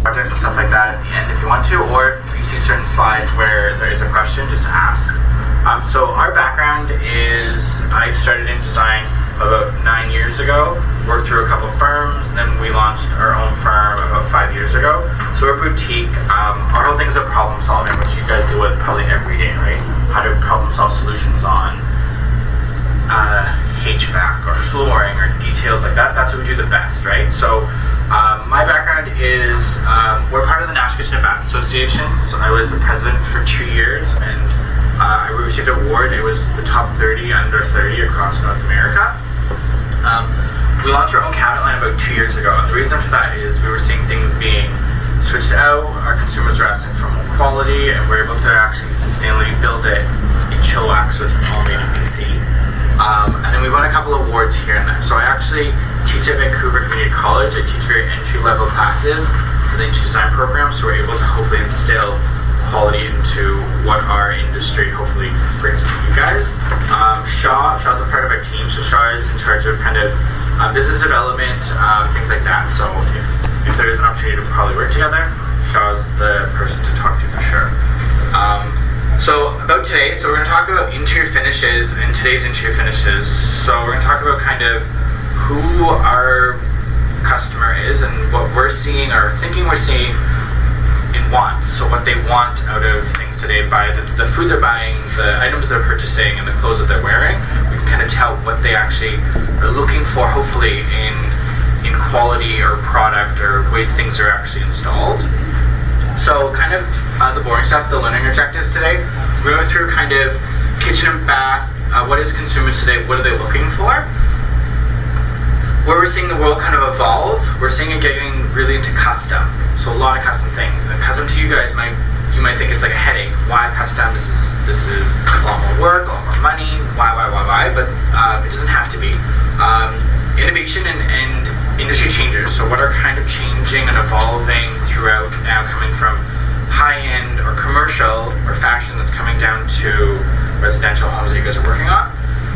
projects and stuff like that at the end if you want to, or if you see certain slides where there is a question, just ask. So our background is, I started in design about 9 years ago, worked through a couple of firms, and then we launched our own firm about 5 years ago. So we're a boutique. Our whole thing is about problem solving, which you guys deal with probably every day, right? How to problem solve solutions on HVAC or flooring or details like that. That's what we do the best, right? So my background is, we're part of the National Kitchen and Bath Association. So I was the president for 2 years, and I received an award. It was the top 30 under 30 across North America. We launched our own cabinet line about 2 years ago, and the reason for that is we were seeing things being switched out. Our consumers were asking for more quality, and we're able to actually sustainably build it in Chilliwack, so it's all made in BC. And then we won a couple of awards here and there. So I actually teach at Vancouver Community College. I teach very entry-level classes for the interior design program, so we're able to hopefully instill quality into what our industry hopefully brings to you guys. Shaw's a part of our team, so Shaw is in charge of kind of business development, things like that. So if there is an opportunity to probably work together, Shaw's the person to talk to for sure. So about today, so we're going to talk about interior finishes and today's interior finishes. So we're going to talk about kind of who our customer is and what we're seeing or thinking we're seeing in wants. So what they want out of things today by the food they're buying, the items they're purchasing, and the clothes that they're wearing. We can kind of tell what they actually are looking for, hopefully in quality or product or ways things are actually installed. So kind of the boring stuff, the learning objectives today. We're going through kind of kitchen and bath. What is consumers today? What are they looking for? Where we're seeing the world kind of evolve, we're seeing it getting really into custom. So a lot of custom things. And custom to you guys, you might think it's like a headache. Why custom? This is a lot more work, a lot more money. Why? But it doesn't have to be. Innovation and industry changes. So what are kind of changing and evolving throughout now, coming from high-end or commercial or fashion that's coming down to residential homes that you guys are working on.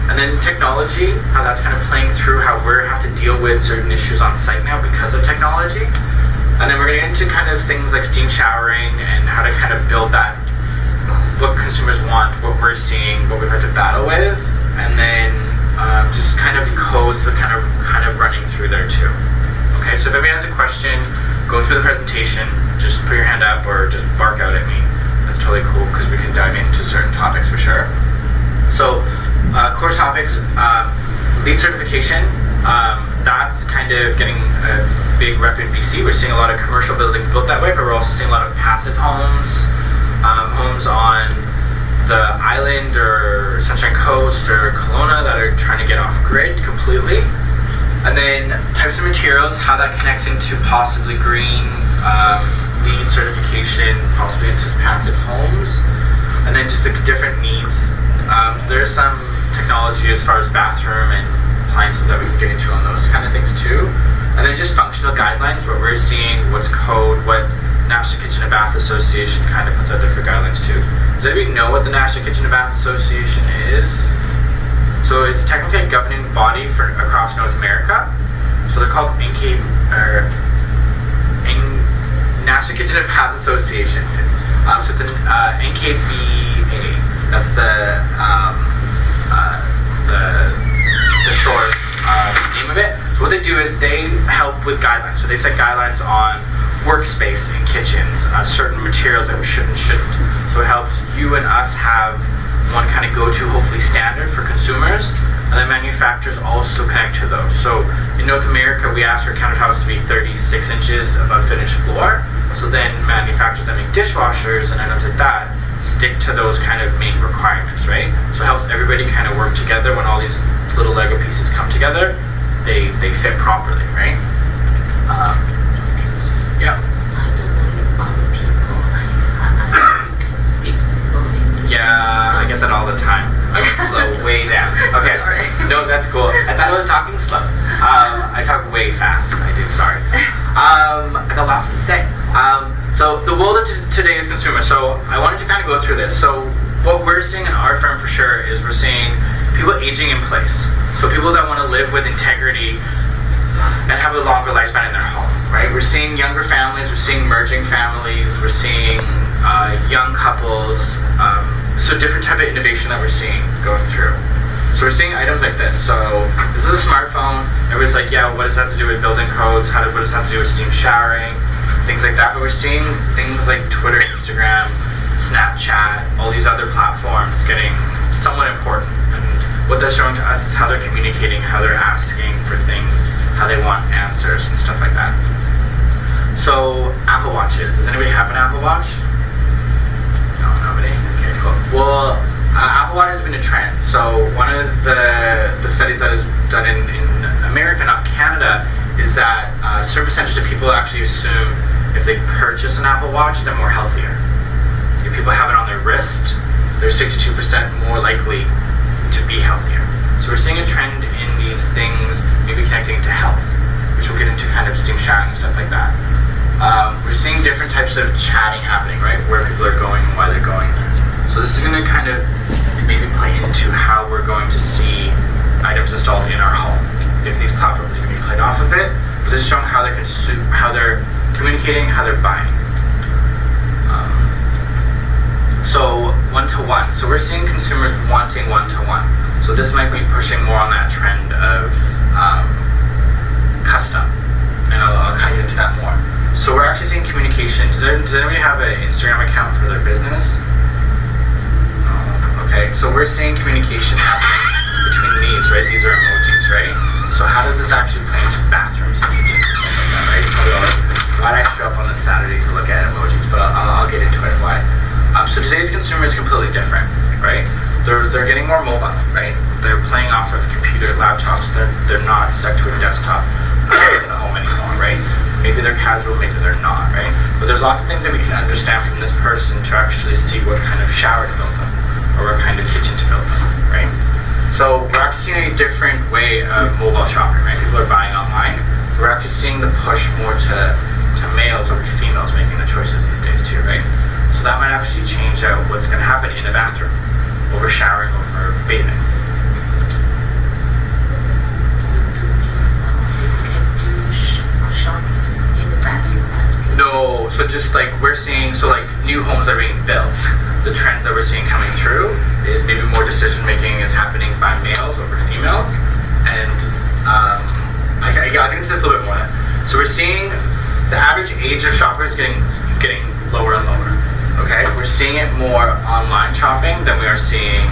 And then technology, how that's kind of playing through how we have to deal with certain issues on site now because of technology. And then we're going to get into kind of things like steam showering and how to kind of build that, what consumers want, what we're seeing, what we've had to battle with, and then just kind of codes that kind of running through there too. Okay, so if anybody has a question, go through the presentation, just put your hand up or just bark out at me. That's totally cool because we can dive into certain topics for sure. So, core topics, LEED certification. That's kind of getting a big rep in BC. We're seeing a lot of commercial buildings built that way, but we're also seeing a lot of passive homes, homes on the island or Sunshine Coast or Kelowna that are trying to get off grid completely. And then types of materials, how that connects into possibly green, LEED certification, possibly into passive homes. And then just the different needs. There's some technology as far as bathroom and appliances that we can get into on those kind of things too. And then just functional guidelines, what we're seeing, what's code, what National Kitchen and Bath Association kind of puts out there for guidelines too. Does anybody know what the National Kitchen and Bath Association is? So it's technically a governing body for across North America. So they're called National Kitchen and Bath Association. So it's an NKBA. That's the short name of it. So what they do is they help with guidelines. So they set guidelines on workspace in kitchens, certain materials that we should and shouldn't. So it helps you and us have one kind of go-to, hopefully, standard for consumers, and then manufacturers also connect to those. So in North America, we ask our countertops to be 36 inches above finished floor. So then manufacturers that make dishwashers and items like that stick to those kind of main requirements, right? So it helps everybody kind of work together. When all these little Lego pieces come together, they fit properly, right? Yeah. Yeah, I get that all the time. Slow way down. Okay. No, that's cool. I thought I was talking slow. I talk way fast. I do, sorry. I got lots to say. So the world of today is consumer. So I wanted to kind of go through this. So what we're seeing in our firm for sure is we're seeing people aging in place. So people that want to live with integrity and have a longer lifespan in their home, right? We're seeing younger families, we're seeing merging families, we're seeing young couples, so different type of innovation that we're seeing going through. So we're seeing items like this. So this is a smartphone. Everybody's like, yeah, what does that have to do with building codes? What does that have to do with steam showering? Things like that. But we're seeing things like Twitter, Instagram, Snapchat, all these other platforms getting somewhat important. And what that's showing to us is how they're communicating, how they're asking for things, how they want answers and stuff like that. So Apple Watches. Does anybody have an Apple Watch? No, nobody? Okay, cool. Well, Apple Watch has been a trend. So one of the studies that is done in America, not Canada, is that a certain percentage of people actually assume if they purchase an Apple Watch, they're more healthier. If people have it on their wrist, they're 62% more likely to be healthier. So we're seeing a trend in these things maybe connecting to health, which we'll get into kind of steam showering and stuff like that. We're seeing different types of chatting happening, right? Where people are going and why they're going. So this is going to kind of maybe play into how we're going to see items installed in our home. If these platforms are going to be played off of it, but this is showing how they're communicating, how they're buying. So one-to-one. So we're seeing consumers wanting one-to-one. So this might be pushing more on that trend of custom, and I'll kind of get into that more. So we're actually seeing communication. Does anybody have an Instagram account for their business? Okay, so we're seeing communication happening between these, right? These are emojis, right? So how does this actually play into bathrooms and kitchens and stuff like that, right? Why did I show up on the Saturday to look at emojis? But I'll get into it why. So today's consumer is completely different, right? They're getting more mobile, right? They're playing off of computer, laptops. They're not stuck to a desktop in the home anymore, right? Maybe they're casual, maybe they're not, right? But there's lots of things that we can understand from this person to actually see what kind of shower to build them, or what kind of kitchen to build them, right? So we're actually seeing a different way of mobile shopping, right? People are buying online. We're actually seeing the push more to males over females making the choices these days too, right? So that might actually change out what's going to happen in the bathroom, over showering, over bathing. No, so just like we're seeing, so like new homes are being built. The trends that we're seeing coming through is maybe more decision making is happening by males over females, and I'll get into this a little bit more. So we're seeing the average age of shoppers getting lower and lower. Okay, we're seeing it more online shopping than we are seeing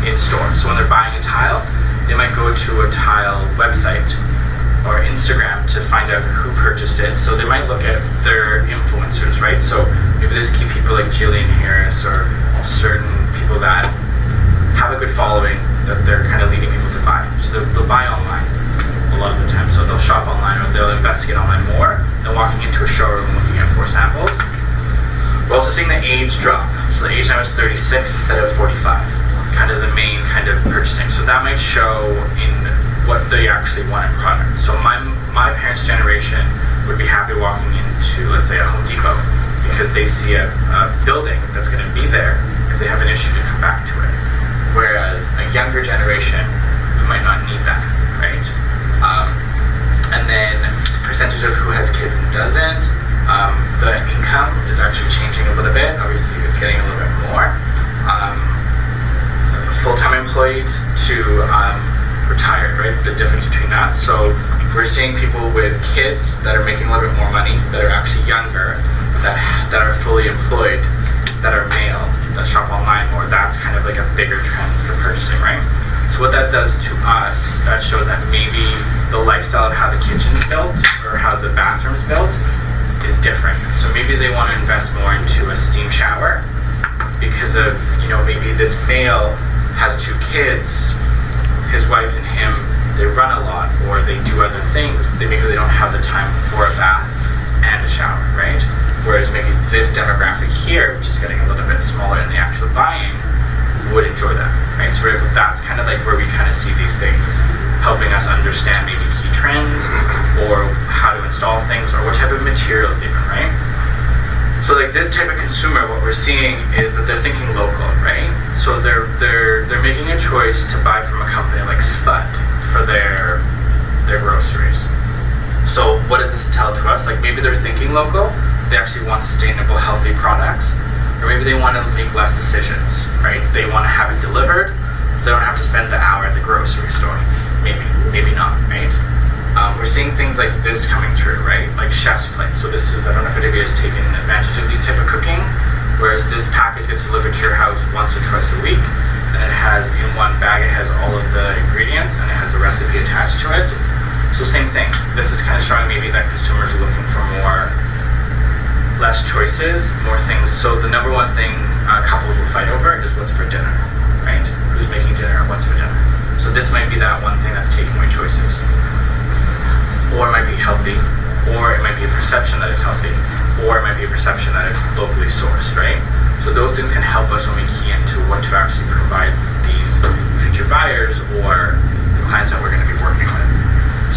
in stores. So when they're buying a tile, they might go to a tile website or Instagram to find out who purchased it. So they might look at their influencers, right? So maybe there's key people like Jillian Harris or certain people that have a good following that they're kind of leading people to buy. So they'll buy online a lot of the time. So they'll shop online or they'll investigate online more than walking into a showroom looking at 4 samples. We're also seeing the age drop. So the age now is 36 instead of 45. Kind of the main kind of purchasing. So that might show in what they actually want in product. So my parents' generation would be happy walking into, let's say, a Home Depot because they see a building that's going to be there if they have an issue to come back to it. Whereas a younger generation might not need that, right? And then the percentage of who has kids and doesn't. The income is actually changing a little bit. Obviously, it's getting a little bit more. Full-time employees to retired, right? The difference between that. So we're seeing people with kids that are making a little bit more money, that are actually younger, that are fully employed, that are male, that shop online more. That's kind of like a bigger trend for purchasing, right? So what that does to us, that shows that maybe the lifestyle of how the kitchen's built or how the bathroom's built is different. So maybe they want to invest more into a steam shower because of, maybe this male has 2 kids, his wife and him, they run a lot or they do other things. Maybe they don't have the time for a bath and a shower, right? Whereas maybe this demographic here, which is getting a little bit smaller in the actual buying, would enjoy that, right? So that's kind of like where we kind of see these things helping us understand maybe key trends or how to install things or what type of materials even, right? So like this type of consumer, what we're seeing is that they're thinking local, right? So they're making a choice to buy from a company like Spud for their groceries. So what does this tell to us? Like maybe they're thinking local, they actually want sustainable, healthy products, or maybe they want to make less decisions, right? They want to have it delivered, so they don't have to spend the hour at the grocery store. Maybe not, right? We're seeing things like this coming through, right? Like chef's plate. So this is, I don't know if anybody has taken advantage of these type of cooking, whereas this package gets delivered to your house once or twice a week, and it has in one bag, it has all of the ingredients, and it has a recipe attached to it. So same thing. This is kind of showing maybe that consumers are looking for less choices, more things. So the number one thing couples will fight over is what's for dinner, right? Who's making dinner and what's for dinner. So this might be that one thing that's taking away choices. Or it might be healthy, or it might be a perception that it's healthy, or it might be a perception that it's locally sourced, right? So those things can help us when we key into what to actually provide these future buyers or the clients that we're going to be working with.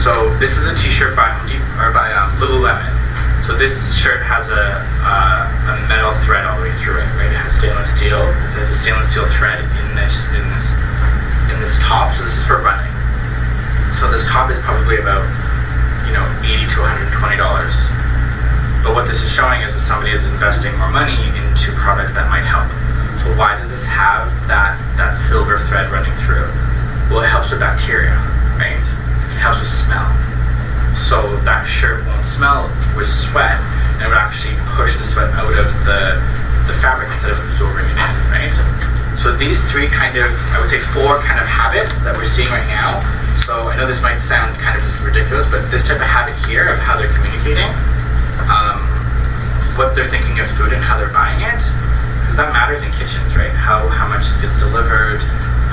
So this is a t-shirt by Lululemon. So this shirt has a metal thread all the way through it, right? It has stainless steel. It has a stainless steel thread in this top. So this is for running. So this top is probably about $80 to $120. But what this is showing is that somebody is investing more money into products that might help. So why does this have that silver thread running through? Well, it helps with bacteria, right? It helps with smell. So that shirt won't smell with sweat, and it would actually push the sweat out of the fabric instead of absorbing it in, right? So these three I would say four kind of habits that we're seeing right now. So I know this might sound kind of just ridiculous, but this type of habit here of how they're communicating, what they're thinking of food and how they're buying it, because that matters in kitchens, right? How much it's delivered,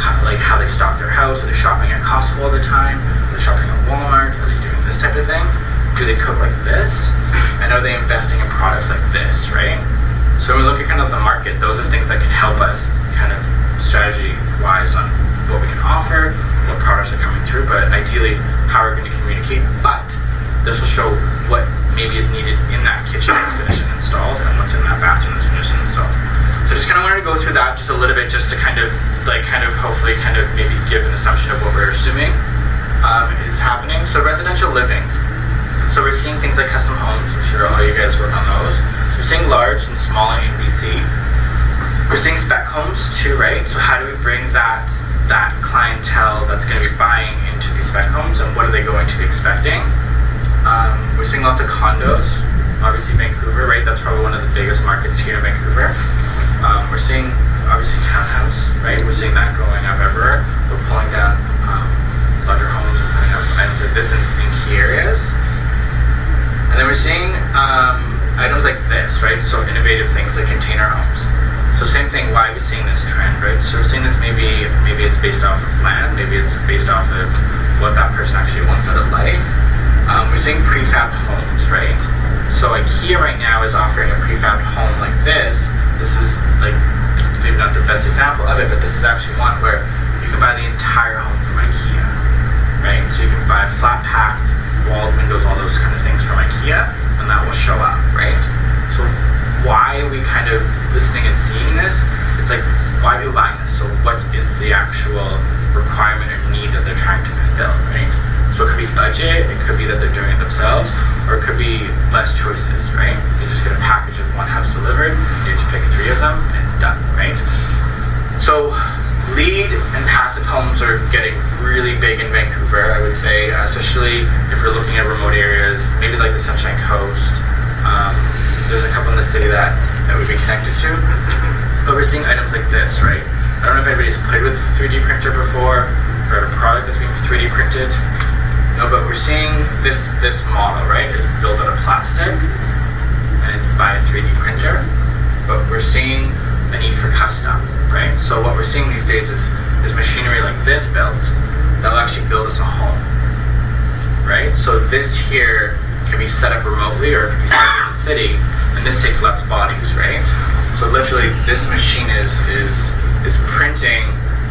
how they stock their house. Are they shopping at Costco all the time? Are they shopping at Walmart? Are they doing this type of thing? Do they cook like this? And are they investing in products like this, right? So when we look at kind of the market, those are things that can help us kind of strategy-wise on what we can offer, what products are coming through, but ideally how we're going to communicate. But this will show what maybe is needed in that kitchen that's finished and installed, and what's in that bathroom that's finished and installed. So just kind of wanted to go through that just a little bit, just to hopefully maybe give an assumption of what we're assuming is happening. So residential living. So we're seeing things like custom homes. I'm sure all you guys work on those. So we're seeing large and small in BC. We're seeing spec homes too, right? So how do we bring that clientele that's going to be buying into these spec homes, and what are they going to be expecting? We're seeing lots of condos. Obviously Vancouver, right? That's probably one of the biggest markets here in Vancouver. We're seeing obviously townhouse, right? We're seeing that going up everywhere. We're pulling down larger homes and putting up items like this in key areas. And then we're seeing items like this, right? So innovative things like container homes. So same thing, why are we seeing this trend, right? So we're seeing this maybe it's based off of land, maybe it's based off of what that person actually wants out of life. We're seeing prefab homes, right? So IKEA right now is offering a prefab home like this. This is maybe not the best example of it, but this is actually one where you can buy the entire home from IKEA, right? So you can buy flat packed walls, windows, all those kind of things from IKEA, and that will show up, right? So why are we kind of listening and seeing this? It's like, why are you buying this? So what is the actual requirement or need that they're trying to fulfill, right? So it could be budget, it could be that they're doing it themselves, or it could be less choices, right? They just get a package of one house delivered, you have to pick 3 of them, and it's done, right? So lead and passive homes are getting really big in Vancouver, I would say, especially if we're looking at remote areas, maybe like the Sunshine Coast. There's a couple in the city that we've been connected to. But we're seeing items like this, right? I don't know if anybody's played with 3D printer before, or a product that's being 3D printed. No, but we're seeing this model, right? It's built out of plastic, and it's by a 3D printer. But we're seeing a need for custom, right? So what we're seeing these days is machinery like this built that'll actually build us a home, right? So this here can be set up remotely, or it can be set up in the city, and this takes less bodies, right? So literally this machine is printing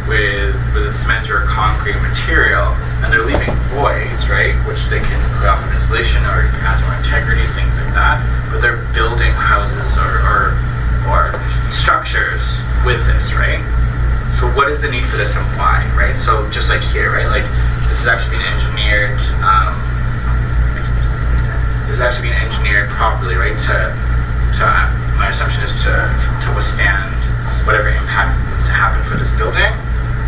with a cement or a concrete material, and they're leaving voids, right? Which they can put off an insulation or add more integrity, things like that. But they're building houses or structures with this, right? So what is the need for this and why, right? So just like here, right? Like this is actually being engineered is actually being engineered properly, right? My assumption is to withstand whatever impact needs to happen for this building.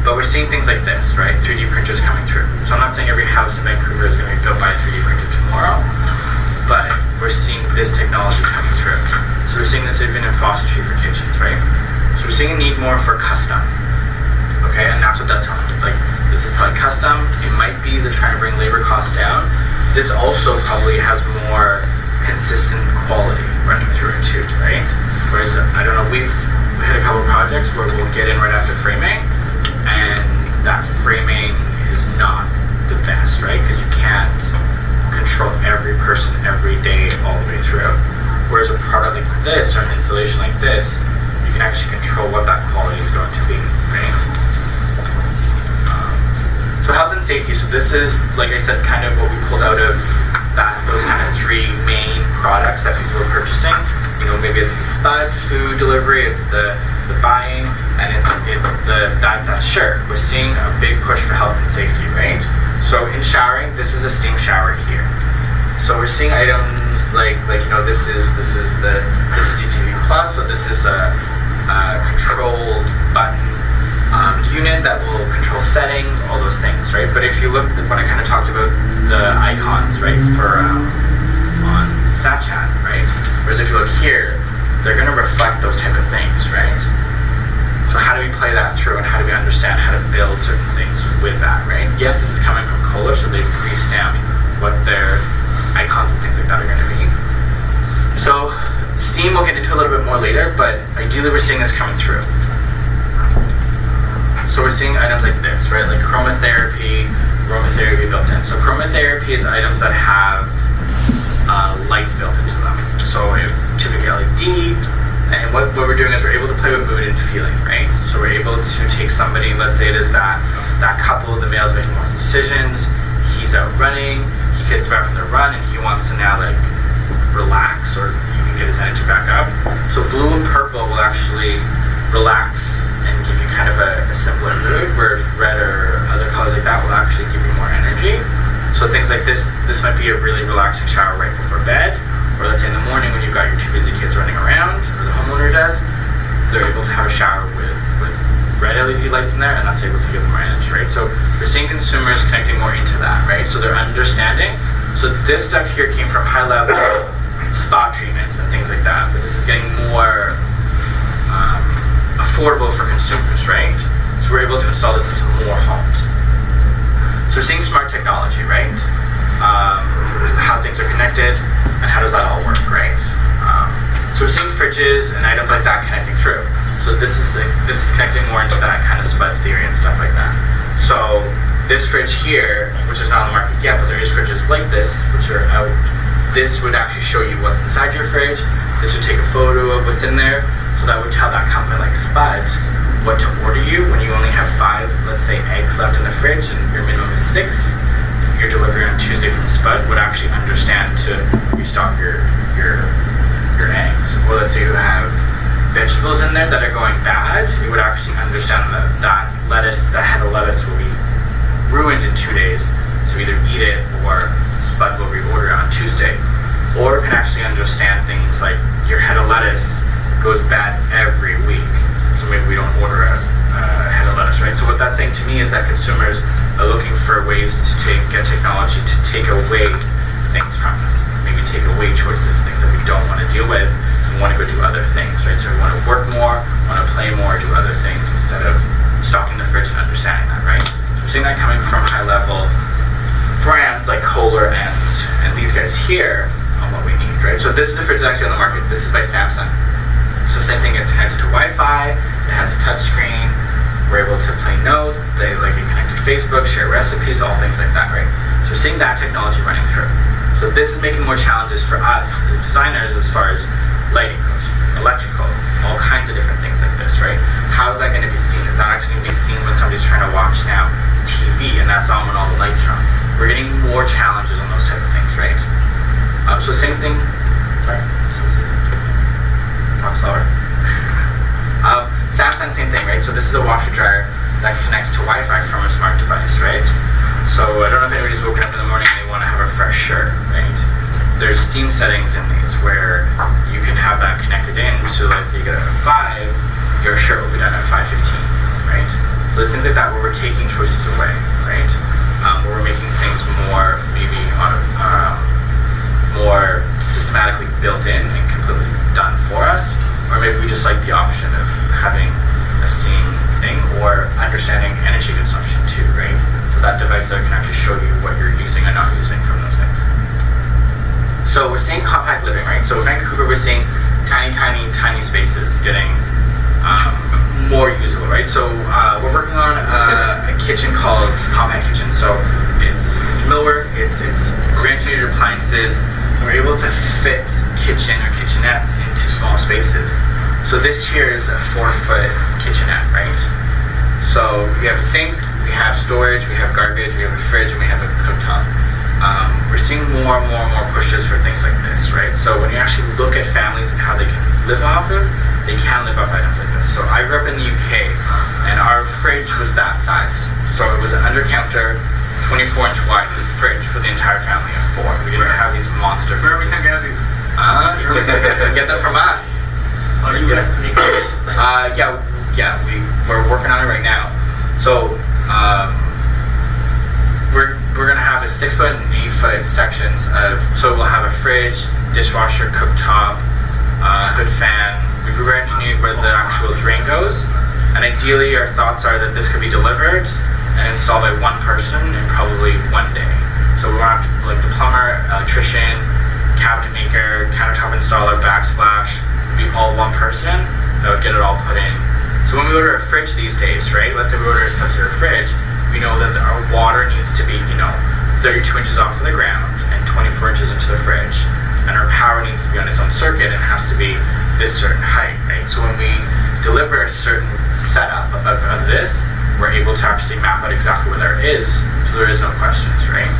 But we're seeing things like this, right? 3D printers coming through. So I'm not saying every house in Vancouver is going to be built by a 3D printer tomorrow, but we're seeing this technology coming through. So we're seeing this even in foster tree for kitchens, right? So we're seeing a need more for custom. Okay, and that's what that's telling me. Like, this is probably custom. It might be they're trying to bring labor costs down. This also probably has more consistent quality running through it too, right? Whereas, I don't know, we've had a couple projects where we'll get in right after framing, and that framing is not the best, right? Because you can't control every person every day all the way through. Whereas a product like this, or an installation like this, you can actually control what that quality is going to be, right? So health and safety, so this is, like I said, kind of what we pulled out of those kind of three main products that people were purchasing. You know, maybe it's the spud, food delivery, it's the buying, and it's that sure, we're seeing a big push for health and safety, right? So in showering, this is a steam shower here. So we're seeing items like you know, this is DTV Plus, so this is a controlled button unit that will control settings, all those things, right? But if you look at when I kind of talked about the icons, right, for on Snapchat, right? Whereas if you look here, they're going to reflect those type of things, right? So how do we play that through, and how do we understand how to build certain things with that, right? Yes, this is coming from Kohler, so they've pre-stamped what their icons and things like that are going to be. So steam we'll get into a little bit more later, but ideally we're seeing this coming through. So we're seeing items like this, right? Like chromotherapy built in. So chromotherapy is items that have lights built into them. So typically LED, and what we're doing is we're able to play with mood and feeling, right? So we're able to take somebody, let's say it is that couple, the male's making lots of decisions, he's out running, he gets back from the run, and he wants to now like relax, or you can get his energy back up. So blue and purple will actually relax and give you kind of a simpler mood, whereas red or other colors like that will actually give you more energy. So things like this might be a really relaxing shower right before bed, or let's say in the morning when you've got your two busy kids running around, or the homeowner does, they're able to have a shower with red LED lights in there, and that's able to give them more energy, right? So we're seeing consumers connecting more into that, right? So they're understanding. So this stuff here came from high level spa treatments and things like that, but this is getting more affordable for consumers, right? So we're able to install this into more homes. So we're seeing smart technology, right? How things are connected, and how does that all work, right? So we're seeing fridges and items like that connecting through. So this is connecting more into that kind of spud theory and stuff like that. So this fridge here, which is not on the market yet, but there is fridges like this, which are out. This would actually show you what's inside your fridge. This would take a photo of what's in there. So that would tell that company like Spud what to order you when you only have 5, let's say, eggs left in the fridge and your minimum is 6. Your delivery on Tuesday from Spud would actually understand to restock your eggs. Or let's say you have vegetables in there that are going bad, you would actually understand that head of lettuce will be ruined in 2 days. So either eat it or Spud will reorder it on Tuesday. Or it can actually understand things like your head of lettuce goes bad every week, so maybe we don't order a head of lettuce, right? So what that's saying to me is that consumers are looking for ways to get technology to take away things from us, maybe take away choices, things that we don't want to deal with, and want to go do other things, right? So we want to work more, want to play more, do other things instead of stocking the fridge and understanding that, right? So we're seeing that coming from high-level brands like Kohler and these guys here on what we need, right? So this is the fridge that's actually on the market. This is by Samsung. So same thing, it's connected to Wi-Fi, it has a touch screen, we're able to play notes, they like it connected to Facebook, share recipes, all things like that, right? So we're seeing that technology running through. So this is making more challenges for us as designers as far as lighting goes, electrical, all kinds of different things like this, right? How is that going to be seen? Is that actually going to be seen when somebody's trying to watch now TV and that's on when all the lights are on? We're getting more challenges on those type of things, right? So same thing, sorry. Talk slower. Samsung, same thing, right? So this is a washer dryer that connects to Wi-Fi from a smart device, right? So I don't know if anybody's woken up in the morning and they want to have a fresh shirt, right? there's steam settings in these where you can have that connected in. So let's say you get it at 5, your shirt will be done at 5:15, right? So there's things like that where we're taking choices away, right? Where we're making things more maybe more systematically built in and completely done for us, or maybe we just like the option of having a steam thing or understanding energy consumption too, right? So that device that can actually show you what you're using and not using from those things. So we're seeing compact living, right? So in Vancouver, we're seeing tiny spaces getting more usable, right? So we're working on a kitchen called Compact Kitchen. So it's millwork, it's engineered appliances, and we're able to fit kitchen or kitchenettes into small spaces. So this here is a 4-foot kitchenette, right? So we have a sink, we have storage, we have garbage, we have a fridge, and we have a cooktop. We're seeing more and more pushes for things like this, right? So when you actually look at families and how they can live off of, they can live off items like this. So I grew up in the UK, and our fridge was that size. So it was an under-counter, 24-inch wide fridge for the entire family of 4. We didn't have these monster fridges. Where we can get these? Get them from us. Oh, you guys make it? We're working on it right now. So we're gonna have a 6-foot and 8-foot sections of. So we'll have a fridge, dishwasher, cooktop, hood fan. We've engineered where the actual drain goes, and ideally our thoughts are that this could be delivered and installed by one person in probably one day. So we want like the plumber, electrician, cabinet maker, countertop installer, backsplash, be all one person that would get it all put in. So when we order a fridge these days, right? Let's say we order a subsidiary fridge, we know that our water needs to be, 32 inches off of the ground and 24 inches into the fridge, and our power needs to be on its own circuit and has to be this certain height, right? So when we deliver a certain setup of this, we're able to actually map out exactly where there is, so there is no questions, right?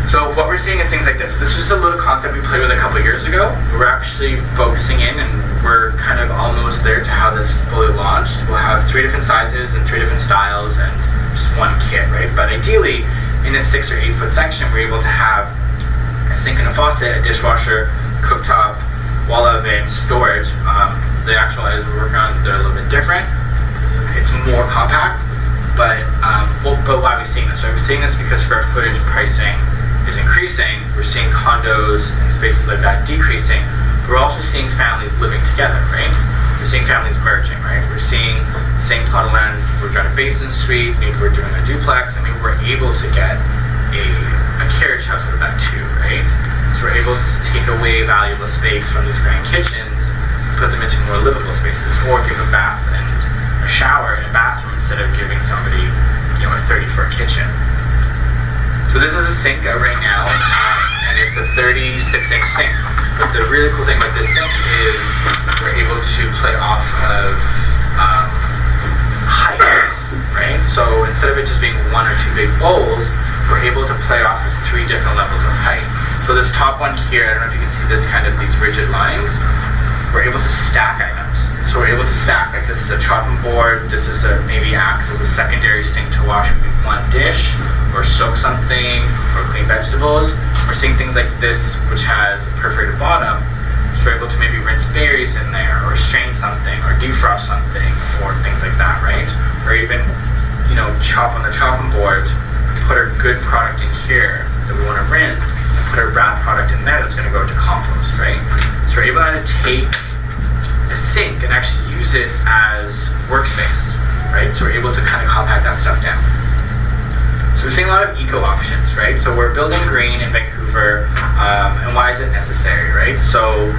So what we're seeing is things like this. This was a little concept we played with a couple years ago. We're actually focusing in, and we're kind of almost there to have this fully launched. We'll have 3 different sizes and 3 different styles and just one kit, right? But ideally, in a 6 or 8-foot section, we're able to have a sink and a faucet, a dishwasher, cooktop, wall oven, storage. The actual items we're working on, they're a little bit different. It's more compact, but why are we seeing this? So we're seeing this because square footage pricing is increasing. We're seeing condos and spaces like that decreasing. We're also seeing families living together, right? We're seeing families merging, right? We're seeing the same plot of land. We're doing a basement suite, maybe we're doing a duplex, and maybe we're able to get a carriage house out of that too, right? So we're able to take away valuable space from these grand kitchens, put them into more livable spaces, or give a bath and a shower in a bathroom instead of giving somebody, a 30-foot kitchen. So this is a sink right now, and it's a 36-inch sink. But the really cool thing about this sink is we're able to play off of height, right? So instead of it just being 1 or 2 big bowls, we're able to play off of 3 different levels of height. So this top one here, I don't know if you can see this kind of these rigid lines, we're able to stack items. So we're able to stack, like this is a chopping board, this is maybe acts as a secondary sink to wash maybe one dish, or soak something, or clean vegetables. We're seeing things like this, which has a perforated bottom, so we're able to maybe rinse berries in there, or strain something, or defrost something, or things like that, right? Or even, chop on the chopping board, put our good product in here that we want to rinse, and put our bad product in there that's going to go to compost, right? So we're able to take a sink and actually use it as workspace, right? So we're able to kind of compact that stuff down. So we're seeing a lot of eco options, right? So we're building green in Vancouver, and why is it necessary, right? So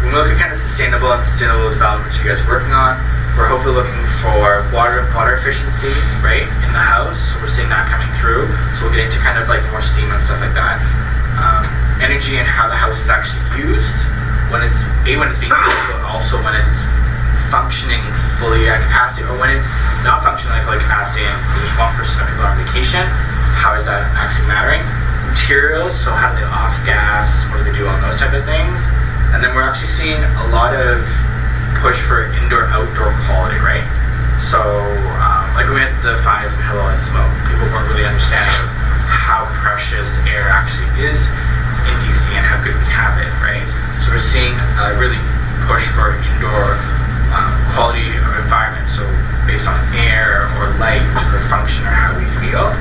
when we look at kind of sustainable development you guys are working on, we're hopefully looking for water efficiency, right, in the house. So we're seeing that coming through. So we'll get into kind of like more steam and stuff like that. Energy and how the house is actually used. When it's being used, but also when it's functioning fully at capacity, or when it's not functioning at fully capacity and there's one person of people on vacation, how is that actually mattering? Materials, so how do they off gas, what do they do on those type of things? And then we're actually seeing a lot of push for indoor-outdoor quality, right? So, like we had the 5 Hello and Smoke, people weren't really understanding of how precious air actually is in BC and how good we have it, right? So we're seeing a really push for indoor quality of environment, so based on air or light or function or how we feel.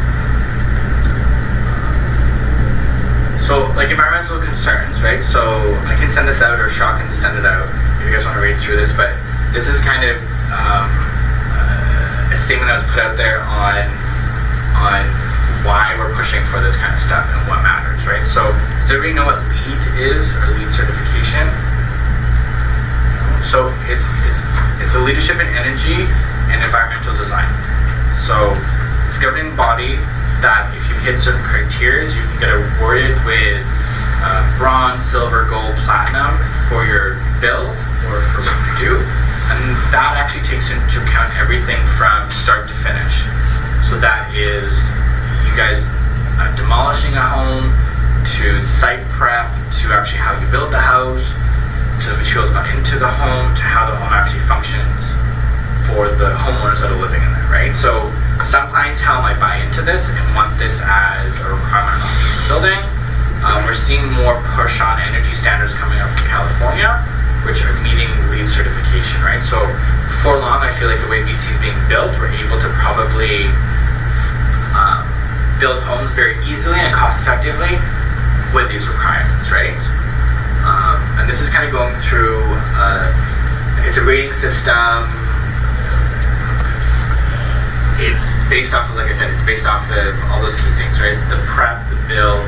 So like environmental concerns, right? So I can send this out, or Shaw can send it out if you guys want to read through this, but this is kind of a statement that was put out there on why we're pushing for this kind of stuff and what matters, right? So does everybody know what LEED is, or LEED certification? So it's a leadership in energy and environmental design. So it's a governing body that if you hit certain criteria, you can get awarded with bronze, silver, gold, platinum for your build or for what you do. And that actually takes into account everything from start to finish. So that is you guys demolishing a home, to site prep, to actually how you build the house, to the materials gone into the home, to how the home actually functions for the homeowners that are living in it, right? So some clientele might buy into this and want this as a requirement on the building. We're seeing more push on energy standards coming up from California, which are meeting LEED certification, right? So before long, I feel like the way BC is being built, we're able to probably build homes very easily and cost effectively with these requirements, right? And this is kind of going through, it's a rating system. It's based off of, like I said, it's based off of all those key things, right? The prep, the build,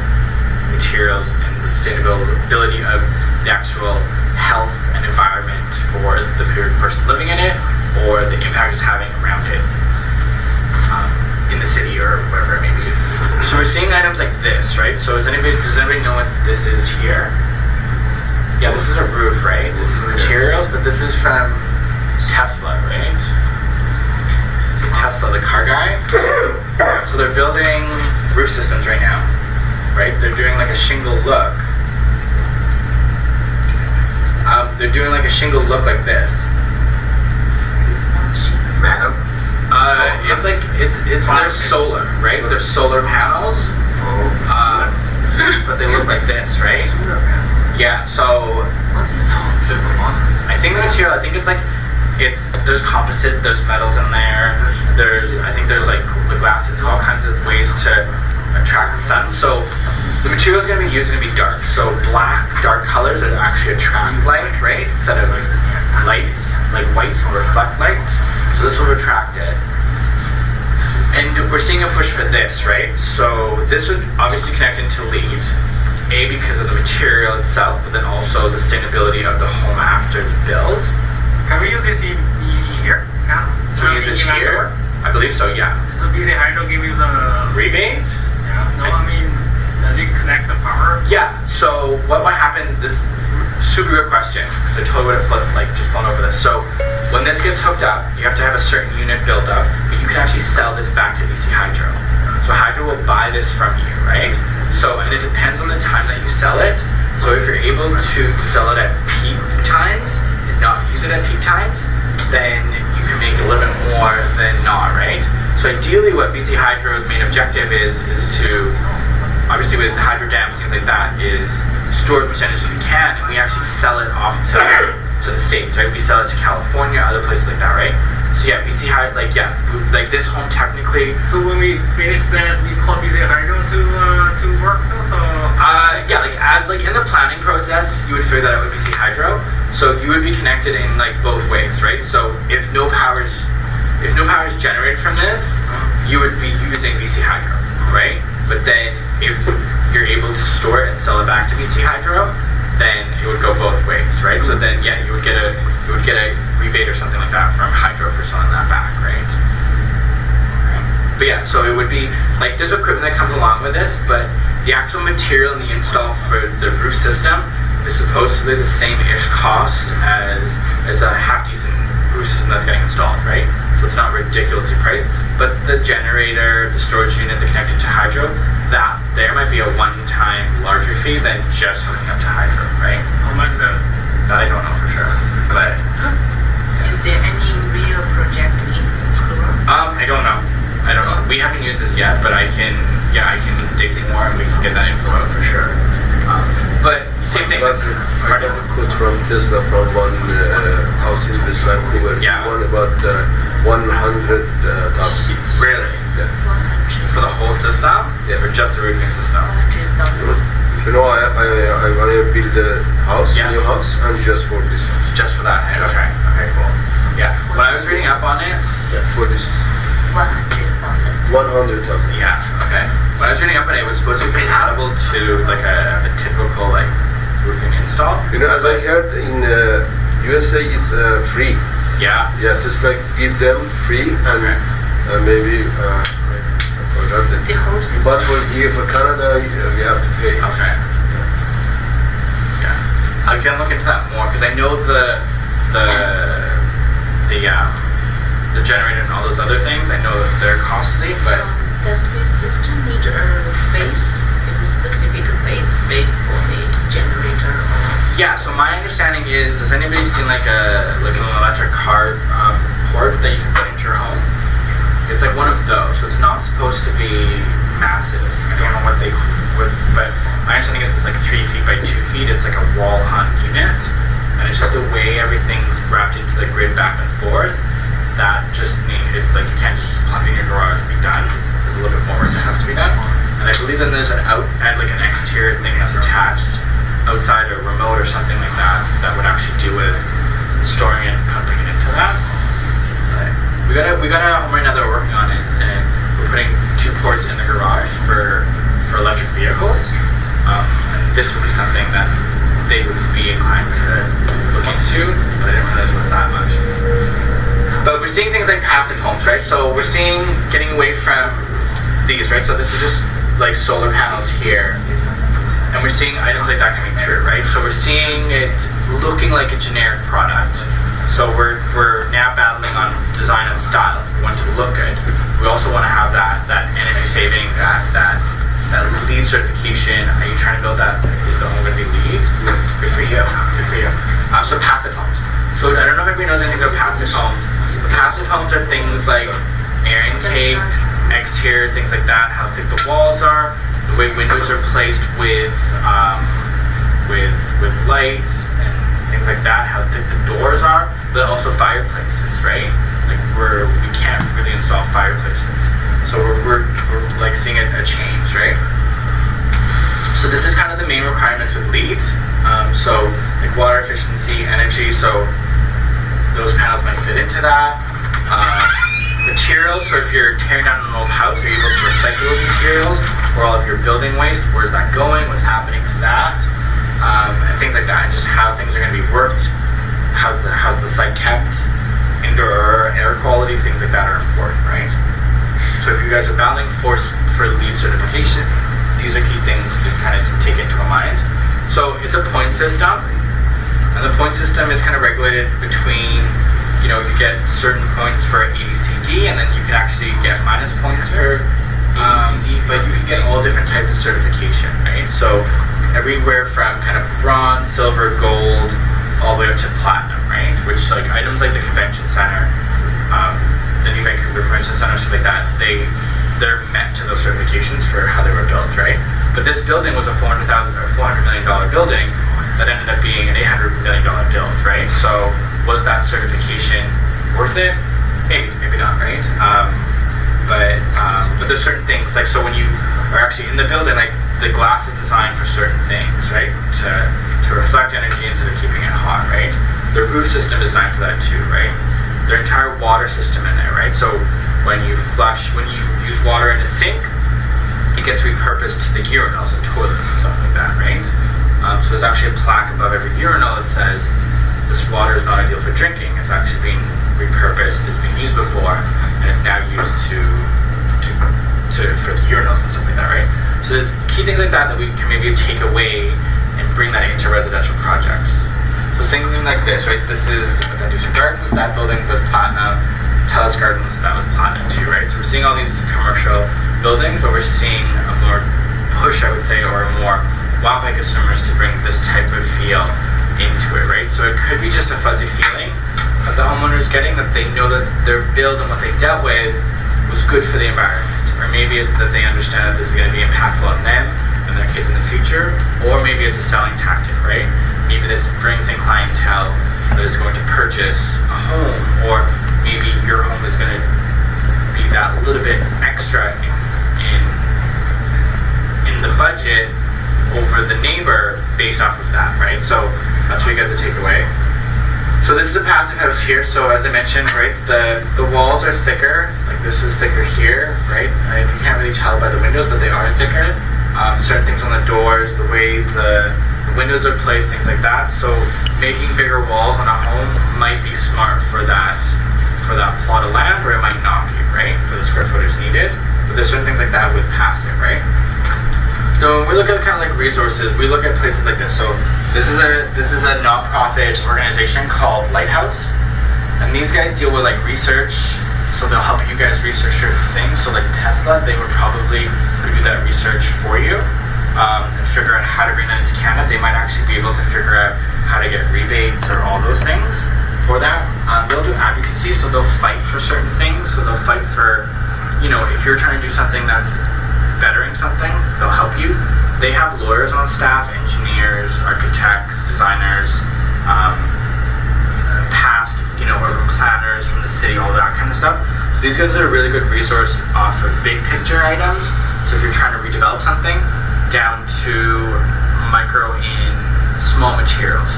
materials, and the sustainability of the actual health and environment for the person living in it, or the impact it's having around it in the city or wherever it may be. So we're seeing items like this, right? So does anybody know what this is here? Yeah, this is a roof, right? This is materials, but this is from Tesla, right? Tesla, the car guy. So they're building roof systems right now, right? They're doing like a shingle look. They're doing like a shingle look like this. It's like they're solar, right? They're solar panels, but they look like this, right? Yeah. So I think the material. I think it's like there's composite, there's metals in there. I think there's like the glass. It's all kinds of ways to attract the sun. So the material is going to be used to be dark. So black, dark colors that actually attract light, right? Instead of lights like white or reflect light. So this will attract it. And we're seeing a push for this, right? So this would obviously connect into LEED, A, because of the material itself, but then also the sustainability of the home after the build. Can we use this in here now? Can we use this here? I believe so, yeah. So BC Hydro give you the Rebates? Yeah. No, I mean, does it connect the power? Yeah. So what happens? This super good question, because I totally would have just flown over this. So when this gets hooked up, you have to have a certain unit built up, but you can actually sell this back to BC Hydro. So Hydro will buy this from you, right? So, and it depends on the time that you sell it. So if you're able to sell it at peak times and not use it at peak times, then you can make a little bit more than not, right? So ideally what BC Hydro's main objective is to, obviously with hydro dams, things like that, is store as percentage as we can, and we actually sell it off to the States, right? We sell it to California, other places like that, right? So yeah, BC Hydro, like this home technically. So when we finish that, we call BC Hydro to work those? As in the planning process, you would figure that out with BC Hydro. So you would be connected in both ways, right? So if no power is generated from this, you would be using BC Hydro, right? But then if you're able to store it and sell it back to BC Hydro, then it would go both ways, right? So then you would get a rebate or something like that from Hydro for selling that back, right? But yeah, so it would be there's equipment that comes along with this, but the actual material and the install for the roof system is supposed to be the same-ish cost as a half-decent roof system that's getting installed, right? So it's not ridiculously priced, but the generator, the storage unit that connected to Hydro, that there might be a one-time larger fee than just hooking up to Hydro, right? How much That I don't know for sure, but Is there any real project in Kura? I don't know. We haven't used this yet, but I can dig in more and we can get that info out for sure. Same thing. But Pardon? could from Tesla from one house in West Vancouver. Yeah. One about 100,000. Really? Yeah. For the whole system? Yeah. Or just the roofing system? You know, I want to build a house, Yeah. new house, and just for this house. Just for that? Okay. Okay, cool. Yeah. When I was reading up on it, Yeah, for this 100,000. yeah, okay. When I was reading up on it, it was supposed to be compatible to like a typical like roofing install. You know, as I heard in USA, it's free. Yeah. Yeah, just like give them free and Okay. maybe I forgot that. The whole system. But for here for Canada, we have to pay. Okay. Yeah. I can look into that more because I know the generator and all those other things. I know that they're costly, but Does this system need space, in a specific space for the generator? yeah. So my understanding is, has anybody seen like an electric car port that you can put into your home? It's like one of those. So it's not supposed to be massive. I don't know what they would, but my understanding is it's like 3 feet by 2 feet. It's like a wall hung unit, and it's just the way everything's wrapped into the grid back and forth. That just means it's like you can't just plug it in your garage and be done. There's a little bit more work that has to be done. And I believe then there's an like an exterior thing that's attached outside a remote or something like that that would actually do with storing it and pumping it into that. We got a home right now that we're working on it, and we're putting 2 ports in the garage for electric vehicles. And this would be something that they would be inclined to look into, but I didn't realize it was that much. But we're seeing things like passive homes, right? So we're seeing getting away from these, right? So this is just like solar panels here, and we're seeing items like that coming through, right? So we're seeing it looking like a generic product. So we're now battling on design and style. We want it to look good. We also want to have that energy saving, that LEED certification. Are you trying to build that? Is the home going to be LEED? Good for you. Good for you. So passive homes. So I don't know if everybody knows anything about passive homes. Passive homes are things like air intake, exterior, things like that. How thick the walls are, the way windows are placed with lights and things like that. How thick the doors are, but also fireplaces, right? Like we can't really install fireplaces, so we're like seeing a change, right? So this is kind of the main requirements with LEEDs. So like water efficiency, energy. So those panels might fit into that. Materials, so if you're tearing down an old house, are you able to recycle those materials? Or all of your building waste, where's that going? What's happening to that? And things like that, and just how things are going to be worked. How's the site kept? Indoor air quality, things like that are important, right? So if you guys are battling for LEED certification, these are key things to kind of take into mind. So it's a point system. And the point system is kind of regulated between, you get certain points for ABCD, and then you can actually get minus points for ABCD, but you can get all different types of certification, right? So everywhere from kind of bronze, silver, gold, all the way up to platinum, right? Which like items like the convention center, the New Vancouver Convention Center, stuff like that, they're met to those certifications for how they were built, right? But this building was a $400 million building that ended up being an $800 million build, right? So was that certification worth it? Maybe not, right? But there's certain things, like so when you are actually in the building, like the glass is designed for certain things, right? To reflect energy instead of keeping it hot, right? The roof system is designed for that too, right? Their entire water system in there, right? So when you use water in a sink, it gets repurposed to the urinals and toilets and stuff like that, right? So there's actually a plaque above every urinal that says this water is not ideal for drinking. It's actually being repurposed. It's been used before, and it's now used for the urinals and stuff like that, right? So there's key things like that we can maybe take away and bring that into residential projects. So thinking like this, right? This is Dustin Gardens. That building was platinum. Telus Gardens, that was platinum too, right? So we're seeing all these commercial buildings, but we're seeing a more push, I would say, or a more wow by consumers to bring this type of feel into it, right? So it could be just a fuzzy feeling that the homeowner's getting, that they know that their build and what they dealt with was good for the environment. Or maybe it's that they understand that this is going to be impactful on them, and and their kids in the future, or maybe it's a selling tactic, right? Maybe this brings in clientele that is going to purchase a home, or maybe your home is going to be that little bit extra in the budget over the neighbor based off of that, right? So that's what you guys to take away. So this is a passive house here. So as I mentioned, right, the walls are thicker. Like this is thicker here, right? You can't really tell by the windows, but they are thicker. Certain things on the doors, the way the windows are placed, things like that. So making bigger walls on a home might be smart for that plot of land, or it might not be, right? For the square footage needed. But there's certain things like that with passive, right? So when we look at kind of like resources, we look at places like this. So this is a non-profit organization called Lighthouse, and these guys deal with like research. So they'll help you guys research certain things. So like Tesla, they would probably do that research for you and figure out how to bring that into Canada. They might actually be able to figure out how to get rebates or all those things for that. They'll do advocacy, so they'll fight for certain things. So they'll fight for, you know, if you're trying to do something that's bettering something, they'll help you. They have lawyers on staff, engineers, architects, designers, past, you know, urban planners from the city, all that kind of stuff. So these guys are a really good resource off of big picture items. So if you're trying to redevelop something, down to micro in small materials.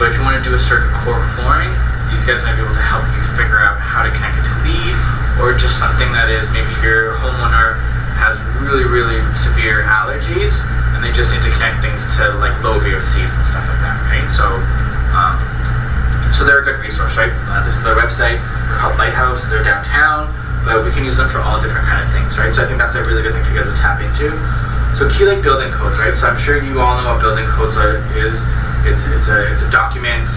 So if you want to do a certain core flooring, these guys might be able to help you figure out how to connect it to LEED, or just something that is maybe your homeowner has really, really severe allergies, and they just need to connect things to like low VOCs and stuff like that, right? So they're a good resource, right? This is their website. They're called Lighthouse. They're downtown, but we can use them for all different kind of things, right? So I think that's a really good thing for you guys to tap into. So Key Lake building codes, right? So I'm sure you all know what building codes is. It's a document.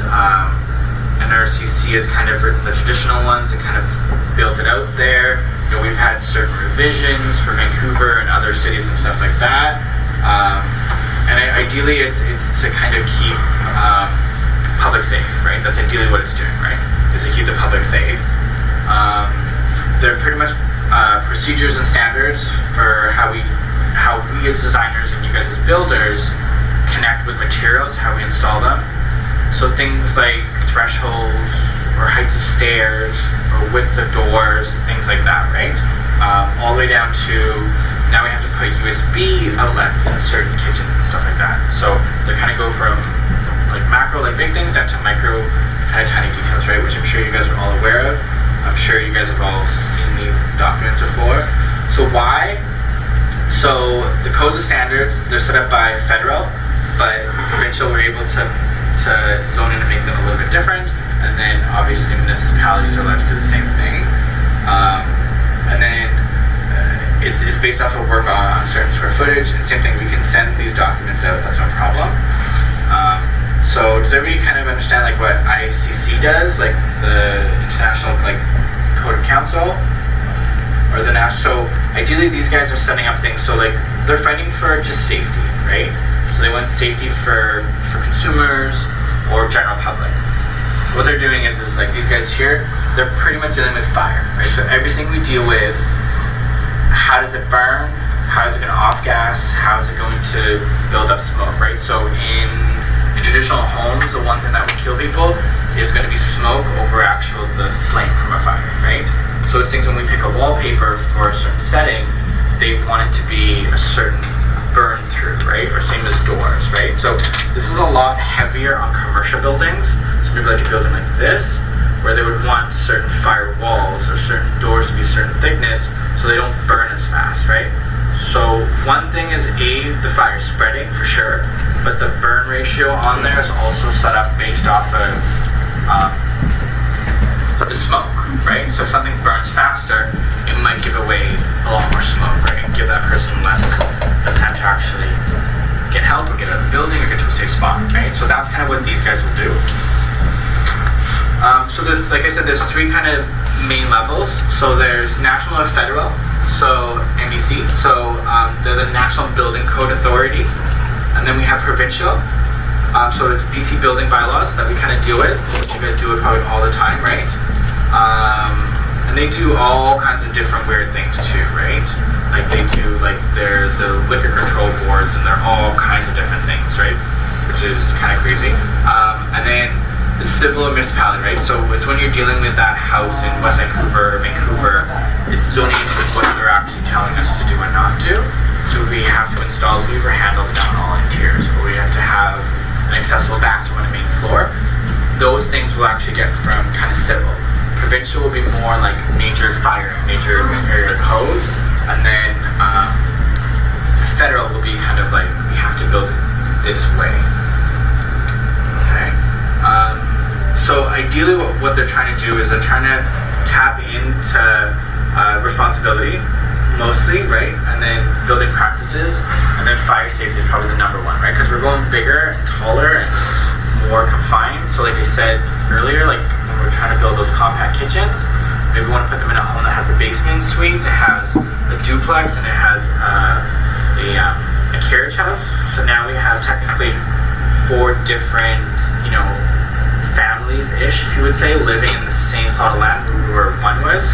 NRCC is kind of written the traditional ones and kind of built it out there. You know, we've had certain revisions for Vancouver and other cities and stuff like that. And ideally, it's to kind of keep public safe, right? That's ideally what it's doing, right? Is to keep the public safe. They're pretty much procedures and standards for how we as designers and you guys as builders connect with materials, how we install them. So things like thresholds or heights of stairs or widths of doors, things like that, right? All the way down to now we have to put USB outlets in certain kitchens and stuff like that. So they kind of go from like macro, like big things, down to micro, kind of tiny details, right? Which I'm sure you guys are all aware of. I'm sure you guys have all seen these documents before. So why? So the codes and standards, they're set up by federal, but provincial, we're able to zone in and make them a little bit different. And then obviously municipalities are allowed to do the same thing. And then it's based off of work on certain square footage. And same thing, we can send these documents out, that's no problem. So does everybody kind of understand like what ICC does, like the International like Code of Council? Or the national, so ideally these guys are setting up things, so like they're fighting for just safety, right? So they want safety for consumers or general public. So what they're doing is like these guys here, they're pretty much dealing with fire, right? So everything we deal with, how does it burn? How is it going to off gas? How is it going to build up smoke, right? So in traditional homes, the one thing that would kill people is going to be smoke over the flame from a fire, right? So it's things when we pick a wallpaper for a certain setting, they want it to be a certain burn through, right? Or same as doors, right? So this is a lot heavier on commercial buildings. So maybe like a building like this, where they would want certain fire walls or certain doors to be certain thickness so they don't burn as fast, right? So one thing is the fire spreading for sure, but the burn ratio on there is also set up based off of the smoke, right? So if something burns faster, it might give away a lot more smoke, right? And give that person less time to actually get help or get out of the building or get to a safe spot, right? So that's kind of what these guys will do. So there's, like I said, there's three kind of main levels. So there's national and federal. So NBC. So they're the National Building Code Authority. And then we have provincial. So it's BC building bylaws that we kind of deal with. You guys do it probably all the time, right? And And they do all kinds of different weird things too, right? Like they do like the liquor control boards, and they're all kinds of different things, right? Which is kind of crazy. And then the civil and municipality, right? So it's when you're dealing with that house in West Vancouver, it's zoning into what they're actually telling us to do and not do. So we have to install louver handles down all interiors, or we have to have an accessible bathroom on the main floor. Those things will actually get from kind of civil. Provincial will be more like major fire, major area codes, and then federal will be kind of like we have to build it this way. Okay. So ideally, what they're trying to do is they're trying to tap into responsibility, mostly, right, and then building practices, and then fire safety is probably the number one, right? Because we're going bigger and taller and more confined. So like I said earlier, like when we're trying to build those compact kitchens, maybe we want to put them in a home that has a basement suite, it has a duplex, and it has a carriage house. So now we have technically 4 different, families-ish, if you would say, living in the same plot of land where one was.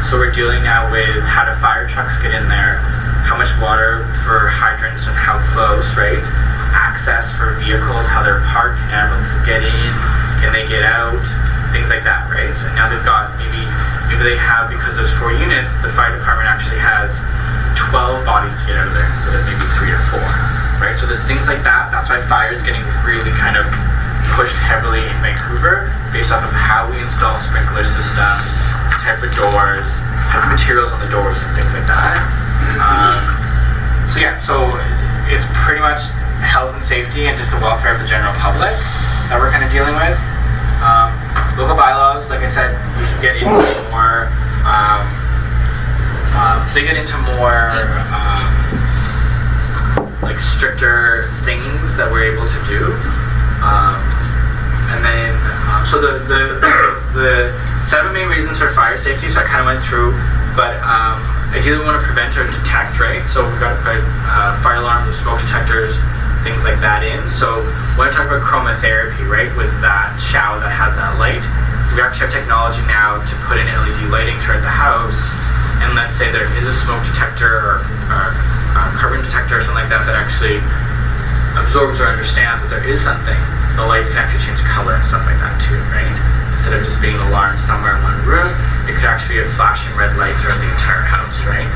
So we're dealing now with how do fire trucks get in there, how much water for hydrants and how close, right? Access for vehicles, how they're parked, ambulances get in, can they get out, things like that, right? So now they've got maybe they have, because there's 4 units, the fire department actually has 12 bodies to get out of there instead of maybe 3 or 4, right? So there's things like that. That's why fire is getting really kind of pushed heavily in Vancouver based off of how we install sprinkler systems, type of doors, type of materials on the doors and things like that. So it's pretty much health and safety and just the welfare of the general public that we're kind of dealing with. Local bylaws, like I said, we should get into more. They get into more like stricter things that we're able to do. And then, so the 7 main reasons for fire safety, so I kind of went through, but ideally we want to prevent or detect, right? So we've got to put fire alarms or smoke detectors, things like that in. So when I talk about chromotherapy, right, with that shower that has that light, we actually have technology now to put in LED lighting throughout the house, and let's say there is a smoke detector or carbon detector or something like that that actually absorbs or understands that there is something, the lights can actually change color and stuff like that too, right? Instead of just being alarmed somewhere in one room, it could actually be a flashing red light throughout the entire house, right?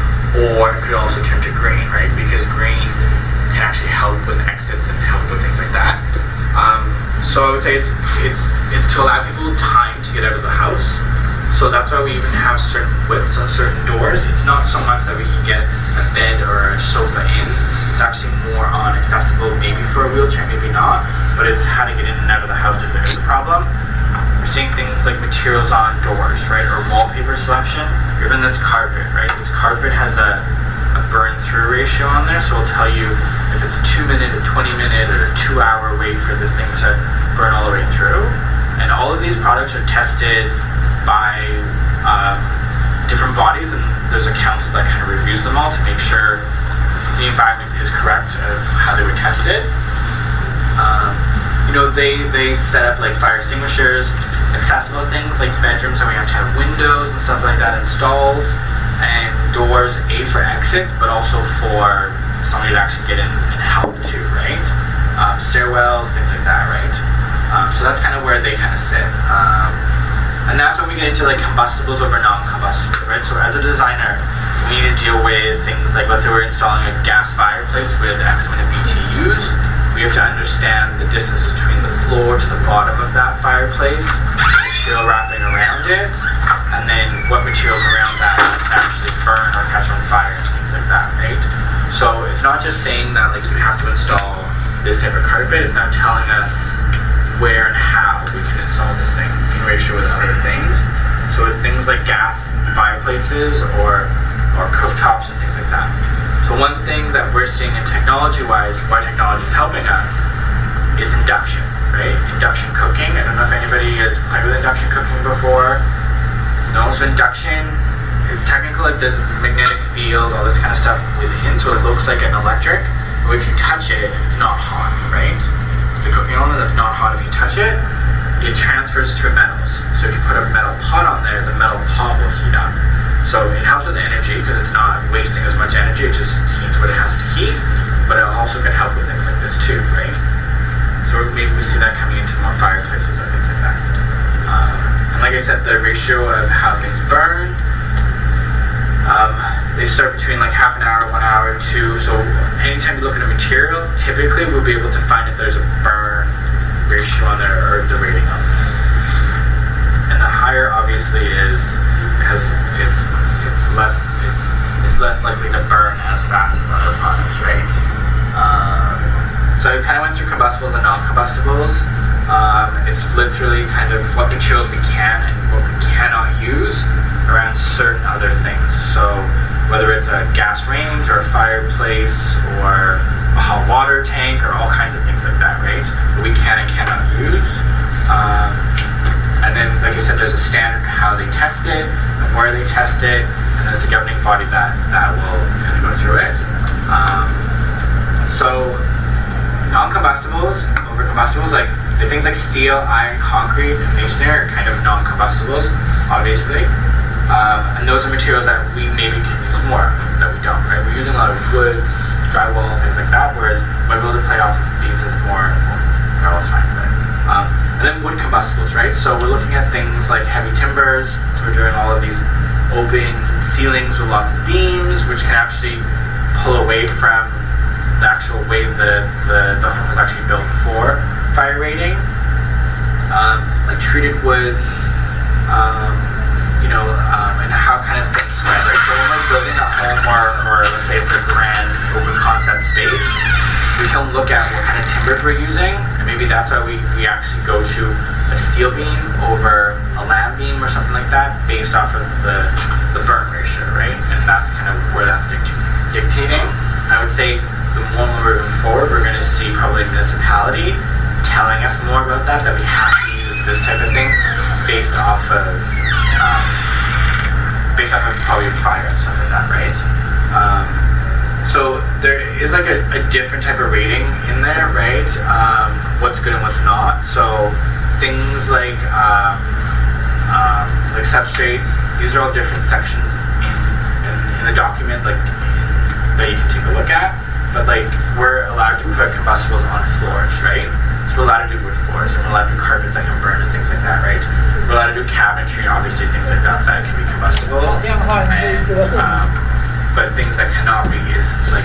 Or it could also turn to green, right? Because green can actually help with exits and help with things like that. So I would say it's to allow people time to get out of the house. So that's why we even have certain widths on certain doors. It's not so much that we can get a bed or a sofa in. It's actually more on accessible, maybe for a wheelchair, maybe not, but it's how to get in and out of the house if there is a problem. We're seeing things like materials on doors, right, or wallpaper selection. Even this carpet, right? This carpet has a burn-through ratio on there, so it'll tell you if it's a 2-minute, a 20-minute, or a 2-hour wait for this thing to burn all the way through. And all of these products are tested by different bodies, and there's a council that kind of reviews them all to make sure the environment is correct of how they would test it. They set up like fire extinguishers, accessible things like bedrooms, and we have to have windows and stuff like that installed, and doors, for exits, but also for somebody to actually get in and help too, right? Stairwells, things like that, right? So that's kind of where they kind of sit. And that's when we get into like combustibles over non-combustibles, right? So as a designer, we need to deal with things like, let's say we're installing a gas fireplace with X amount of BTUs. We have to understand the distance between the floor to the bottom of that fireplace, material wrapping around it, and then what materials around that can actually burn or catch on fire and things like that, right? So it's not just saying that like you have to install this type of carpet, it's not telling us where and how we can install this thing in ratio with other things. So it's things like gas fireplaces or cooktops and things like that. So one thing that we're seeing in technology-wise, why technology is helping us, is induction, right? Induction cooking. I don't know if anybody has played with induction cooking before. No, so induction, it's technically like this magnetic field, all this kind of stuff within, so it looks like an electric. But if you touch it, it's not hot, right? It's a cooking element that's not hot. If you touch it, it transfers through metals. So So if you put a metal pot on there, the metal pot will heat up. So it helps with energy because it's not wasting as much energy. It just heats what it has to heat. But it also can help with things like this too, right? So maybe we see that coming into more fireplaces or things like that. And like I said, the ratio of how things burn, they start between like half an hour, 1 hour, 2. So anytime you look at a material, typically we'll be able to find if there's a burn ratio on there or the rating on there. And the higher obviously is because it's less likely to burn as fast as other products, right? So I kind of went through combustibles and non-combustibles. It's literally kind of what materials we can and what we cannot use around certain other things. So whether it's a gas range or a fireplace or a hot water tank or all kinds of things like that, right? That we can and cannot use. And then, like I said, there's a standard how they test it and where they test it, and there's a governing body that will kind of go through it. So non-combustibles, over combustibles, like things like steel, iron, concrete, and masonry are kind of non-combustibles, obviously. And those are materials that we maybe can use more, that we don't, right? We're using a lot of woods, drywall, things like that, whereas we're able to play off of these as more, drywall's fine, but, and then wood combustibles, right? So we're looking at things like heavy timbers, so we're doing all of these open ceilings with lots of beams, which can actually pull away from the actual way the home was actually built for fire rating. Like treated woods, and how kind of things spread, right? So when we're building a home or let's say it's a grand open concept space, we can look at what kind of timbers we're using, and maybe that's why we actually go to a steel beam over a lamb beam or something like that based off of the burn ratio, right? And that's kind of where that's dictating. I would say the more we're moving forward, we're going to see probably a municipality telling us more about that we have to use this type of thing based off of probably fire and stuff like that, right? So there is like a different type of rating in there, right? What's good and what's not. So things like substrates, these are all different sections in the document, like that you can take a look at. But like we're allowed to put combustibles on floors, right? So we're allowed to do wood floors, and we're allowed to do carpets that can burn and things like that, right? We're allowed to do cabinetry, obviously things like that can be combustibles. But things that cannot be is like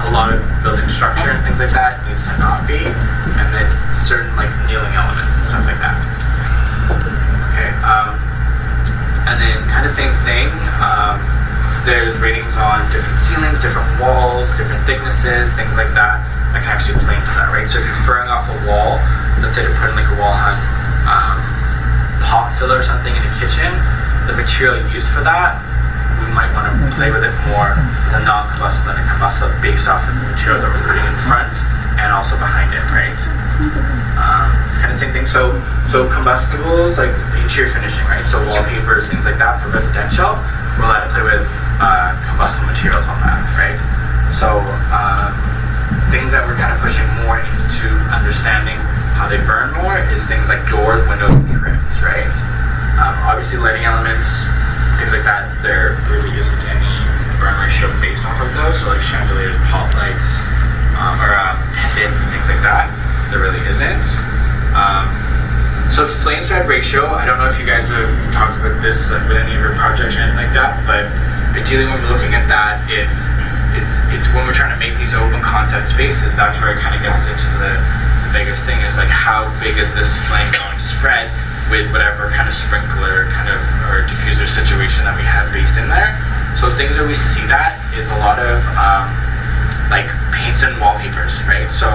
a lot of building structure and things like that needs to not be, and then certain like kneeling elements and stuff like that. Okay, and then kind of same thing. There's ratings on different ceilings, different walls, different thicknesses, things like that can actually play into that, right? So if you're throwing off a wall, let's say you're putting like a wall hung pot filler or something in a kitchen, the material used for that, we might want to play with it more as a non-combustible than a combustible based off of the material that we're putting in front and also behind it, right? It's kind of the same thing. So combustibles, like interior finishing, right? So wallpapers, things like that for residential, we're allowed to play with combustible materials on that, right? So things that we're kind of pushing more into understanding how they burn more is things like doors, windows, and trims, right? Obviously lighting elements, things like that, there really isn't any burn ratio based off of those. So like chandeliers, pot lights, or pendants and things like that, there really isn't. So flame spread ratio, I don't know if you guys have talked about this with any of your projects or anything like that, but ideally when we're looking at that, it's when we're trying to make these open concept spaces, that's where it kind of gets into the biggest thing is like how big is this flame going to spread with whatever kind of sprinkler kind of or diffuser situation that we have based in there. So things where we see that is a lot of like paints and wallpapers, right? So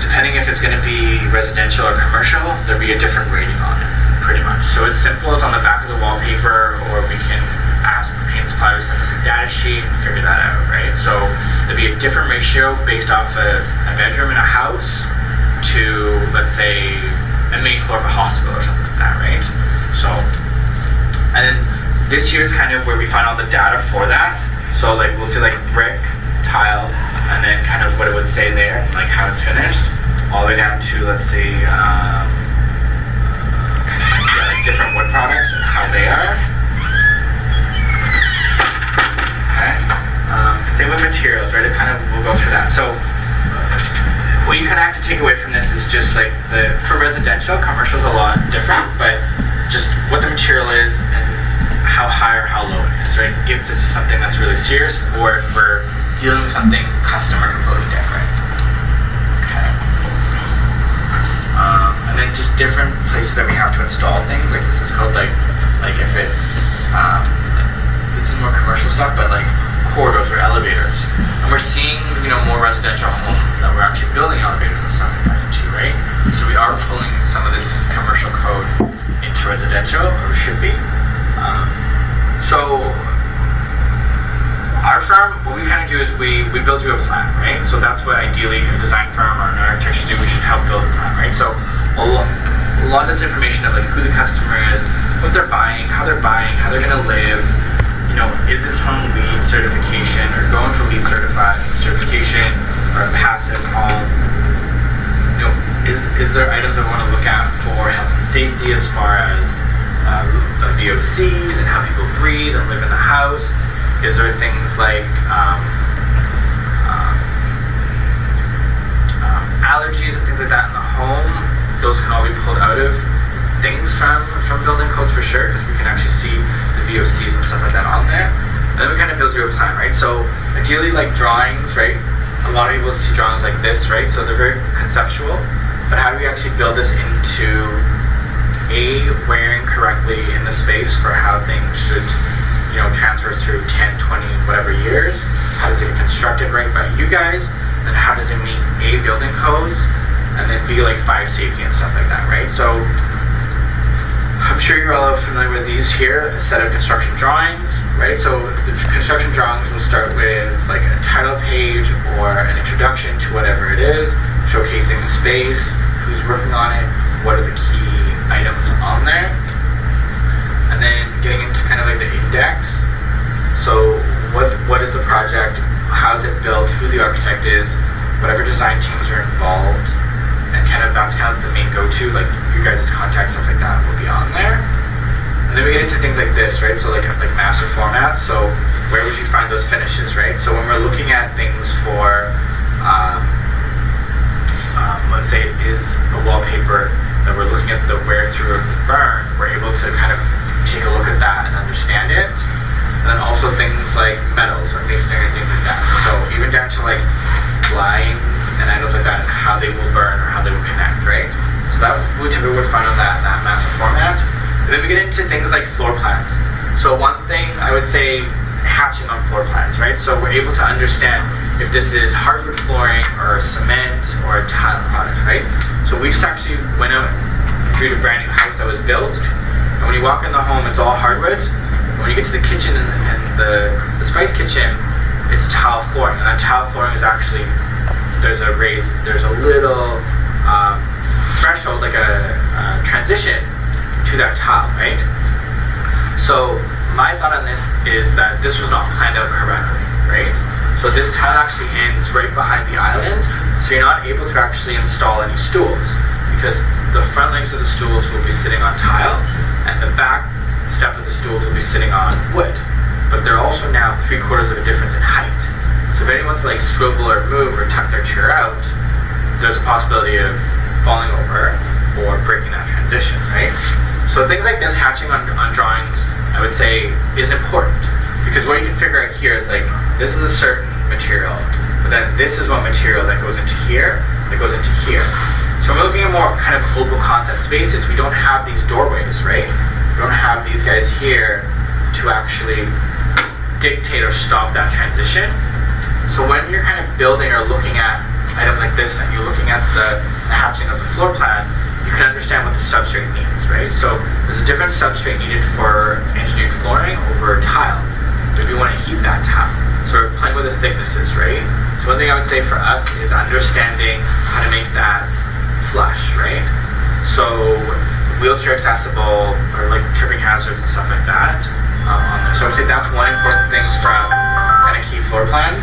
depending if it's going to be residential or commercial, there'll be a different rating on it, pretty much. So it's simple, it's on the back of the wallpaper, or we can ask the paint supplier to send us a data sheet and figure that out, right? So there'll be a different ratio based off of a bedroom in a house to, let's say, a main floor of a hospital or something like that, right? So, and then this year is kind of where we find all the data for that. So like we'll see like brick, tile, and then kind of what it would say there, like how it's finished, all the way down to, let's see, take away from this is just like for residential, commercial is a lot different, but just what the material is and how high or how low it is, right? If this is something that's really serious, or if we're dealing with something custom or completely different. Okay. And then just different places that we have to install things. Like this is called like if it's this is more commercial stuff, but like corridors or elevators. And we're seeing, more residential homes that we're actually building elevators and stuff like that into, right? So we are pulling some of this commercial code into residential, or should be. So our firm, what we kind of do is we build you a plan, right? So that's what ideally a design firm or an architect should do. We should help build a plan, right? So a lot of this information of like who the customer is, what they're buying, how they're going to live. Is this home LEED certification or going for LEED certification or a passive home? Is there items I want to look at for health and safety as far as the VOCs and how people breathe and live in the house? Is there things like allergies and things like that in the home? Those can all be pulled out of things from building codes for sure, because we can actually see the VOCs and stuff like that on there. And then we kind of build you a plan, right? So ideally, like drawings, right? A lot of people see drawings like this, right? So they're very conceptual. But how do we actually build this into wearing correctly in the space for how things should, transfer through 10, 20, whatever years? How does it get constructed right by you guys? And how does it meet building codes? And then be like fire safety and stuff like that, right? So I'm sure you're all familiar with these here, a set of construction drawings, right? So the construction drawings will start with like a title page or an introduction to whatever it is, showcasing the space, who's working on it, what are the key items on there, and then getting into kind of like the index. So what is the project, how is it built, who the architect is, whatever design teams are involved, and that's kind of the main go-to, like you guys' contact, stuff like that will be on there. And then we get into things like this, right? So like master format. So where would you find those finishes, right? So when we're looking at things for, let's say it is a wallpaper that we're looking at the wear through of the burn, we're able to kind of take a look at that and understand it. And then also things like metals or masonry and things like that. So even down to like blinds and items like that, and how they will burn or how they will connect, right? So that we typically would find on that master format. And then we get into things like floor plans. So one thing I would say, hatching on floor plans, right? So we're able to understand if this is hardwood flooring or cement or a tile product, right? So we just actually went out and created a brand new house that was built. And when you walk in the home, it's all hardwood. When you get to the kitchen and the spice kitchen, it's tile flooring. And that tile flooring is actually, there's a little threshold, like a transition to that tile, right? So my thought on this is that this was not planned out correctly, right? So this tile actually ends right behind the island, so you're not able to actually install any stools, because the front legs of the stools will be sitting on tile, and the back step of the stools will be sitting on wood. But they're also now 3/4 of a difference in height. So if anyone's like swivel or move or tuck their chair out, there's a possibility of falling over or breaking that transition, right? So things like this, hatching on drawings, I would say is important, because what you can figure out here is like, this is a certain material, but then this is what material that goes into here, that goes into here. So we're looking at more kind of open concept spaces. We don't have these doorways, right? We don't have these guys here to actually dictate or stop that transition. So when you're kind of building or looking at items like this and you're looking at the hatching of the floor plan, you can understand what the substrate needs, right? So there's a different substrate needed for engineered flooring over tile. Maybe you want to heat that tile. So we're playing with the thicknesses, right? So one thing I would say for us is understanding how to make that flush, right? So wheelchair accessible or like tripping hazards and stuff like that on there. So I would say that's one important thing from kind of key floor plans.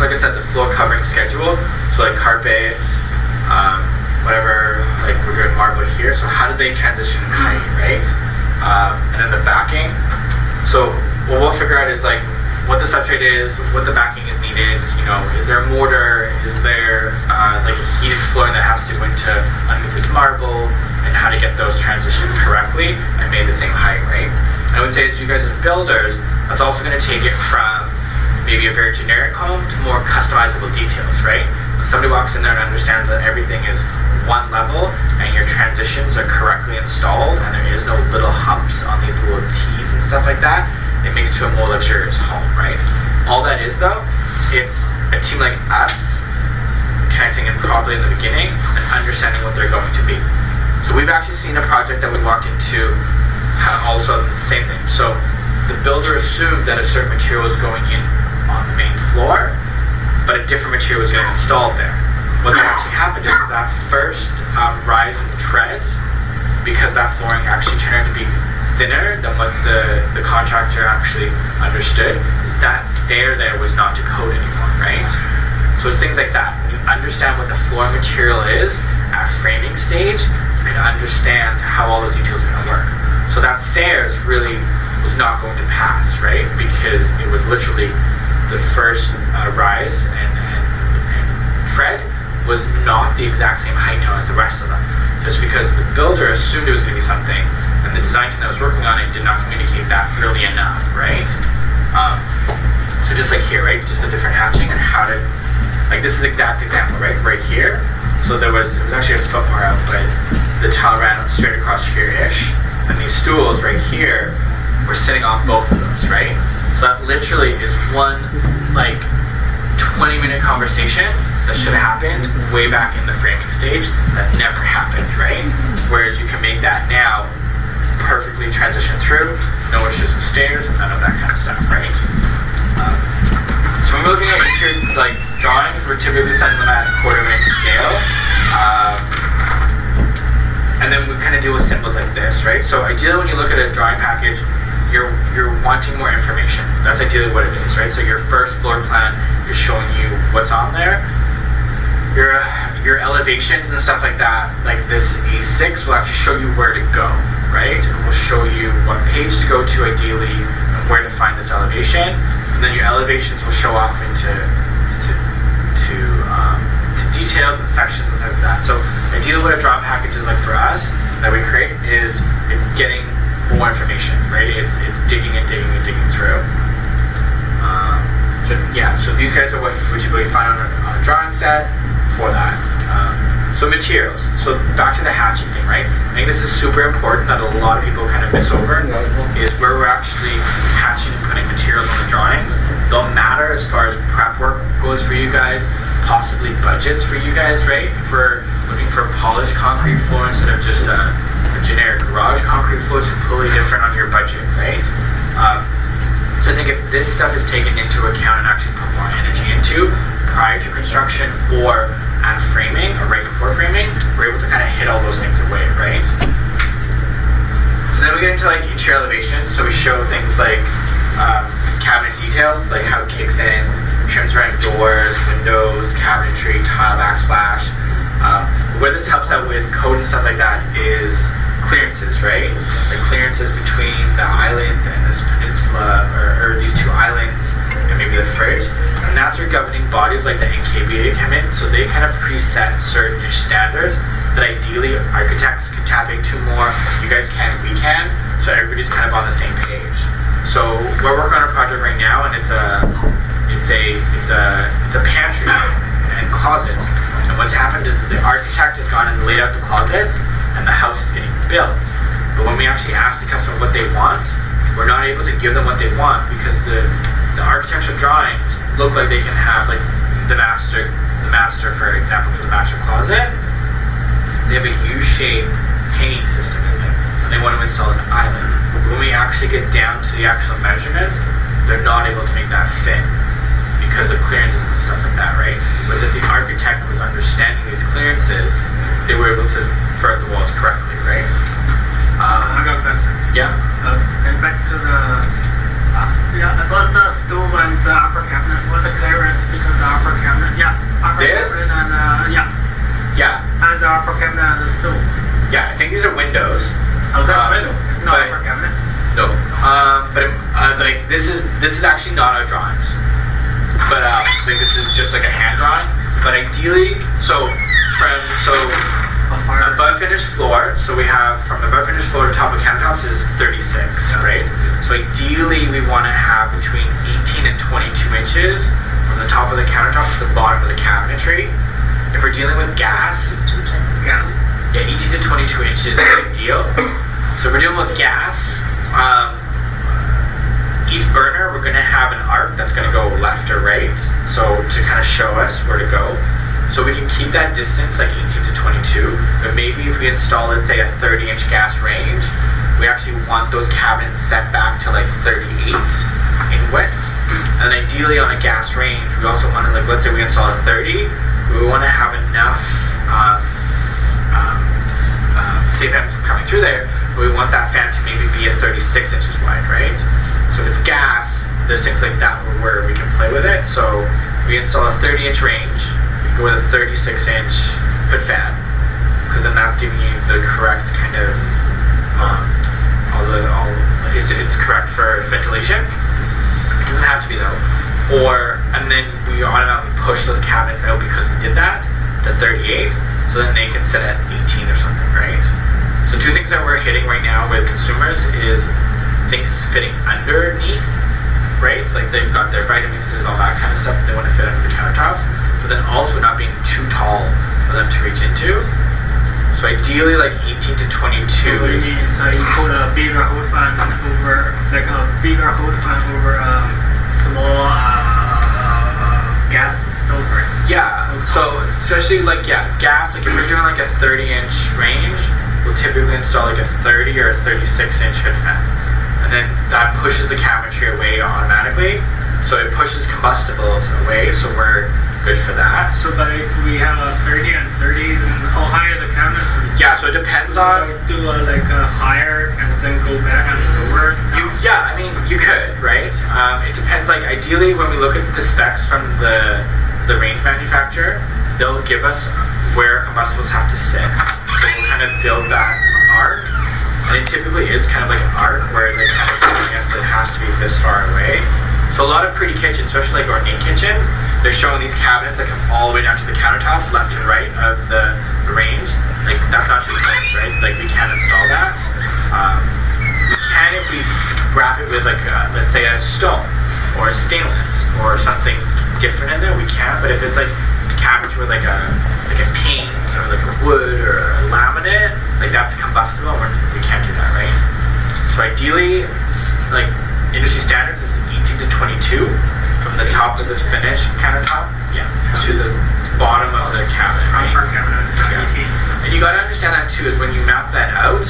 So like I said, the floor covering schedule, so like carpet, whatever, like we're doing marble here, so how do they transition in height, right? And then the backing, so what we'll figure out is like what the substrate is, what the backing is needed, needed? You know, is there a mortar? Is there like a heated flooring that has to go into underneath this marble? And how to get those transitioned correctly and made the same height, right? And I would say as you guys as builders, that's also going to take it from maybe a very generic home to more customizable details, right? When somebody walks in there and understands that everything is one level and your transitions are correctly installed and there is no little humps on these little T's and stuff like that, it makes it to a more luxurious home, right? All that is though, it's a team like us connecting in properly in the beginning and understanding what they're going to be. So we've actually seen a project that we walked into also the same thing. So the builder assumed that a certain material was going in on the main floor, but a different material was getting installed there. What actually happened is that first rise in the treads, because that flooring actually turned out to be thinner than what the contractor actually understood, is that stair there was not to code anymore, right? So it's things like that. When you understand what the floor material is at framing stage, you can understand how all those details are going to work. So that stairs really was not going to pass, right? Because it was literally the first rise and tread was not the exact same height now as the rest of them. Just because the builder assumed it was going to be something, and the design team that was working on it did not communicate that early enough, right? So just like here, right? Just a different hatching and how to, like this is the exact example, right? Right here. So it was actually a foot more out, but the tile ran straight across here-ish, and these stools right here were sitting on both of those, right? So that literally is one, like, 20-minute conversation that should have happened way back in the framing stage that never happened, right? Whereas you can make that now perfectly transition through, no issues with stairs, none of that kind of stuff, right? So when we're looking at interior, like, drawings, we're typically sending them at quarter-inch scale. And then we kind of deal with symbols like this, right? So ideally when you look at a drawing package, you're wanting more information. That's ideally what it is, right? So your first floor plan is showing you what's on there. Your elevations and stuff like that, like this A6 will actually show you where to go, right? It will show you what page to go to ideally and where to find this elevation. And then your elevations will show off into details and sections and things like that. So ideally what a draw package is like for us that we create is it's getting more information, right? It's digging through. So these guys are what you typically find on a drawing set for that. So materials. So back to the hatching thing, right? I think this is super important that a lot of people kind of miss over is where we're actually hatching and putting materials on the drawings. They'll matter as far as prep work goes for you guys, possibly budgets for you guys, right? If we're looking for polished concrete floor instead of just a generic garage concrete floor, it's completely different on your budget, right? So I think if this stuff is taken into account and actually put more energy into prior to construction or at framing or right before framing, we're able to kind of hit all those things away, right? So then we get into like interior elevation. So we show things like cabinet details, like how it kicks in, trims around doors, windows, cabinetry, tile backsplash. Where this helps out with code and stuff like that is clearances, right? The clearances between the island and this peninsula, or these two islands, and maybe the fridge. And that's where governing bodies like the NKBA come in, so they kind of preset certain standards that ideally architects can tap into more. You guys can, we can, so everybody's kind of on the same page. So we're working on a project right now, and it's a pantry and closets. And what's happened is the architect has gone and laid out the closets, and the house is getting built. But when we actually ask the customer what they want, we're not able to give them what they want because the architectural drawings look like they can have like the master, for example, for the master closet. They have a U-shaped hanging system in there, and they want to install an island. When we actually get down to the actual measurements, they're not able to make that fit because of clearances and stuff like that, right? Whereas if the architect was understanding these clearances, they were able to thread the walls correctly, right? I got that. Yeah. And back to the about the stool and the upper cabinet. What's the clearance because the upper cabinet? Yeah. Upper This? cabinet and Yeah. and the upper cabinet and the stool. Yeah, I think these are windows. Oh, that's window. It's not but- upper cabinet. No. But like this is actually not our drawings. but I think this is just like a hand drawing. But ideally, so above finished floor, so we have from above finished floor to top of countertops is 36, right? So ideally we want to have between 18 and 22 inches from the top of the countertop to the bottom of the cabinetry. If we're dealing with gas, yeah, 18 to 22 inches is ideal. So if we're dealing with gas, each burner we're going to have an arc that's going to go left or right, so to kind of show us where to go. So we can keep that distance like 18 to 22, but maybe if we install, let's say, a 30-inch gas range, we actually want those cabinets set back to like 38 in width. And ideally on a gas range, we also want to, like, let's say we install a 30, we want to have enough safe fans coming through there, but we want that fan to maybe be a 36 inches wide, right? So if it's gas, there's things like that where we can play with it. So we install a 30-inch range, go with a 36-inch hood fan, because then that's giving you the correct kind of it's correct for ventilation. It doesn't have to be though. And then we automatically push those cabinets out because we did that to 38, so then they can sit at 18 or something, right? So two things that we're hitting right now with consumers is things fitting underneath, right? Like they've got their Vitamixes, all that kind of stuff. They want to fit under the countertops, but then also not being too tall for them to reach into. So ideally like 18 to 22. What do you mean? So you put a bigger hood fan over, like a bigger hood fan over a small gas stove, right? Yeah, so especially like, gas, like if we're doing like a 30-inch range, we'll typically install like a 30 or a 36-inch hood fan. And then that pushes the cabinetry away automatically. So it pushes combustibles away, so we're good for that. So but if we have a 30 and 30, then how high are the cabinets? Yeah, so it depends on... Do like a higher and then go back and lower? I mean, you could, right? It depends, like ideally when we look at the specs from the range manufacturer, they'll give us where combustibles have to sit. So we'll kind of build that arc. And it typically is kind of like an arc where they kind of telling us it has to be this far away. So a lot of pretty kitchens, especially like ornate kitchens, they're showing these cabinets that come all the way down to the countertops, left and right of the range. Like that's not too close, right? Like we can't install that. We can if we wrap it with like let's say a stone or a stainless or something different in there, we can. But if it's like cabbage with like a paint or like a wood or a laminate, like that's a combustible, we can't do that, right? So ideally, like industry standards is 18 to 22 from the top of the finished countertop, to the bottom of the cabinet, right? And you gotta understand that too, is when you map that out,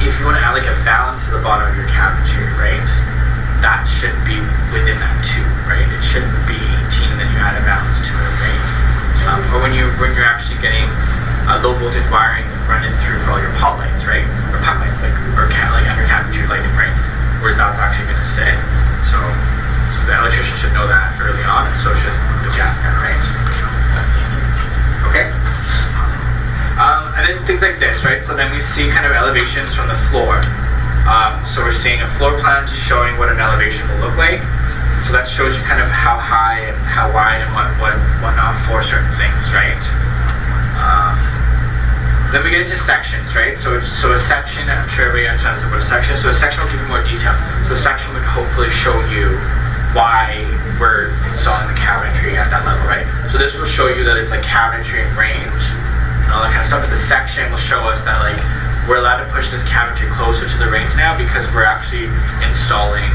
if you want to add like a balance to the bottom of your cabinetry, right? That should be within that too, right? It shouldn't be 18 and then you add a balance to it, right? Or when you're actually getting low voltage wiring running through for all your pot lights, right? Or pot lights, like under cabinetry lighting, right? Whereas that's actually going to sit. So the electrician should know that early on, and so should the gas guy, right? Okay. And then things like this, right? So then we see kind of elevations from the floor. So we're seeing a floor plan just showing what an elevation will look like. So that shows you kind of how high and how wide and whatnot for certain things, right? Then we get into sections, right? So a section, I'm sure everybody understands what a section is. So a section will give you more detail. So a section would hopefully show you why we're installing the cabinetry at that level, right? So this will show you that it's like cabinetry and range and all that kind of stuff. But the section will show us that like we're allowed to push this cabinetry closer to the range now because we're actually installing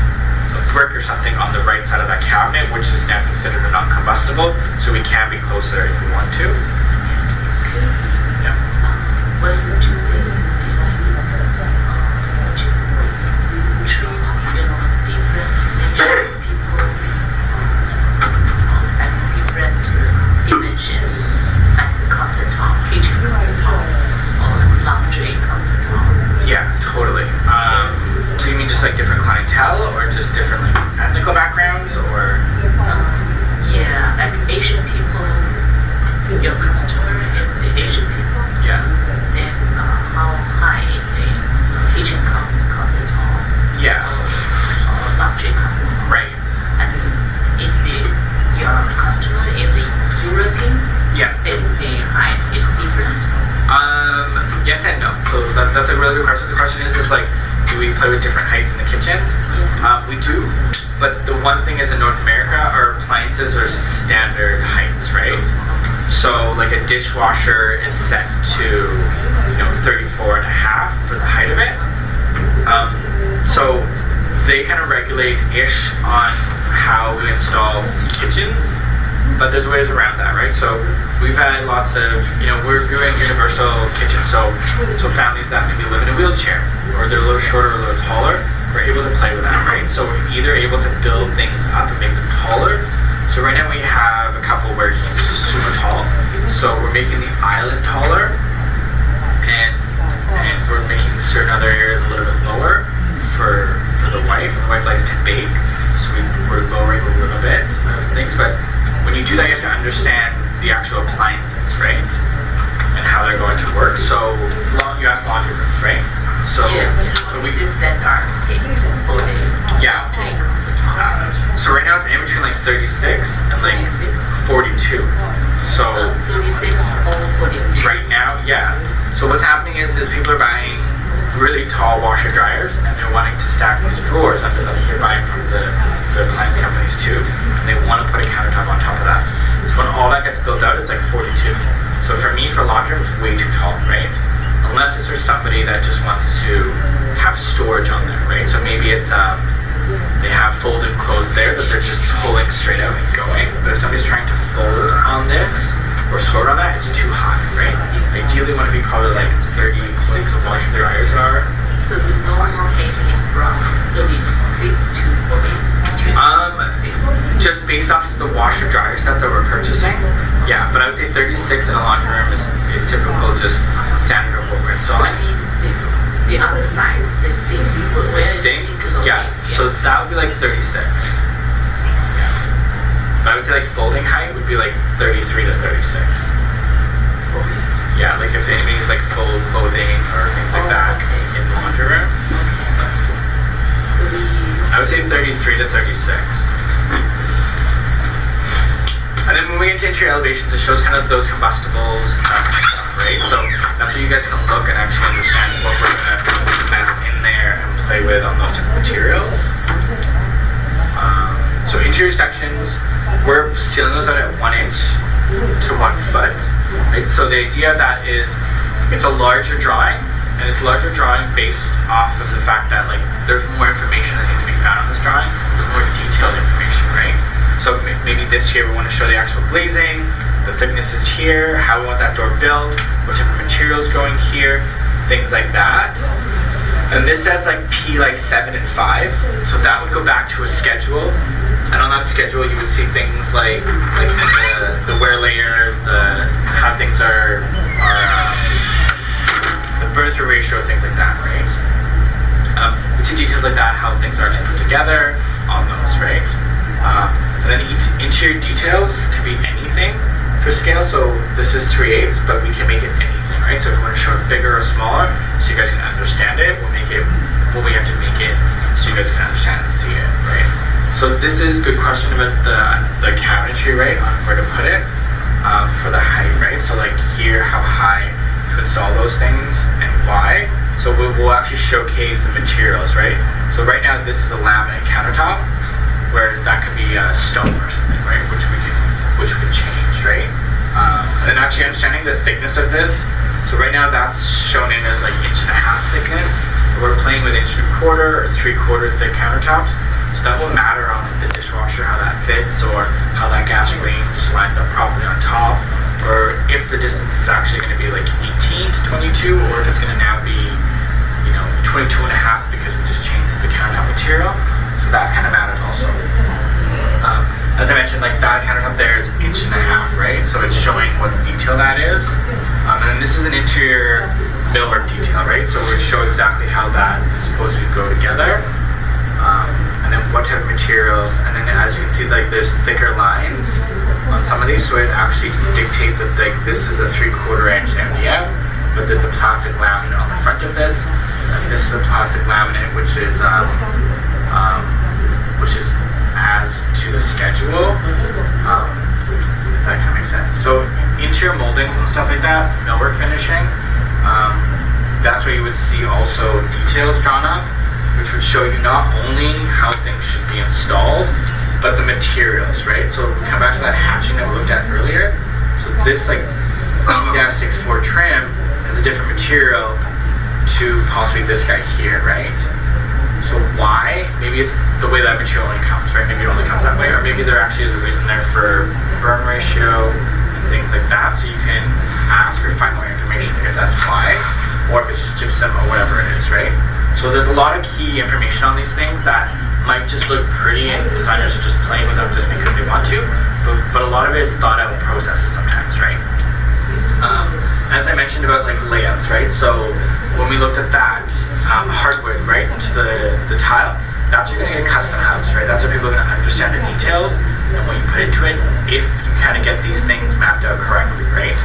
a brick or something on the right side of that cabinet, which is now considered a non-combustible, so we can be closer if we want to. Excuse me. Yeah. When you do the designing of the to treat, different nature of people and different dimensions at the countertop, kitchen countertop, or laundry countertop. Yeah, totally. Do you mean just like different clientele, or just different like ethnical backgrounds, or? Yeah, like Asian people, your that's a really good question. The question is like, do we play with different heights in the kitchens? We do, but the one thing is in North America, our appliances are standard heights, right? So like a dishwasher is set to, 34 and a half for the height of it. So they kind of regulate-ish on how we install kitchens, but there's ways around that, right? So we've had lots of, we're doing universal kitchens, so families that maybe live in a wheelchair, or they're a little shorter or a little taller, we're able to play with that, right? So we're either able to build things up and make them taller. So right now we have a couple where he's super tall, so we're making the island taller, and we're making certain other areas a little bit lower for the wife. The wife likes to bake, so we're lowering a little bit of things. But when you do that, you have to understand the actual appliances, right? And how they're going to work. So you asked laundry rooms, right? So we This standard for the yeah. So right now it's in between like 36 and like 42. So 36 or 42. right now, yeah. So what's happening is people are buying really tall washer dryers and they're wanting to stack these drawers under them. They're buying from the appliance companies too, and they want to put a countertop on top of that. So when all that gets built out, it's like 42. So for me, for laundry, it's way too tall, right? Unless it's for somebody that just wants to have storage on there, right? So maybe it's they have folded clothes there that they're just pulling straight out and going. But if somebody's trying to fold on this or store on that, it's too high, right? Ideally, want to be probably like 36 washer dryers are. So the normal height is from 36 to 40. Just based off of the washer dryer sets that we're purchasing, yeah. But I would say 36 in a laundry room is typical, just standard of what we're installing. The other side, the sink, where the Sink, sink yeah. So that would be like 36. Yeah. But I would say like folding height would be like 33 to 36. Yeah, like if anything's like fold clothing or things like that in the laundry room, I would say 33 to 36. And then when we get to interior elevations, it shows kind of those combustibles and that kind of stuff, right? So that's where you guys can look and actually understand what we're going to map in there and play with on those different materials. So interior sections, we're sealing those out at 1 inch to 1 foot. Right? So the idea of that is it's a larger drawing, and it's a larger drawing based off of the fact that like there's more information that needs to be found on this drawing. There's more detailed information, right? So maybe this here we want to show the actual glazing, the thickness is here, how we want that door built, what type of materials going here, things like that. And this says like P like 7 and 5, so that would go back to a schedule. And on that schedule, you would see things like the wear layer, how things are the burn-through ratio, things like that, right? We see details like that, how things are to put together on those, right? And then interior details could be anything for scale. So this is 3/8, but we can make it anything, right? So if we want to show it bigger or smaller, so you guys can understand it, we'll make it what we have to make it, so you guys can understand and see it, right? So this is a good question about the cabinetry, right, on where to put it for the height, right? So like here, how high to install those things and why. So we'll actually showcase the materials, right? So right now this is a laminate countertop, whereas that could be stone or something, right? Which we can change, right? And then actually understanding the thickness of this. So right now that's shown in as like 1.5 inch thickness. We're playing with 1.25 or 3/4 thick countertops. So that will matter on the dishwasher, how that fits, or how that gas range lines up properly on top, or if the distance is actually going to be like 18 to 22, or if it's going to now be, 22 and a half because we just changed the countertop material. So that kind of matters also. As I mentioned, like that countertop there is 1.5 inches, right? So it's showing what detail that is. And this is an interior millwork detail, right? So we show exactly how that is supposed to go together. And then what type of materials, and then as you can see, like there's thicker lines on some of these, so it actually dictates that like this is a 3/4 inch MDF, but there's a plastic laminate on the front of this, and this is a plastic laminate which is as to the schedule. If that kind of makes sense. So interior moldings and stuff like that, millwork finishing. that's where you would see also details drawn up, which would show you not only how things should be installed, but the materials, right? So come back to that hatching that we looked at earlier. So this like T-64 trim has a different material to possibly this guy here, right? So why? Maybe it's the way that material only comes, right? Maybe it only comes that way, or maybe there actually is a reason there for burn ratio and things like that, so you can ask or find more information if that's why, or if it's just gypsum or whatever it is, right? So there's a lot of key information on these things that might just look pretty and designers are just playing with them just because they want to, but a lot of it is thought out processes sometimes, right? As I mentioned about like layouts, right? So when we looked at that hardwood, right, to the tile, that's what you're going to get a custom house, right? That's what people are going to understand the details and what you put into it if you kind of get these things mapped out correctly, right?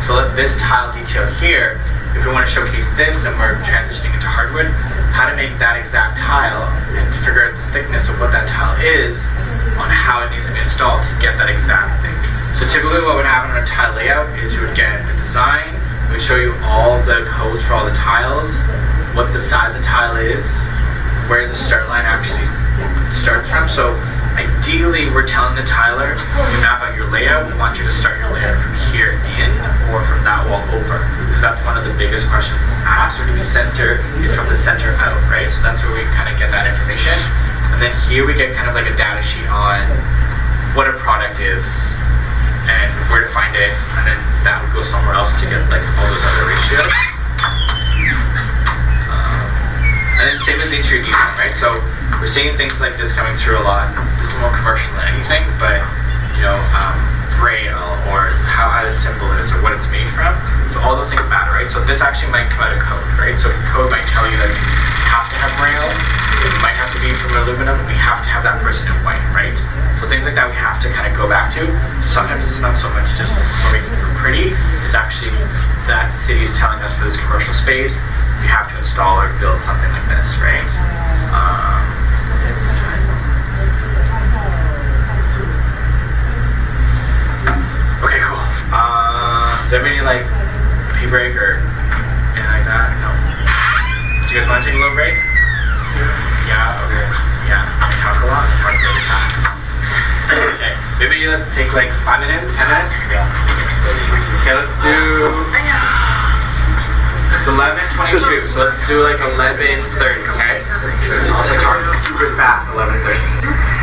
So let this tile detail here, if we want to showcase this and we're transitioning into hardwood, how to make that exact tile and figure out the thickness of what that tile is on how it needs to be installed to get that exact thing. So typically what would happen on a tile layout is you would get a design, it would show you all the codes for all the tiles, what the size of the tile is, where the start line actually starts from. So ideally we're telling the tiler, you map out your layout, we want you to start your layout from here in or from that wall over, because that's one of the biggest questions asked, or do we center it from the center out, right? So that's where we kind of get that information. And then here we get kind of like a data sheet on what a product is and where to find it, and then that would go somewhere else to get like all those other ratios. And then same as the interior detail, right? So we're seeing things like this coming through a lot. This is more commercial than anything, but you know, braille or how the symbol is or what it's made from. So all those things matter, right? So this actually might come out of code, right? So code might tell you that you have to have braille. It might have to be from aluminum. We have to have that person in white, right? So things like that we have to kind of go back to. So sometimes it's not so much just we're making it pretty. It's actually that city is telling us for this commercial space, we have to install or build something like this, right? Okay, cool. Does everybody like a pee break or anything like that? No. Do you guys want to take a little break? Yeah, okay. Yeah, I talk a lot. I talk really fast. Okay, maybe let's take like 5 minutes, 10 minutes? Yeah. Okay, let's do... It's 11:22, so let's do like 11:30, okay? Also talking super fast, 11:30.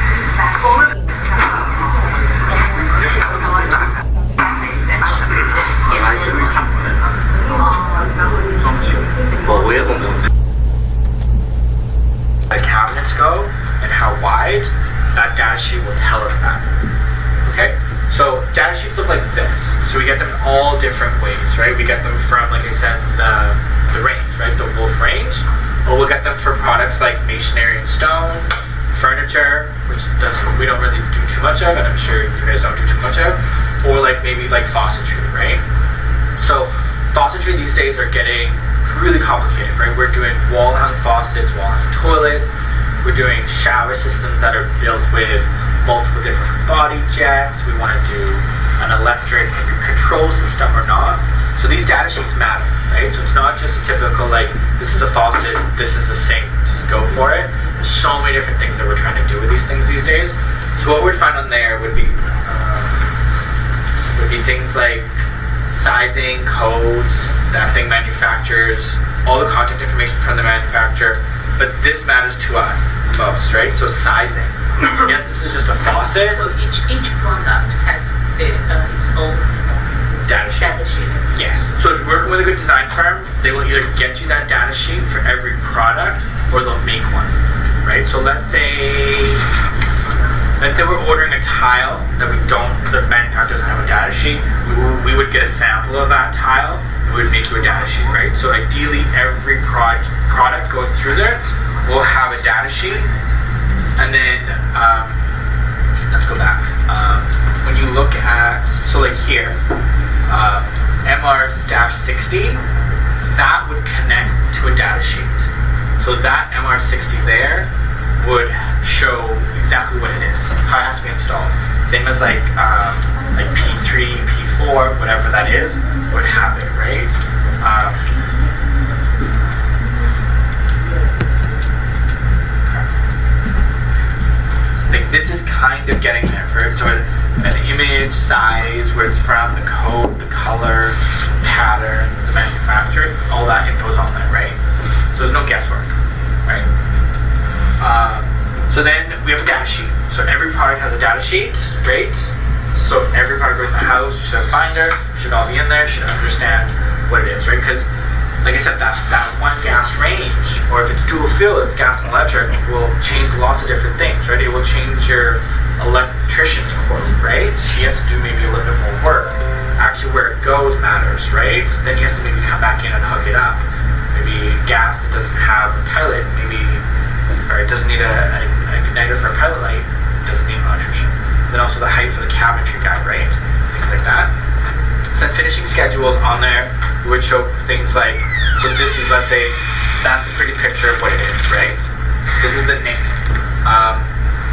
The cabinets go and how wide, that data sheet will tell us that. Okay? So data sheets look like this. So we get them all different ways, right? We get them from, like I said, the range, right? The wolf range. Or we'll get them for products like masonry and stone, furniture, which we don't really do too much of, and I'm sure you guys don't do too much of. Or like maybe like faucetry, right? So faucetry these days are getting really complicated, right? We're doing wall-hung faucets, wall-hung toilets. We're doing shower systems that are built with multiple different body jets. We want to do an electric control system or not. So these data sheets matter, right? So it's not just a typical like, this is a faucet, this is a sink, just go for it. There's so many different things that we're trying to do with these things these days. So what we'd find on there would be things like sizing, codes, that thing manufacturers, all the contact information from the manufacturer. But this matters to us most, right? So sizing. Yes, this is just a faucet. So each product has its own Data sheet. Yes. So if you're working with a good design firm, they will either get you that data sheet for every product or they'll make one, right? So let's say we're ordering a tile that the manufacturer doesn't have a data sheet. We would get a sample of that tile. We would make you a data sheet, right? So ideally, every product going through there will have a data sheet. And then, let's go back. When you look at, so like here, MR-60, that would connect to a data sheet. So that MR-60 there would show exactly what it is, how it has to be installed. Same as like P3, P4, whatever that is, would have it, right? kind of getting there. For sort of an image, size, where it's from, the code, the color, pattern, the manufacturer, all that info's on there, right? So there's no guesswork, right? So then we have a data sheet. So every product has a data sheet, right? So every product goes in the house, you should have a binder, should all be in there, should understand what it is, right? Because, like I said, that one gas range, or if it's dual fuel, it's gas and electric, will change lots of different things, right? It will change your electrician's quote, right? He has to do maybe a little bit more work. Actually, where it goes matters, right? Then he has to maybe come back in and hook it up. Maybe gas that doesn't have a pellet, maybe, or it doesn't need a igniter for a pellet light, it doesn't need an electrician. Then also the height for the cabinetry guide, right? Things like that. So then finishing schedules on there would show things like, so this is, let's say, that's a pretty picture of what it is, right? This is the name.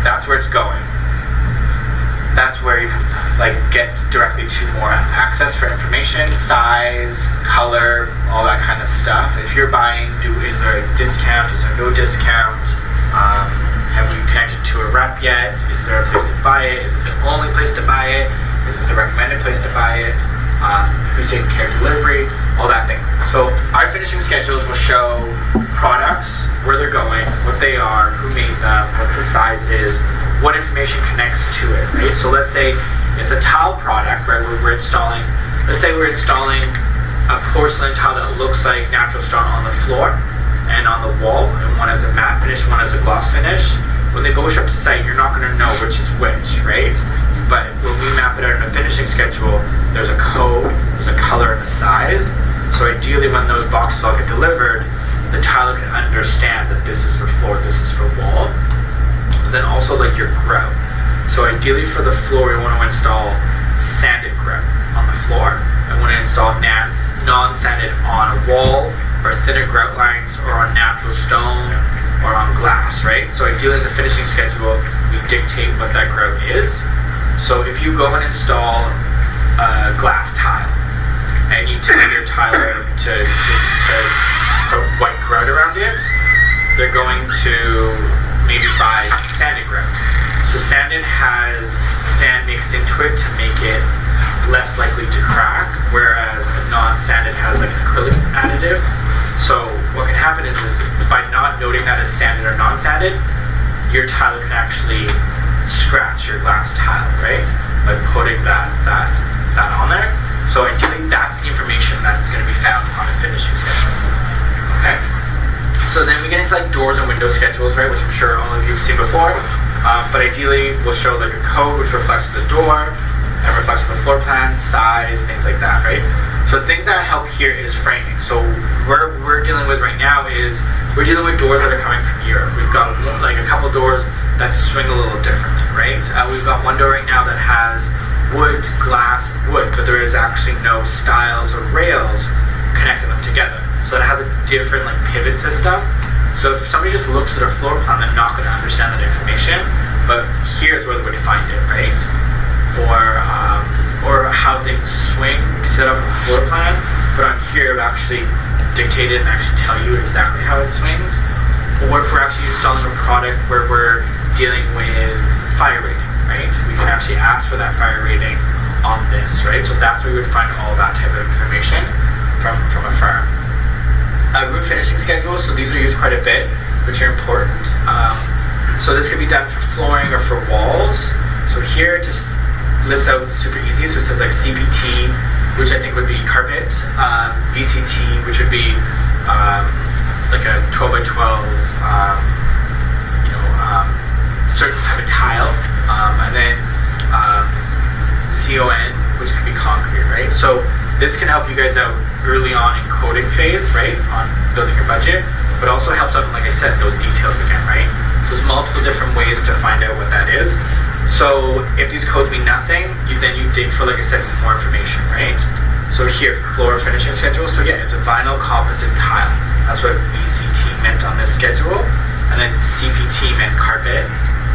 That's where it's going. That's where you like get directly to more access for information, size, color, all that kind of stuff. If you're buying, is there a discount? Is there no discount? Have you connected to a rep yet? Is there a place to buy it? Is this the only place to buy it? Is this the recommended place to buy it? Who's taking care of delivery? All that thing. So our finishing schedules will show products, where they're going, what they are, who made them, what the size is, what information connects to it, right? So let's say it's a tile product, right, where we're installing, let's say we're installing a porcelain tile that looks like natural stone on the floor and on the wall, and one has a matte finish, one has a gloss finish. When they both show up to site, you're not going to know which is which, right? But when we map it out in a finishing schedule, there's a code, there's a color, and a size. So ideally, when those boxes all get delivered, the tiler can understand that this is for floor, this is for wall. Then also like your grout. So ideally for the floor, we want to install sanded grout on the floor. I want to install non-sanded on a wall, or thinner grout lines, or on natural stone, or on glass, right? So ideally in the finishing schedule, we dictate what that grout is. So if you go and install a glass tile, and you tell your tiler to put white grout around it, they're going to maybe buy sanded grout. So sanded has sand mixed into it to make it less likely to crack, whereas non-sanded has like an acrylic additive. So what can happen is by not noting that as sanded or non-sanded, your tiler can actually scratch your glass tile, right? By putting that on there. So ideally that's the information that's going to be found on a finishing schedule. Okay? So then we get into like doors and window schedules, right, which I'm sure all of you have seen before. But ideally we'll show like a code which reflects the door and reflects the floor plan, size, things like that, right? So things that help here is framing. So what we're dealing with right now is we're dealing with doors that are coming from Europe. We've got like a couple doors that swing a little different, right? We've got one door right now that has wood, glass, wood, but there is actually no stiles or rails connecting them together. So it has a different like pivot system. So if somebody just looks at a floor plan, they're not going to understand that information. But here's where they would find it, right? Or how things swing set up a floor plan, but on here it would actually dictate it and actually tell you exactly how it swings. Or if we're actually installing a product where we're dealing with fire rating, right? We can actually ask for that fire rating on this, right? So that's where we would find all that type of information from a firm. Roof finishing schedules, so these are used quite a bit, which are important. So this could be done for flooring or for walls. So here it just lists out super easy. So it says like CPT, which I think would be carpet, VCT, which would be like a 12 by 12, certain type of tile, and then CON, which could be concrete, right? So this can help you guys out early on in coding phase, right, on building your budget, but also helps out in, like I said, those details again, right? So there's multiple different ways to find out what that is. So if these codes mean nothing, then you dig for, like I said, more information, right? So here, floor finishing schedule. So yeah, it's a vinyl composite tile. That's what VCT meant on this schedule. And then CPT meant carpet.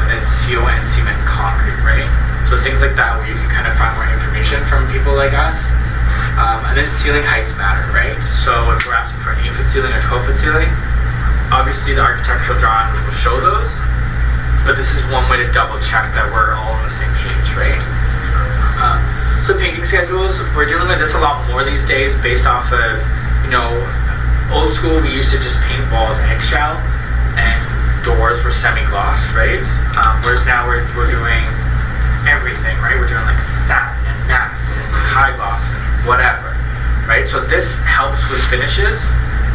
And then CONC meant concrete, right? So things like that where you can kind of find more information from people like us. And then ceiling heights matter, right? So if we're asking for an 8-foot ceiling or 12-foot ceiling, obviously the architectural drawings will show those. but this is one way to double check that we're all on the same page, right? So painting schedules, we're dealing with this a lot more these days based off of, old school we used to just paint walls eggshell and doors were semi-gloss, right? Whereas now we're doing everything, right? We're doing like satin and mattes and high gloss and whatever, right? So this helps with finishes.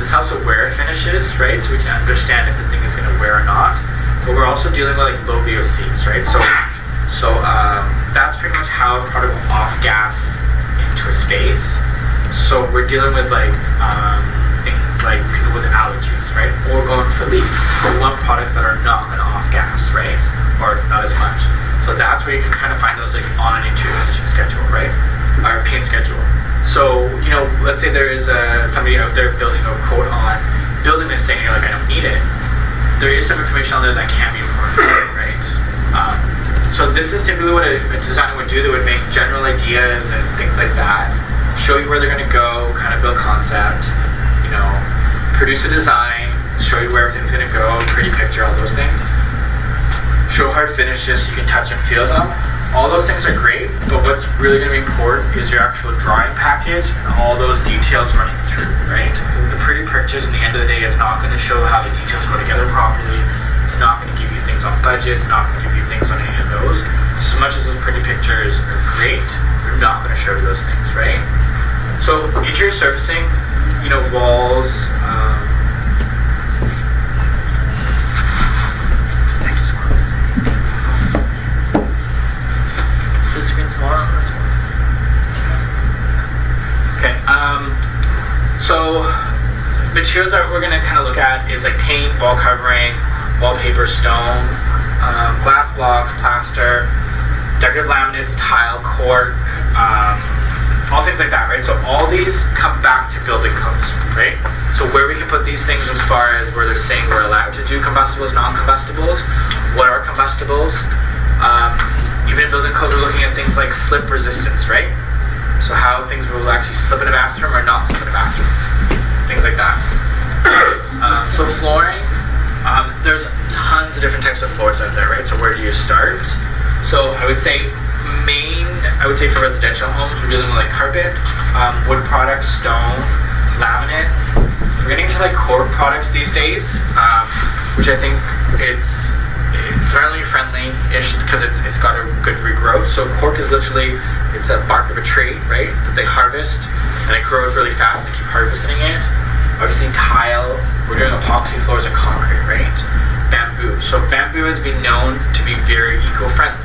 This helps with wear finishes, right? So we can understand if this thing is going to wear or not. But we're also dealing with like low VOCs, right? So that's pretty much how a product will off-gas into a space. So we're dealing with like things like people with allergies, right? Or going for leak. We want products that are not going to off-gas, right? Or not as much. So that's where you can kind of find those like on an interior finishing schedule, right? Or paint schedule. So, let's say there is somebody out there building a quote on building this thing and you're like, I don't need it. There is some information on there that can be important, right? So this is typically what a designer would do. They would make general ideas and things like that, show you where they're going to go, kind of build concept, produce a design, show you where everything's going to go, pretty picture, all those things. Show hard finishes so you can touch and feel them. All those things are great, but what's really going to be important is your actual drawing package and all those details running through, right? The pretty pictures at the end of the day is not going to show how the details go together properly. It's not going to give you things on budget. It's not going to give you things on any of those. As much as those pretty pictures are great, they're not going to show you those things, right? So interior surfacing, walls. This screen's smaller on this one. Okay. So materials that we're going to kind of look at is like paint, wall covering, wallpaper, stone, glass blocks, plaster, decorative laminates, tile, cork, all things like that, right? So all these come back to building codes, right? So where we can put these things as far as where they're saying we're allowed to do combustibles, non-combustibles, what are combustibles? Even in building codes, we're looking at things like slip resistance, right? So how things will actually slip in a bathroom or not slip in a bathroom, things like that. So flooring, there's tons of different types of floors out there, right? So where do you start? So I would say for residential homes, we're dealing with like carpet, wood products, stone, laminates. We're getting into like cork products these days, which I think it's environmentally friendly-ish because it's got a good regrowth. So cork is literally, it's a bark of a tree, right, that they harvest, and it grows really fast and keep harvesting it. Obviously tile, we're doing epoxy floors and concrete, right? Bamboo. So bamboo has been known to be very eco-friendly.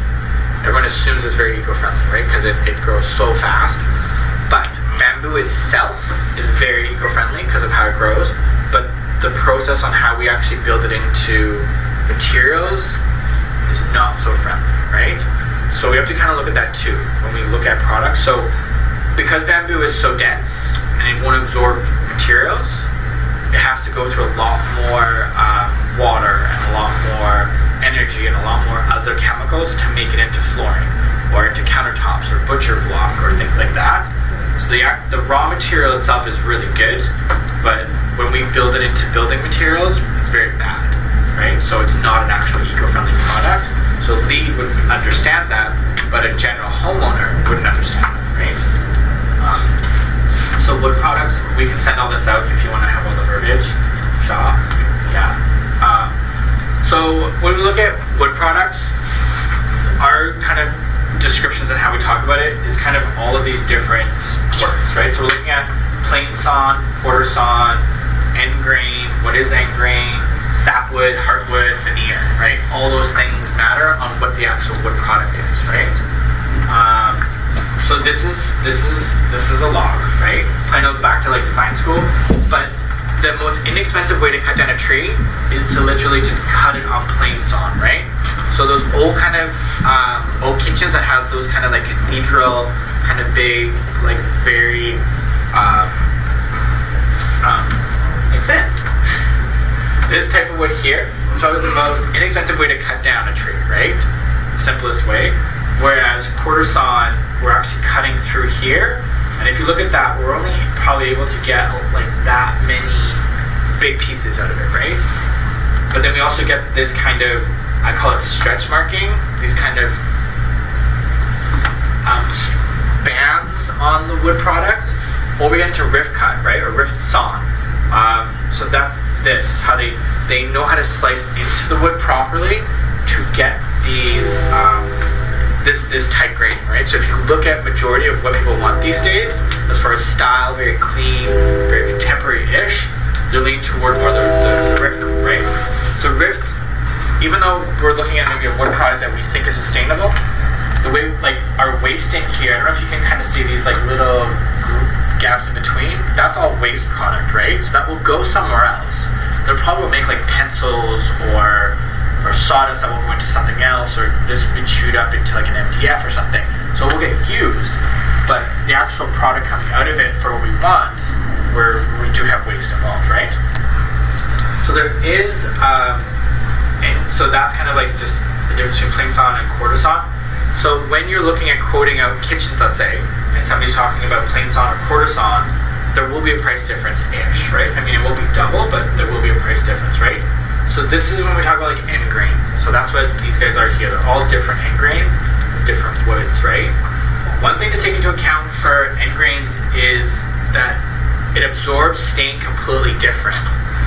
Everyone assumes it's very eco-friendly, right? Because it grows so fast. But bamboo itself is very eco-friendly because of how it grows. But the process on how we actually build it into materials is not so friendly, right? So we have to kind of look at that too when we look at products. So because bamboo is so dense and it won't absorb materials, it has to go through a lot more water and a lot more energy and a lot more other chemicals to make it into flooring or into countertops or butcher block or things like that. So the raw material itself is really good, but when we build it into building materials, it's very bad, right? So it's not an actual eco-friendly product. So LEED would understand that, but a general homeowner wouldn't understand that, right? So wood products, we can send all this out if you want to have all the verbiage. Shop, yeah. So when we look at wood products, our kind of descriptions and how we talk about it is kind of all of these different words, right? So we're looking at plain sawn, quarter sawn, end grain, what is end grain, sapwood, heartwood, veneer, right? All those things matter on what the actual wood product is, right? So this is a log, right? I know it's back to like design school, but the most inexpensive way to cut down a tree is to literally just cut it on plain sawn, right? So those old kind of old kitchens that has those kind of like cathedral, kind of big, like very like this type of wood here. So the most inexpensive way to cut down a tree, right? Simplest way. Whereas quarter sawn, we're actually cutting through here. And if you look at that, we're only probably able to get like that many big pieces out of it, right? But then we also get this kind of I call it stretch marking, these kind of bands on the wood product, or we get into rift cut, right, or rift sawn. So that's this, how they know how to slice into the wood properly to get these this type grading, right? So if you look at majority of what people want these days, as far as style, very clean, very contemporary-ish, they're leaning toward more the rift, right? So rift, even though we're looking at maybe a wood product that we think is sustainable, the way, like, our wasting here, I don't know if you can kind of see these, like, little gaps in between, that's all waste product, right? So that will go somewhere else. They'll probably make, like, pencils or sawdust that will go into something else, or this will be chewed up into, like, an MDF or something. So it will get used, but the actual product coming out of it for what we want, we do have waste involved, right? So there is, and so that's kind of like just the difference between plain sawn and quarter sawn. So when you're looking at quoting out kitchens, let's say, and somebody's talking about plain sawn or quarter sawn, there will be a price difference-ish, right? I mean, it will be double, but there will be a price difference, right? So this is when we talk about, like, end grain. So that's what these guys are here. They're all different end grains, different woods, right? One thing to take into account for end grains is that it absorbs stain completely different.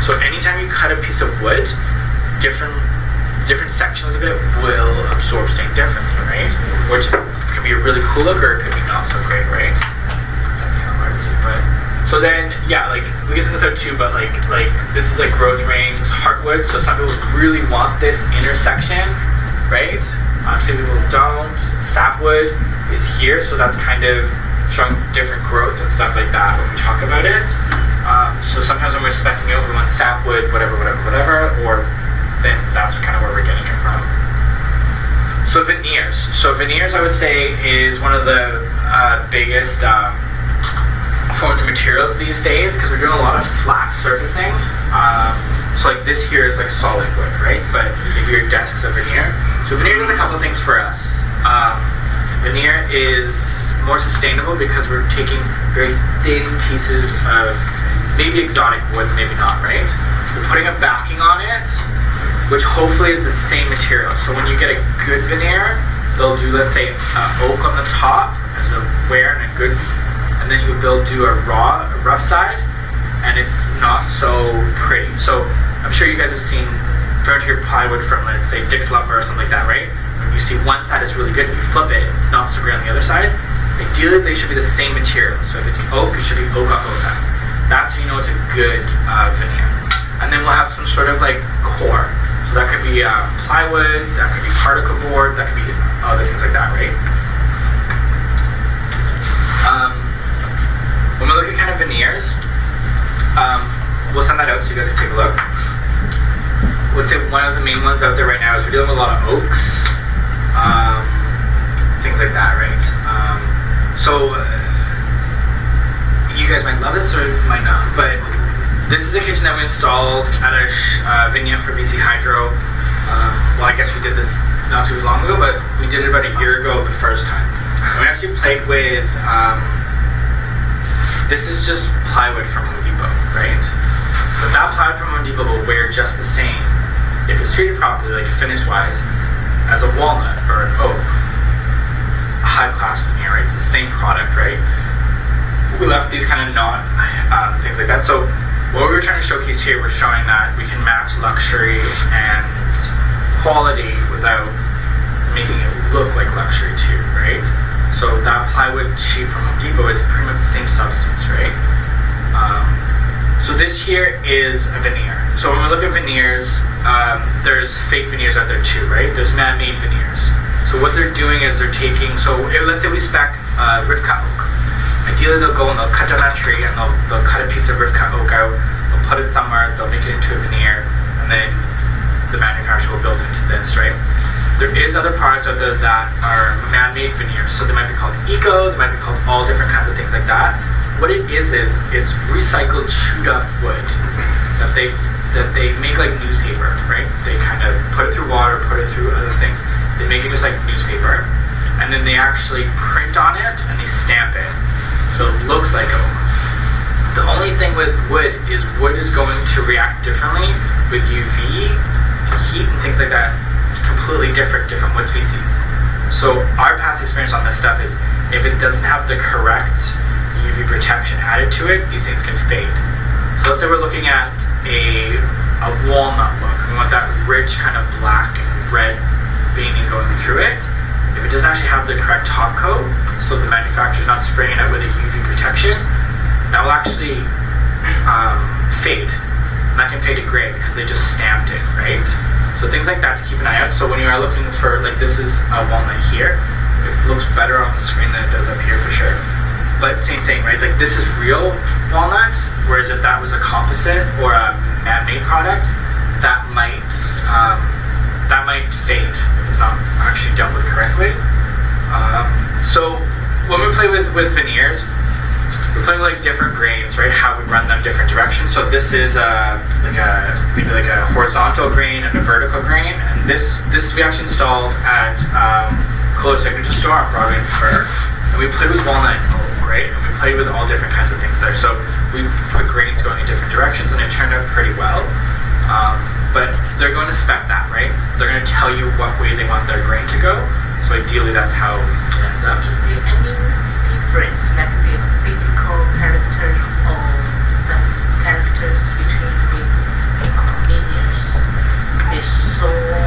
So anytime you cut a piece of wood, different sections of it will absorb stain differently, right? Which could be a really cool look, or it could be not so great, right? That's kind of hard to see, but so then, yeah, like, we can send this out too, but like this is like growth range, heartwood. So some people really want this intersection, right? Some people don't. Sapwood is here, so that's kind of showing different growth and stuff like that when we talk about it. So sometimes when we're speccing out, we want sapwood, whatever, or then that's kind of where we're getting it from. So veneers. So veneers, I would say, is one of the biggest forms of materials these days, because we're doing a lot of flat surfacing. So like this here is like solid wood, right? But if your desk's a veneer. So veneer does a couple things for us. Veneer is more sustainable because we're taking very thin pieces of maybe exotic woods, maybe not, right? We're putting a backing on it, which hopefully is the same material. So when you get a good veneer, they'll do, let's say, oak on the top as a wear and a good, and then they'll do a rough side, and it's not so pretty. So I'm sure you guys have seen furniture plywood from, let's say, Dick's Lumber or something like that, right? When you see one side is really good, you flip it, it's not so great on the other side. Ideally, they should be the same material. So if it's oak, it should be oak on both sides. That's how you know it's a good veneer. And then we'll have some sort of like core. So that could be plywood, that could be particle board, that could be other things like that, right? When we look at kind of veneers, we'll send that out so you guys can take a look. I would say one of the main ones out there right now is we're dealing with a lot of oaks, things like that, right? So you guys might love this or might not, but this is a kitchen that we installed at a Vinia for BC Hydro. Well, I guess we did this not too long ago, but we did it about a year ago the first time. And we actually played with, this is just plywood from Home Depot, right? But that plywood from Home Depot will wear just the same, if it's treated properly, like finish-wise, as a walnut or an oak. A high-class veneer, right? It's the same product, right? We left these kind of not things like that. So what we were trying to showcase here, we're showing that we can match luxury and quality without making it look like luxury too, right? So that plywood sheet from Home Depot is pretty much the same substance, right? So this here is a veneer. So when we look at veneers, there's fake veneers out there too, right? There's man-made veneers. So what they're doing is they're taking, let's say we spec rift cut oak. Ideally they'll go and they'll cut down that tree and they'll cut a piece of rift cut oak out, they'll put it somewhere, they'll make it into a veneer, and then the manufacturer will build it into this, right? There is other products out there that are man-made veneers. So they might be called eco, they might be called all different kinds of things like that. What it is it's recycled, chewed up wood that they make like newspaper, right? They kind of put it through water, put it through other things. They make it just like newspaper, and then they actually print on it and they stamp it, so it looks like oak. The only thing with wood is going to react differently with UV and heat and things like that completely different wood species. So our past experience on this stuff is if it doesn't have the correct UV protection added to it, these things can fade. So let's say we're looking at a walnut look. We want that rich kind of black and red veining going through it. If it doesn't actually have the correct top coat, so the manufacturer's not spraying it out with a UV protection, that will actually fade. And that can fade to gray because they just stamped it, right? So things like that to keep an eye out. So when you are looking for, like this is a walnut here, it looks better on the screen than it does up here for sure. But same thing, right? Like this is real walnut, whereas if that was a composite or a man-made product, that might fade if it's not actually dealt with correctly. So when we play with veneers, we're playing with like different grains, right? How we run them different directions. So this is maybe like a horizontal grain and a vertical grain, and this we actually installed at Color Signature Store on Broadway and Fur, and we played with walnut and oak, right? And we played with all different kinds of things there. So we put grains going in different directions, and it turned out pretty well. But they're going to spec that, right? They're going to tell you what way they want their grain to go. So ideally, that's how it ends up. Is there any difference, like the physical characters or some characters between the veneers? The sole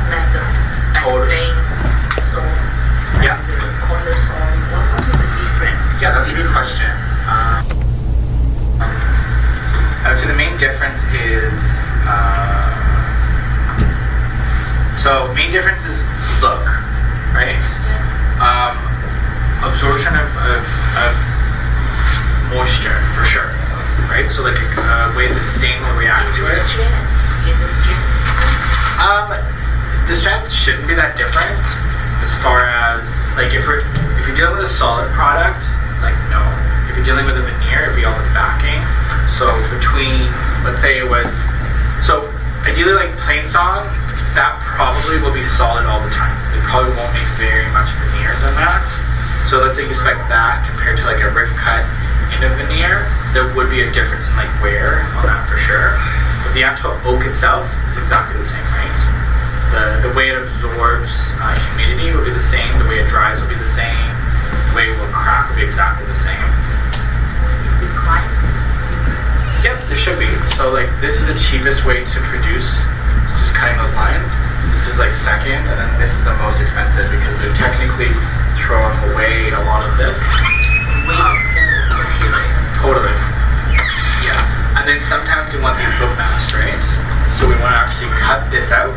method, like plain sole, Yeah. and the color sole. What is the difference? Yeah, that's a good question. I would say the main difference is main difference is look, right? Absorption of moisture for sure, right? So like a way the stain will react to it. Is the strength? The strength shouldn't be that different as far as like if you're dealing with a solid product, like no. If you're dealing with a veneer, it'd be all the backing. So between, let's say it was, so ideally like plain song, that probably will be solid all the time. It probably won't make very much veneers on that. So let's say you spec that compared to like a rift cut in a veneer, there would be a difference in like wear on that for sure. But the actual oak itself is exactly the same, right? The way it absorbs humidity will be the same, the way it dries will be the same, the way it will crack will be exactly the same. The price? Yep, there should be. So like this is the cheapest way to produce, just cutting those lines. This is like second, and then this is the most expensive because they're technically throwing away a lot of this. Wasteful material. Totally. Yeah. And then sometimes we want these book maps, right? So we want to actually cut this out.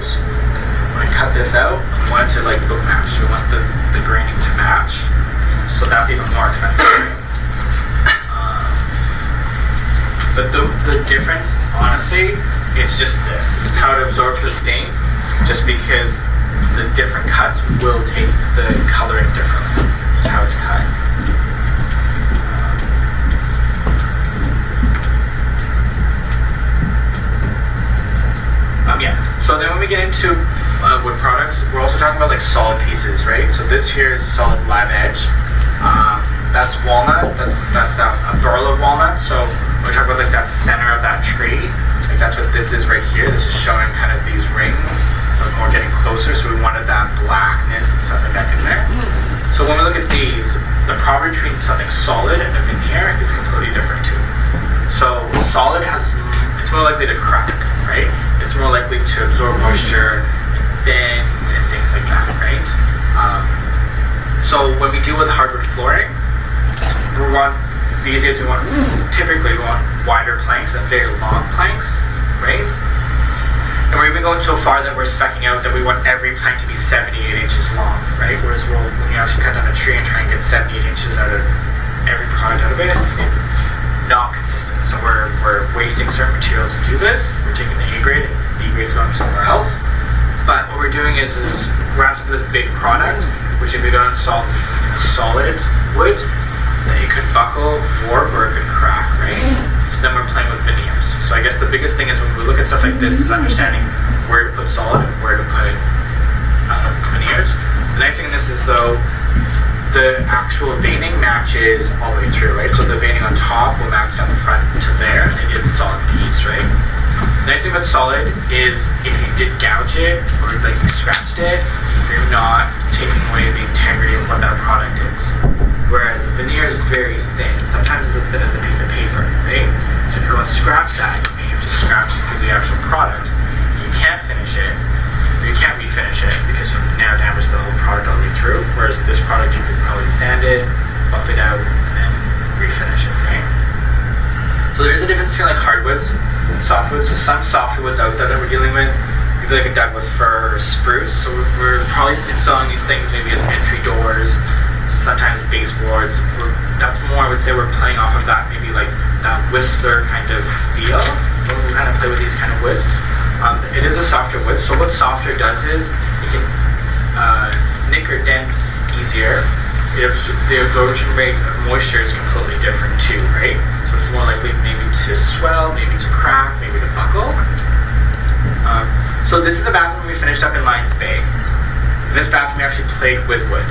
When I cut this out, we want it to like book match. We want the graining to match. So that's even more expensive. But the difference, honestly, is just this. It's how it absorbs the stain, just because the different cuts will take the coloring differently. It's how it's cut. Yeah. So then when we get into wood products, we're also talking about like solid pieces, right? So this here is a solid live edge. That's walnut. That's a burl of walnut. So we're talking about like that center of that tree. Like that's what this is right here. This is showing kind of these rings of more getting closer. So we wanted that blackness and stuff like that in there. So when we look at these, the property between something solid and a veneer is completely different too. So solid it's more likely to crack, right? It's more likely to absorb moisture and bend and things like that, right? So when we deal with hardwood flooring, typically we want wider planks and very long planks, right? And we're even going so far that we're speccing out that we want every plank to be 78 inches long, right? Whereas when you actually cut down a tree and try and get 78 inches out of every product out of it, it's not consistent. So we're wasting certain materials to do this. We're taking the A grade and B grade's going somewhere else. But what we're doing is we're asking for this big product, which if we don't install solid wood, then it could buckle, warp, or it could crack, right? So then we're playing with veneers. So I guess the biggest thing is when we look at stuff like this is understanding where to put solid and where to put veneers. The nice thing in this is though, the actual veining matches all the way through, right? So the veining on top will match down the front to there, and it is a solid piece, right? The nice thing about solid is if you did gouge it or like you scratched it, you're not taking away the integrity of what that product is. Whereas veneer is very thin. Sometimes it's as thin as a piece of paper, right? So if you go and scratch that, you may have to scratch through the actual product. You can't finish it. You can't refinish it because you've now damaged the whole product all the way through. Whereas this product you could probably sand it, buff it out, and then refinish it, right? So there is a difference between like hardwoods and softwoods. So some softwoods out there that we're dealing with, maybe like a Douglas fir or spruce. So we're probably installing these things maybe as entry doors, sometimes baseboards. That's more, I would say, we're playing off of that, maybe like that Whistler kind of feel. We kind of play with these kind of woods. It is a softer wood, so what softer does is it can nick or dent easier. The absorption rate of moisture is completely different too, right? So it's more likely maybe to swell, maybe to crack, maybe to buckle. So this is the bathroom we finished up in Lions Bay. In this bathroom we actually played with wood.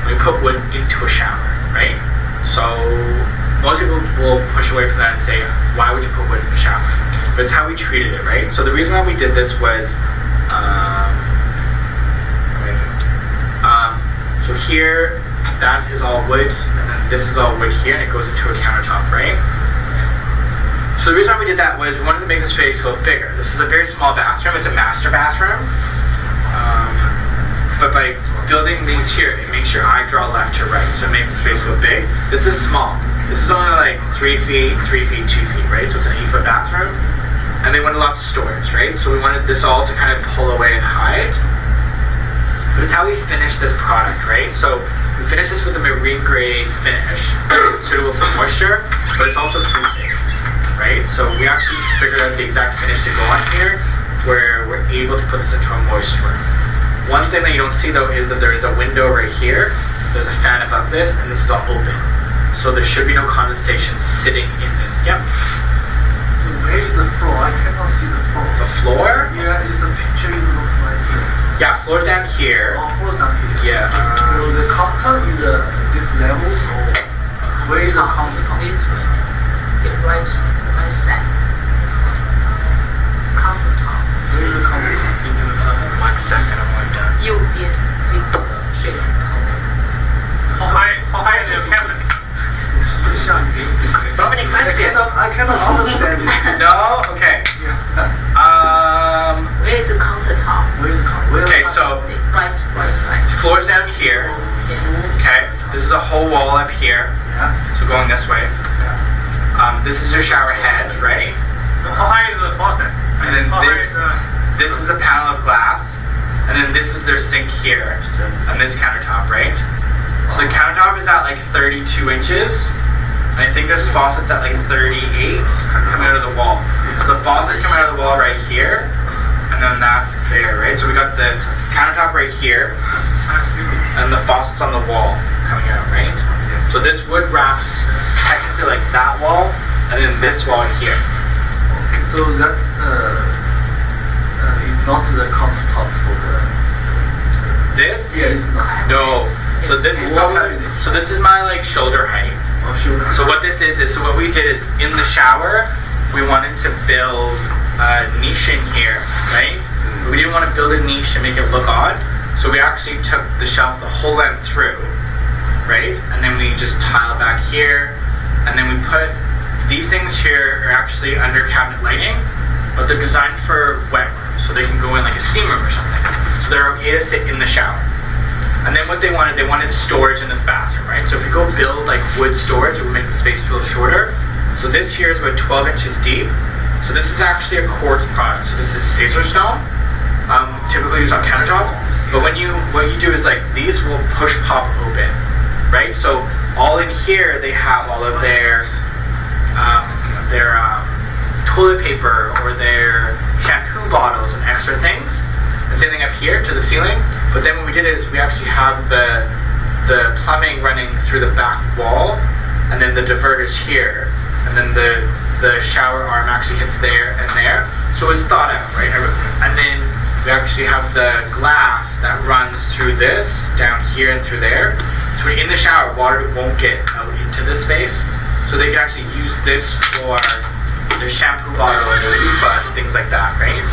We put wood into a shower, right? So most people will push away from that and say, why would you put wood in the shower? But it's how we treated it, right? So the reason why we did this was, so here, that is all wood, and then this is all wood here, and it goes into a countertop, right? So the reason why we did that was we wanted to make the space feel bigger. This is a very small bathroom, it's a master bathroom. But by building these here, it makes your eye draw left to right, so it makes the space feel big. This is small. This is only like 3 feet, 3 feet, 2 feet, right? So it's an 8-foot bathroom. And they wanted lots of storage, right? So we wanted this all to kind of pull away and hide. But it's how we finished this product, right? So we finished this with a marine grade finish, suitable for moisture, but it's also food safe, right? So we actually figured out the exact finish to go on here, where we're able to put this into a moist room. One thing that you don't see though is that there is a window right here, there's a fan above this, and this is all open. So there should be no condensation sitting in this. Yep. Where is the floor? I cannot see the floor. The floor? Yeah, it's the picture it looks like here. Yeah, floor's down here. Oh, floor's down here. Yeah. So the counter is this level, or where is the counter? This way. The right side. Countertop. Where is the counter? 1 second, I'm going down. 右边这个水龙头。 How high is your cabinet? So many questions. I cannot understand it. No? Okay. Yeah. Where is the countertop? Where is the counter? Okay, so The right side. floor's down here. Yeah. Okay. This is a whole wall up here. Yeah. So going this way. Yeah. This is your shower head, right? How high is the faucet? And then this is the panel of glass. And then this is their sink here. And this countertop, right? So the countertop is at like 32 inches. And I think this faucet's at like 38 coming out of the wall. So the faucet's coming out of the wall right here. And then that's there, right? So we got the countertop right here. And the faucet's on the wall coming out, right? So this wood wraps technically like that wall. And then this wall here. So that is not the countertop for the. This? Yeah, it's not. No. So this is my like shoulder height. Oh, sure. So what this is so what we did is in the shower, we wanted to build a niche in here, right? But we didn't want to build a niche and make it look odd. So we actually took the shelf the whole length through, right? And then we just tile back here. And then we put, these things here are actually under cabinet lighting, but they're designed for wet rooms. So they can go in like a steam room or something. So they're okay to sit in the shower. And then what they wanted storage in this bathroom, right? So if you go build like wood storage, it would make the space feel shorter. So this here is about 12 inches deep. So this is actually a quartz product. So this is Caesar stone, typically used on countertops. But what you do is like these will push pop open, right? So all in here they have all of their toilet paper or their shampoo bottles and extra things. And same thing up here to the ceiling. But then what we did is we actually have the plumbing running through the back wall, and then the diverters here, and then the shower arm actually hits there and there. So it's thought out, right? And then we actually have the glass that runs through this, down here and through there. So in the shower, water won't get out into this space. So they can actually use this for there's shampoo bottles, there's loofah, things like that, right?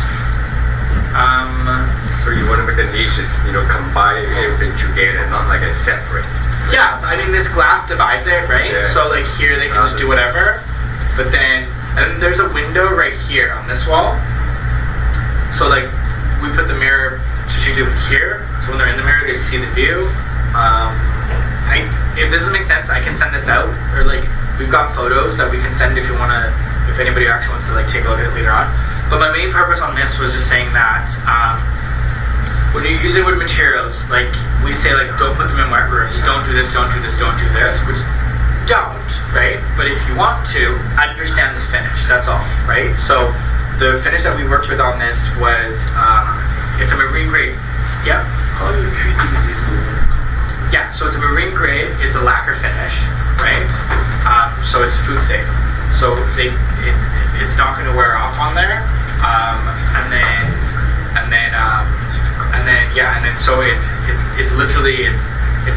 So you want to make a niche is, combine everything together, not like a separate. Yeah, I mean this glass divides it, right? Yeah. So like here they can just do whatever, but then and there's a window right here on this wall. So like we put the mirror strategically here, so when they're in the mirror they see the view. If this doesn't make sense, I can send this out, or like we've got photos that we can send if you wanna, if anybody actually wants to like take a look at it later on. But my main purpose on this was just saying that when you're using wood materials, like we say, like don't put them in wet rooms, don't do this, don't do this, don't do this, which don't, right? But if you want to, understand the finish. That's all, right? So the finish that we worked with on this was it's a marine grade. Yeah. How you treating this? Yeah, so it's a marine grade, it's a lacquer finish, right? So it's food safe. So it's not going to wear off on there. And then so it's literally it's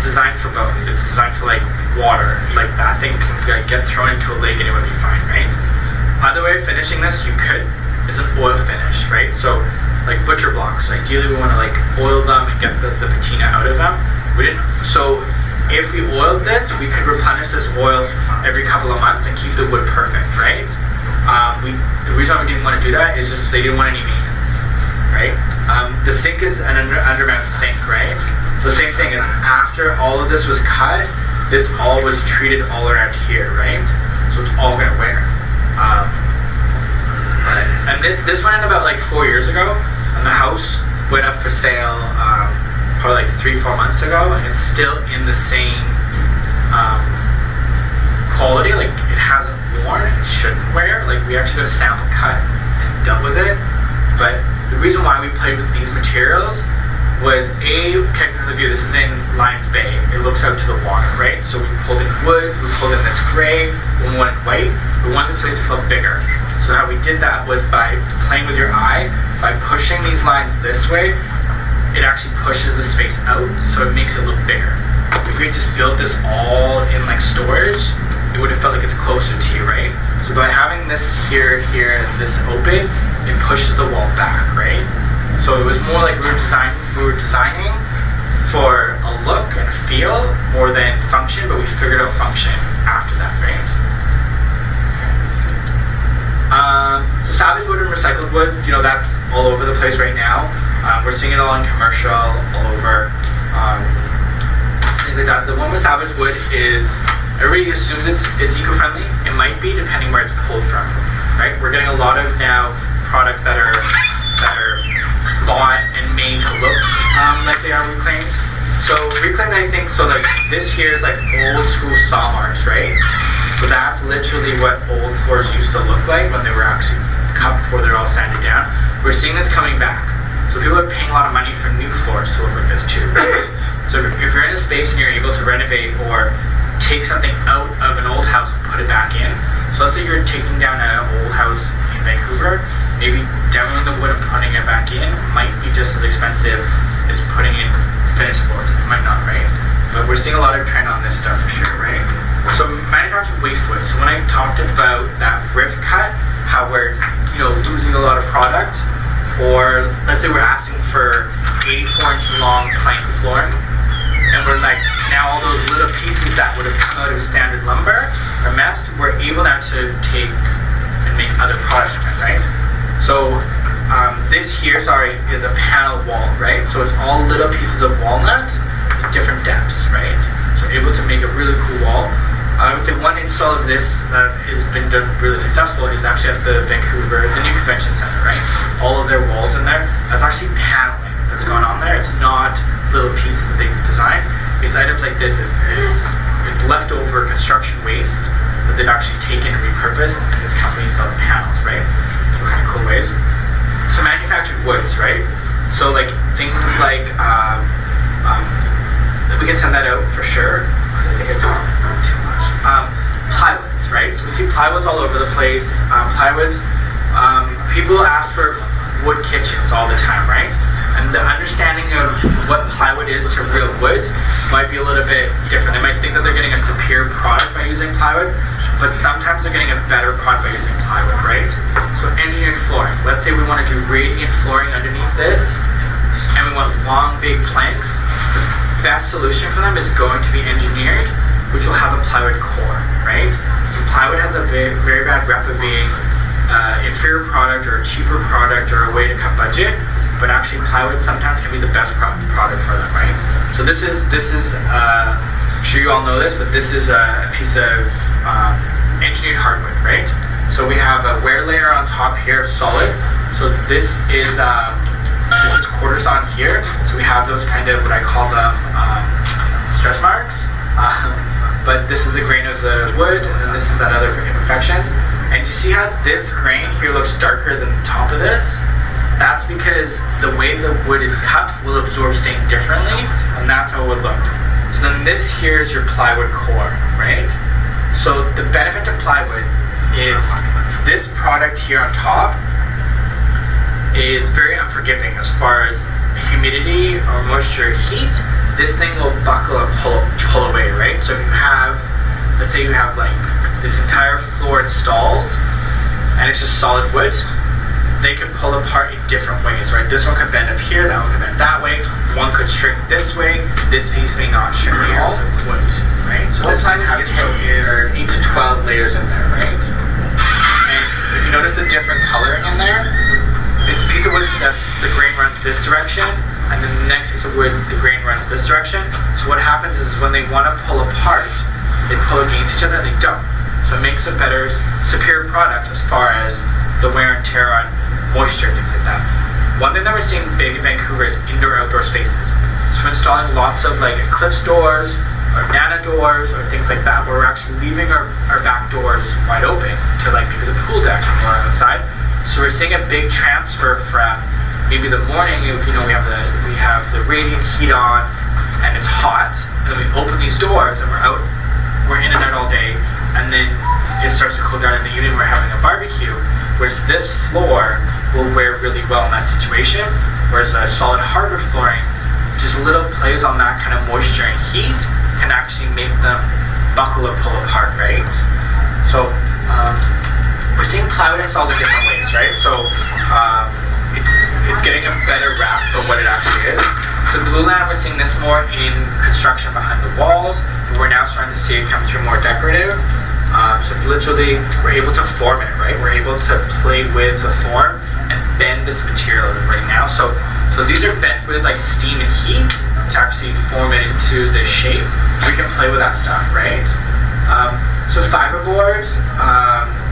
designed for both. It's designed for like water, like that thing can like, get thrown into a lake and it would be fine, right? Other way of finishing this, you could, is an oil finish, right? So like butcher blocks, ideally we want to like oil them and get the patina out of them. We didn't. So if we oiled this, we could replenish this oil every couple of months and keep the wood perfect, right? The reason why we didn't want to do that is just they didn't want any maintenance, right? The sink is an underground sink, right? The same thing is after all of this was cut, this all was treated all around here, right? So it's all gonna wear. And this went in about like 4 years ago, and the house went up for sale probably like 3-4 months ago, and it's still in the same quality. Like it hasn't worn, it shouldn't wear. Like we actually got a sample cut and dealt with it. But the reason why we played with these materials was okay, from the view, this is in Lions Bay. It looks out to the water, right? So we pulled in wood, we pulled in this gray, we wanted white, we wanted the space to feel bigger. So how we did that was by playing with your eye, by pushing these lines this way, it actually pushes the space out, so it makes it look bigger. If we had just built this all in like storage, it would have felt like it's closer to you, right? So by having this here, this open, it pushes the wall back, right? So it was more like we were designing for a look and a feel more than function, but we figured out function after that, right? So salvage wood and recycled wood, that's all over the place right now. We're seeing it all in commercial, all over. Things like that. The one with salvage wood is, everybody assumes it's eco-friendly. It might be, depending where it's pulled from, right? We're getting a lot of now products that are bought and made to look like they are reclaimed. So reclaimed, I think, so like this here is like old school sawmars, right? So that's literally what old floors used to look like when they were actually cut before they're all sanded down. We're seeing this coming back. So people are paying a lot of money for new floors to look like this too. So if you're in a space and you're able to renovate or take something out of an old house and put it back in. So let's say you're taking down an old house in Vancouver, maybe demoing the wood and putting it back in might be just as expensive as putting in finished floors. It might not, right? But we're seeing a lot of trend on this stuff for sure, right? So manufactured waste wood. So when I talked about that rift cut, how we're losing a lot of product, or let's say we're asking for 84-inch long plank flooring, and we're like, now all those little pieces that would have come out of standard lumber are messed, we're able now to take and make other products from it, right? So this here, is a panel wall, right? So it's all little pieces of walnut in different depths, right? So we're able to make a really cool wall. I would say one install of this that has been done really successful is actually at the new convention center, right? All of their walls in there, that's actually paneling that's going on there. It's not little pieces that they designed. It's items like this. It's leftover construction waste that they've actually taken and repurposed, and this company sells panels, right? So kind of cool ways. So manufactured woods, right? So like things like we can send that out for sure. I think I talked too much. Plywoods, right? So we see plywoods all over the place. Plywoods, people ask for wood kitchens all the time, right? And the understanding of what plywood is to real wood might be a little bit different. They might think that they're getting a superior product by using plywood. but sometimes they're getting a better product by using plywood, right? So engineered flooring. Let's say we want to do radiant flooring underneath this, and we want long, big planks. The best solution for them is going to be engineered, which will have a plywood core, right? And plywood has a very, very bad rep of being inferior product or a cheaper product or a way to cut budget, but actually plywood sometimes can be the best product for them, right? So this is I'm sure you all know this, but this is a piece of engineered hardwood, right? So we have a wear layer on top here, solid. So this is quarter sawn here. So we have those kind of what I call them stress marks. But this is the grain of the wood, and then this is that other imperfection. And you see how this grain here looks darker than the top of this? That's because the way the wood is cut will absorb stain differently, and that's how it would look. So then this here is your plywood core, right? So the benefit to plywood is this product here on top is very unforgiving as far as humidity or moisture, heat. This thing will buckle and pull away, right? So if you have, let's say you have like this entire floor installed and it's just solid wood, they can pull apart in different ways, right? This one could bend up here, that one could bend that way, one could shrink this way, this piece may not shrink at all, wood, right? So this one has 8 to 12 layers in there, right? And if you notice the different coloring in there, it's a piece of wood that the grain runs this direction, and then the next piece of wood, the grain runs this direction. So what happens is when they want to pull apart, they pull against each other and they don't. So it makes a better, superior product as far as the wear and tear on moisture, things like that. One thing that we're seeing big in Vancouver is indoor-outdoor spaces. So we're installing lots of like eclipse doors or nano doors or things like that, where we're actually leaving our back doors wide open to like maybe the pool deck or outside. So we're seeing a big transfer from maybe the morning, we have the radiant heat on and it's hot, and then we open these doors and we're in and out all day, and then it starts to cool down in the evening, we're having a barbecue, whereas this floor will wear really well in that situation, whereas a solid hardwood flooring, just little plays on that kind of moisture and heat can actually make them buckle or pull apart, right? So we're seeing plywood installed in different ways, right? So it's getting a better rap for what it actually is. So Blueland, we're seeing this more in construction behind the walls, but we're now starting to see it come through more decorative. So it's literally, we're able to form it, right? We're able to play with the form and bend this material right now. So these are bent with like steam and heat to actually form it into the shape. We can play with that stuff, right? So fiberboards,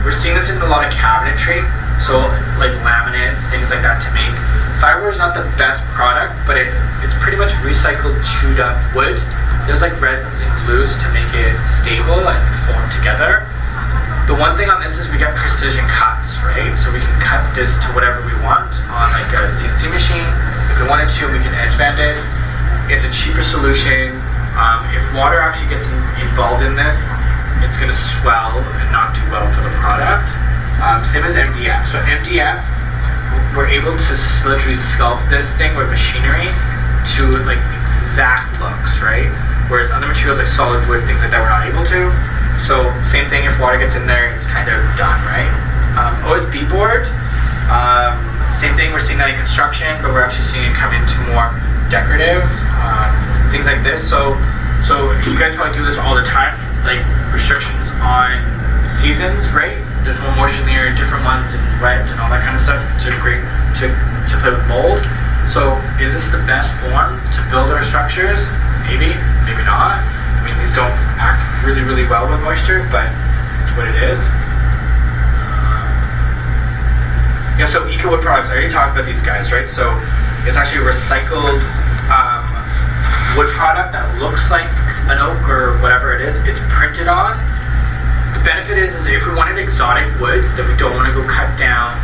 we're seeing this in a lot of cabinetry. So like laminates, things like that to make. Fiberboard is not the best product, but it's pretty much recycled, chewed up wood. There's like resins and glues to make it stable and form together. The one thing on this is we get precision cuts, right? So we can cut this to whatever we want on like a CNC machine. If we wanted to, we can edge band it. It's a cheaper solution. If water actually gets involved in this, it's going to swell and not do well for the product. Same as MDF. So MDF, we're able to literally sculpt this thing with machinery to like exact looks, right? Whereas other materials like solid wood, things like that, we're not able to. So same thing, if water gets in there, it's kind of done, right? OSB board, same thing, we're seeing that in construction, but we're actually seeing it come into more decorative, things like this. So you guys probably do this all the time, like restrictions on seasons, right? There's more moisture in the air, different ones, and wet and all that kind of stuff to play with mold. So is this the best form to build our structures? Maybe, maybe not. I mean, these don't act really, really well with moisture, but it's what it is. Yeah, so EcoWood products, I already talked about these guys, right? So it's actually a recycled wood product that looks like an oak or whatever it is. It's printed on. The benefit is if we wanted exotic woods that we don't want to go cut down,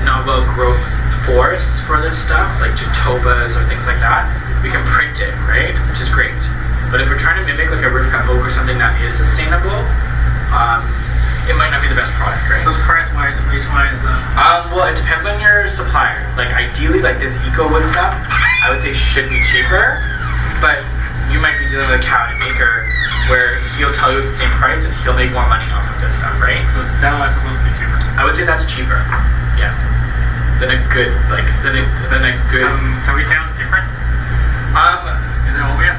not well growth forests for this stuff, like jatobas or things like that, we can print it, right? Which is great. But if we're trying to mimic like a roof cut oak or something that is sustainable, it might not be the best product, right? So price-wise, reason-wise, well, it depends on your supplier. Like ideally, like this EcoWood stuff, I would say should be cheaper, but you might be dealing with a cabinet maker where he'll tell you it's the same price and he'll make more money off of this stuff, right? So that one's supposed to be cheaper. I would say that's cheaper. Yeah. Than a good, like, than a good. The retail is different? Is it obvious?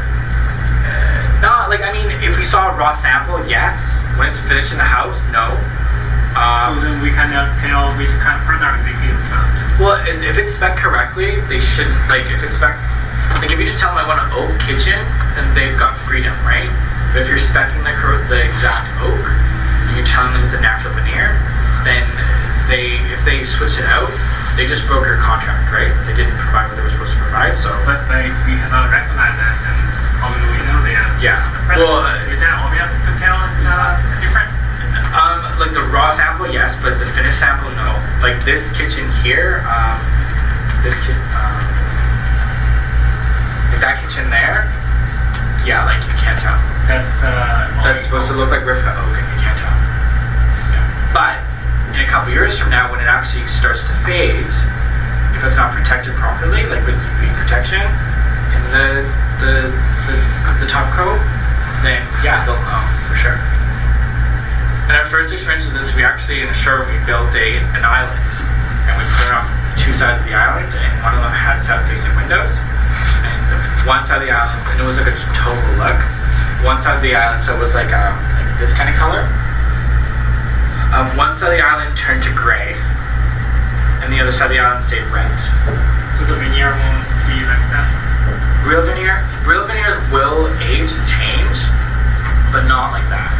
Not like, I mean, if we saw a raw sample, yes. When it's finished in the house, no. So then we can tell which kind of product they use first. Well, if it's spec correctly, they shouldn't, like, if it's spec, like, if you just tell them I want an oak kitchen, then they've got freedom, right? But if you're specing the exact oak, and you're telling them it's a natural veneer, then if they switch it out, they just broke your contract, right? They didn't provide what they were supposed to provide, so. But we cannot recognize that, and how do we know they are? Yeah. Well, Well, is that obvious to tell it's different? like the raw sample, yes, but the finished sample, no. Like this kitchen here, like that kitchen there, yeah, like you can't tell. That's supposed to look like Griffith oak, and you can't tell. Yeah. But in a couple years from now, when it actually starts to fade, if it's not protected properly, like with UV protection in the top coat, then yeah, they'll know for sure. And our first experience with this, we actually in a showroom we built an island, and we put it on two sides of the island, and one of them had south-facing windows, and one side of the island, and it was like a total look. One side of the island, so it was like this kind of color. One side of the island turned to gray, and the other side of the island stayed red. So the veneer won't be like that? Real veneers will age and change, but not like that.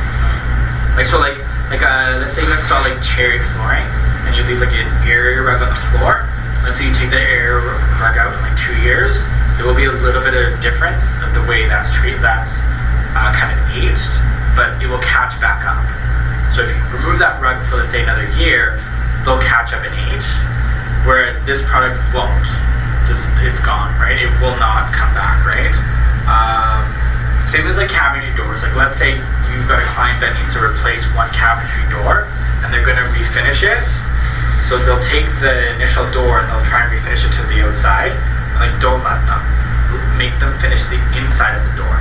Let's say you install like cherry flooring, and you leave like an area rug on the floor. Let's say you take the area rug out in like 2 years, there will be a little bit of difference of the way that's treated. That's kind of aged, but it will catch back up. So if you remove that rug for, let's say, another year, they'll catch up in age, whereas this product won't. It's gone, right? It will not come back, right? Same as like cabinetry doors. Like let's say you've got a client that needs to replace one cabinetry door, and they're going to refinish it. So they'll take the initial door and they'll try and refinish it to the outside. And like don't let them. Make them finish the inside of the door.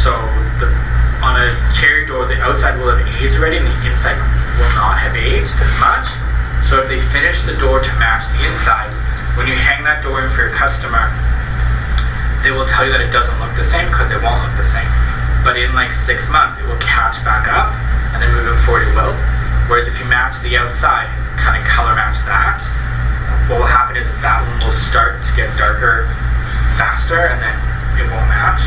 So on a cherry door, the outside will have aged already, and the inside will not have aged as much. So if they finish the door to match the inside, when you hang that door in for your customer, they will tell you that it doesn't look the same because it won't look the same. But in like 6 months, it will catch back up, and then moving forward it will. Whereas if you match the outside, kind of color match that, what will happen is that one will start to get darker faster, and then it won't match.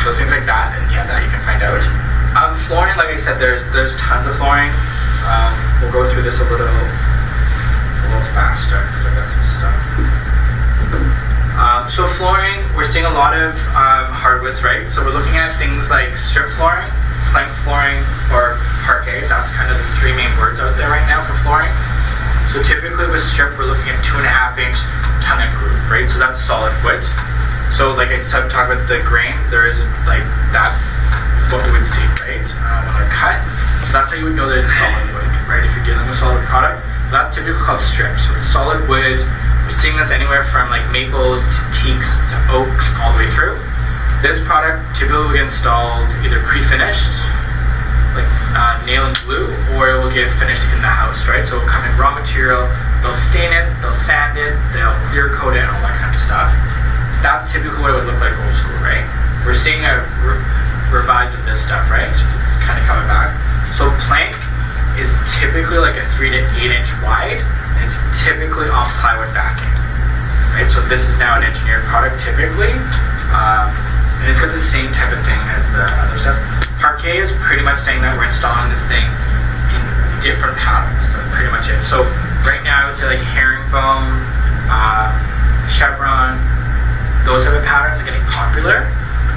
So things like that, and yeah, that you can find out. Flooring, like I said, there's tons of flooring. We'll go through this a little faster because I got some stuff. So flooring, we're seeing a lot of hardwoods, right? So we're looking at things like strip flooring, plank flooring, or parquet. That's kind of the three main words out there right now for flooring. So typically with strip, we're looking at 2.5-inch tongue and groove, right? So that's solid wood. So like I said, talking about the grains, there is like, that's what we would see, right? When they're cut. So that's how you would know that it's solid wood, right? If you're dealing with solid product. So that's typically called strip. So it's solid wood. We're seeing this anywhere from like maples to teaks to oaks all the way through. This product typically will get installed either pre-finished, like nail and glue, or it will get finished in the house, right? So it'll come in raw material, they'll stain it, they'll sand it, they'll clear coat it, and all that kind of stuff. That's typically what it would look like old school, right? We're seeing a revise of this stuff, right? It's kind of coming back. So plank is typically like a 3 to 8 inch wide, and it's typically on plywood backing, right? So this is now an engineered product typically, and it's got the same type of thing as the other stuff. Parquet is pretty much saying that we're installing this thing in different patterns. That's pretty much it. So right now I would say like herringbone, chevron, those type of patterns are getting popular.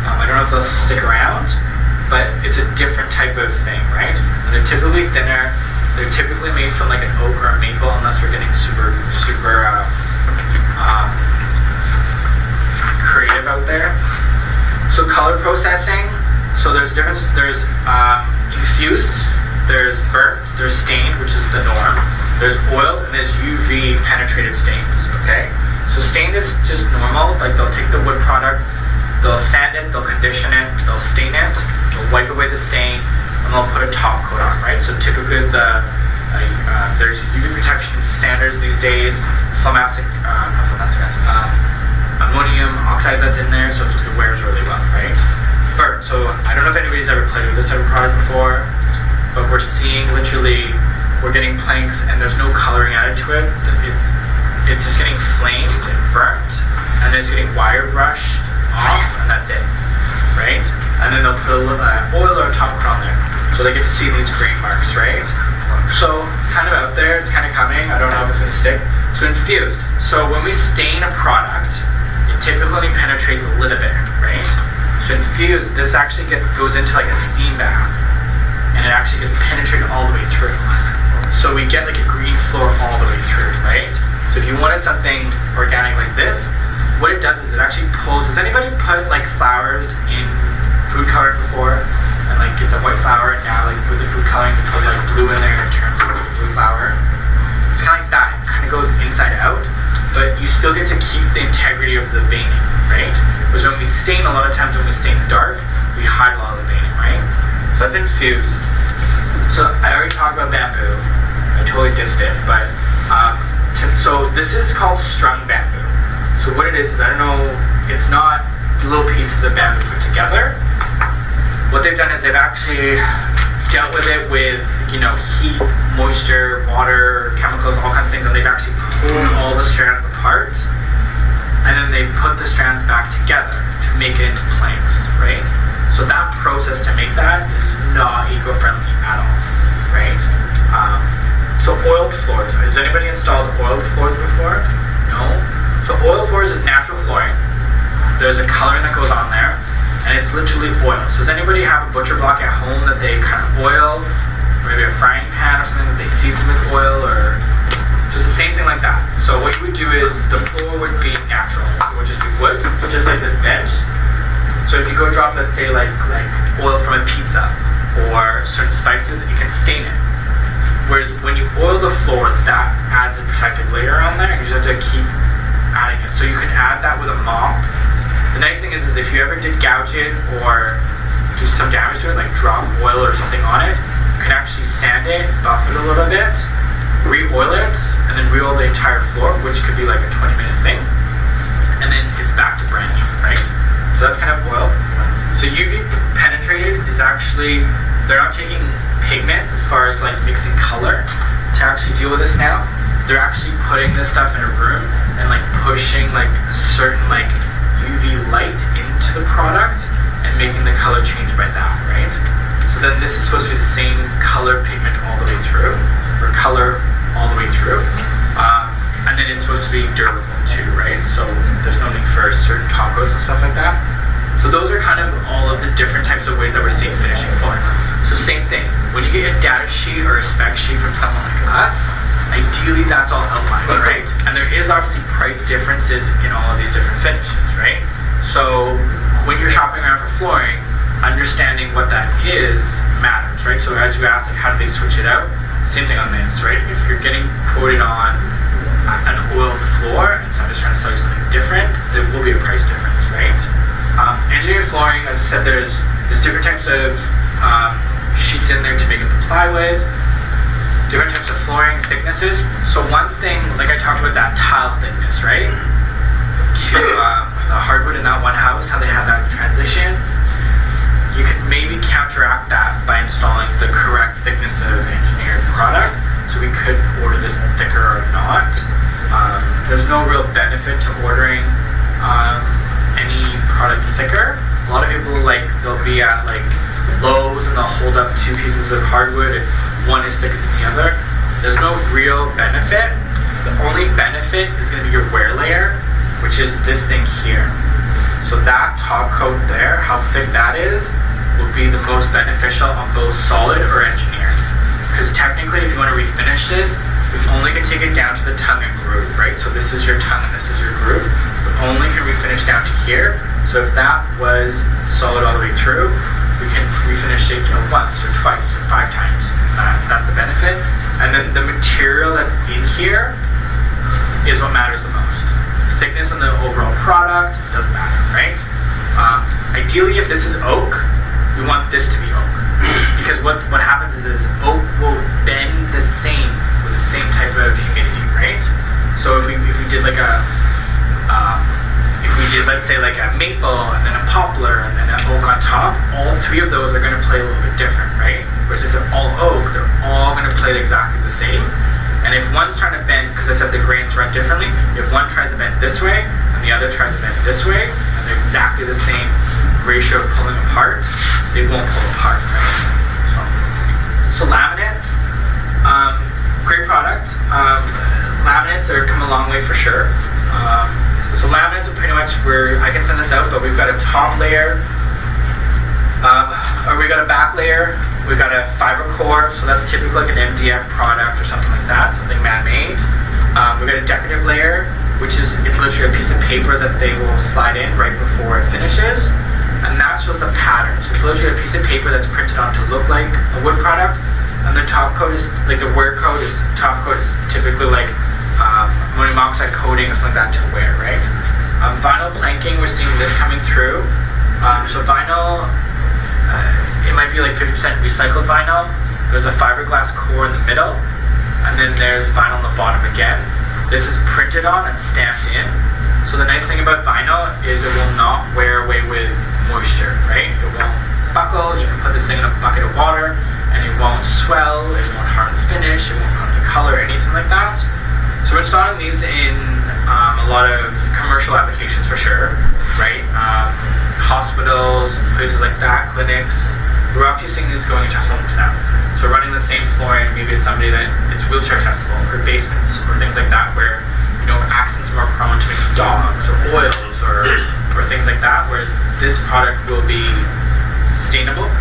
I don't know if they'll stick around, but it's a different type of thing, right? And they're typically thinner. They're typically made from like an oak or a maple, unless we're getting super creative out there. So color processing. So there's difference. There's infused, there's burnt, there's stained, which is the norm. There's oil, and there's UV penetrated stains. Okay. So stained is just normal. Like they'll take the wood product, They'll sand it, they'll condition it, they'll stain it, they'll wipe away the stain, and they'll put a top coat on, right? So typically there's UV protection standards these days, ammonium oxide that's in there, so it wears really well, right? So I don't know if anybody's ever played with this type of product before, but we're seeing literally, we're getting planks and there's no coloring added to it. It's just getting flamed and burnt, and then it's getting wire brushed off, and that's it, right? And then they'll put a little oil or a top coat on there, so they get to see these grain marks, right? So it's kind of out there, it's kind of coming. I don't know if it's gonna stick. So infused. So when we stain a product, it typically penetrates a little bit, right? So infused, this actually goes into like a steam bath, and it actually gets penetrated all the way through. So we get like a green floor all the way through, right? So if you wanted something organic like this, what it does is it actually pulls. Has anybody put like flowers in food coloring before? And like it's a white flower, and now like with the food coloring, you put like blue in there and it turns into a blue flower. It's kind of like that. It kind of goes inside out, but you still get to keep the integrity of the veining, right? Because when we stain, a lot of times when we stain dark, we hide a lot of the veining, right? So that's infused. So I already talked about bamboo. I totally dissed it, but so this is called strung bamboo. So what it is I don't know, it's not little pieces of bamboo put together. What they've done is they've actually dealt with it with, heat, moisture, water, chemicals, all kinds of things, and they've actually pulled all the strands apart, and then they put the strands back together to make it into planks, right? So that process to make that is not eco-friendly at all, right? So oiled floors. Has anybody installed oiled floors before? No? So oiled floors is natural flooring. There's a coloring that goes on there, and it's literally oil. So does anybody have a butcher block at home that they kind of oil, or maybe a frying pan or something that they season with oil, or just the same thing like that. So what you would do is the floor would be natural. It would just be wood, just like this bench. So if you go drop, let's say like oil from a pizza or certain spices, it can stain it. Whereas when you oil the floor, that adds a protective layer on there, and you just have to keep adding it. So you can add that with a mop. The nice thing is if you ever did gouge it or do some damage to it, like drop oil or something on it, you can actually sand it, buff it a little bit, re-oil it, and then re-oil the entire floor, which could be like a 20-minute thing, and then it's back to brand new, right? So that's kind of oil. So UV penetrated is actually, they're not taking pigments as far as like mixing color to actually deal with this now. They're actually putting this stuff in a room and like pushing like a certain like UV light into the product and making the color change by that, right? So then this is supposed to be the same color pigment all the way through, or color all the way through. And then it's supposed to be durable too, right? So there's no need for certain top coats and stuff like that. So those are kind of all of the different types of ways that we're seeing finishing flooring. So same thing, when you get a data sheet or a spec sheet from someone like us, ideally that's all outlined, right? And there is obviously price differences in all of these different finishes, right? So when you're shopping around for flooring, understanding what that is matters, right? So as you asked, like, how do they switch it out? Same thing on this, right? If you're getting quoted on an oiled floor and somebody's trying to sell you something different, there will be a price difference, right? Engineered flooring, as I said, there's different types of sheets in there to make it the plywood, different types of flooring thicknesses. So one thing, like I talked about that tile thickness, right? To the hardwood in that one house, how they have that transition, you could maybe counteract that by installing the correct thickness of engineered product. So we could order this thicker or not. There's no real benefit to ordering any product thicker. A lot of people they'll be at like Lowe's and they'll hold up two pieces of hardwood if one is thicker than the other. There's no real benefit. The only benefit is going to be your wear layer, which is this thing here. So that top coat there, how thick that is, will be the most beneficial on both solid or engineered. Because technically, if you want to refinish this, we only can take it down to the tongue and groove, right? So this is your tongue and this is your groove. We only can refinish down to here. So if that was solid all the way through, we can refinish it, once or twice or 5 times. That's the benefit. And then the material that's in here is what matters the most. thickness on the overall product doesn't matter, right? Ideally, if this is oak, we want this to be oak. Because what happens is oak will bend the same with the same type of humidity, right? So if we did like let's say like a maple and then a poplar and then an oak on top, all three of those are going to play a little bit different, right? Whereas if they're all oak, they're all going to play exactly the same. And if one's trying to bend, because I said the grains run differently, if one tries to bend this way and the other tries to bend this way, and they're exactly the same ratio of pulling apart, they won't pull apart, right? So laminates, great product. Laminates are come a long way for sure. So laminates are pretty much where I can send this out, but we've got a top layer, or we got a back layer, we got a fiber core, so that's typically like an MDF product or something like that, something man-made. We got a decorative layer, which is it's literally a piece of paper that they will slide in right before it finishes, and that's just the pattern. So it's literally a piece of paper that's printed on to look like a wood product, and the top coat is like the wear coat is top coat is typically like ammonium oxide coating or something like that to wear, right? Vinyl planking, we're seeing this coming through. So vinyl, it might be like 50% recycled vinyl. There's a fiberglass core in the middle, and then there's vinyl on the bottom again. This is printed on and stamped in. So the nice thing about vinyl is it will not wear away with moisture, right? It won't buckle. You can put this thing in a bucket of water, and it won't swell. It won't harden the finish. It won't harden the color, anything like that. So we're installing these in a lot of commercial applications for sure, right? Hospitals, places like that, clinics. We're actually seeing these going into homes now. So running the same flooring, maybe it's somebody that is wheelchair accessible, or basements, or things like that, where accidents are more prone to maybe dogs or oils or things like that. Whereas this product will be sustainable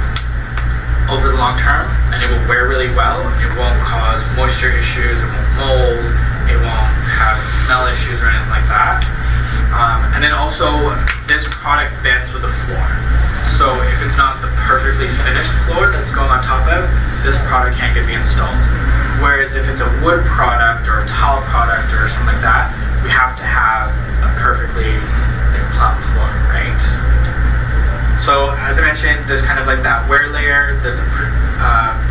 over the long term, and it will wear really well. It won't cause moisture issues. It won't mold. It won't have smell issues or anything like that. And then also, this product bends with the floor. So if it's not the perfectly finished floor that's going on top of, this product can't get installed. Whereas if it's a wood product or a tile product or something like that, we have to have a perfectly plumb floor, right? So as I mentioned, there's kind of like that wear layer, there's a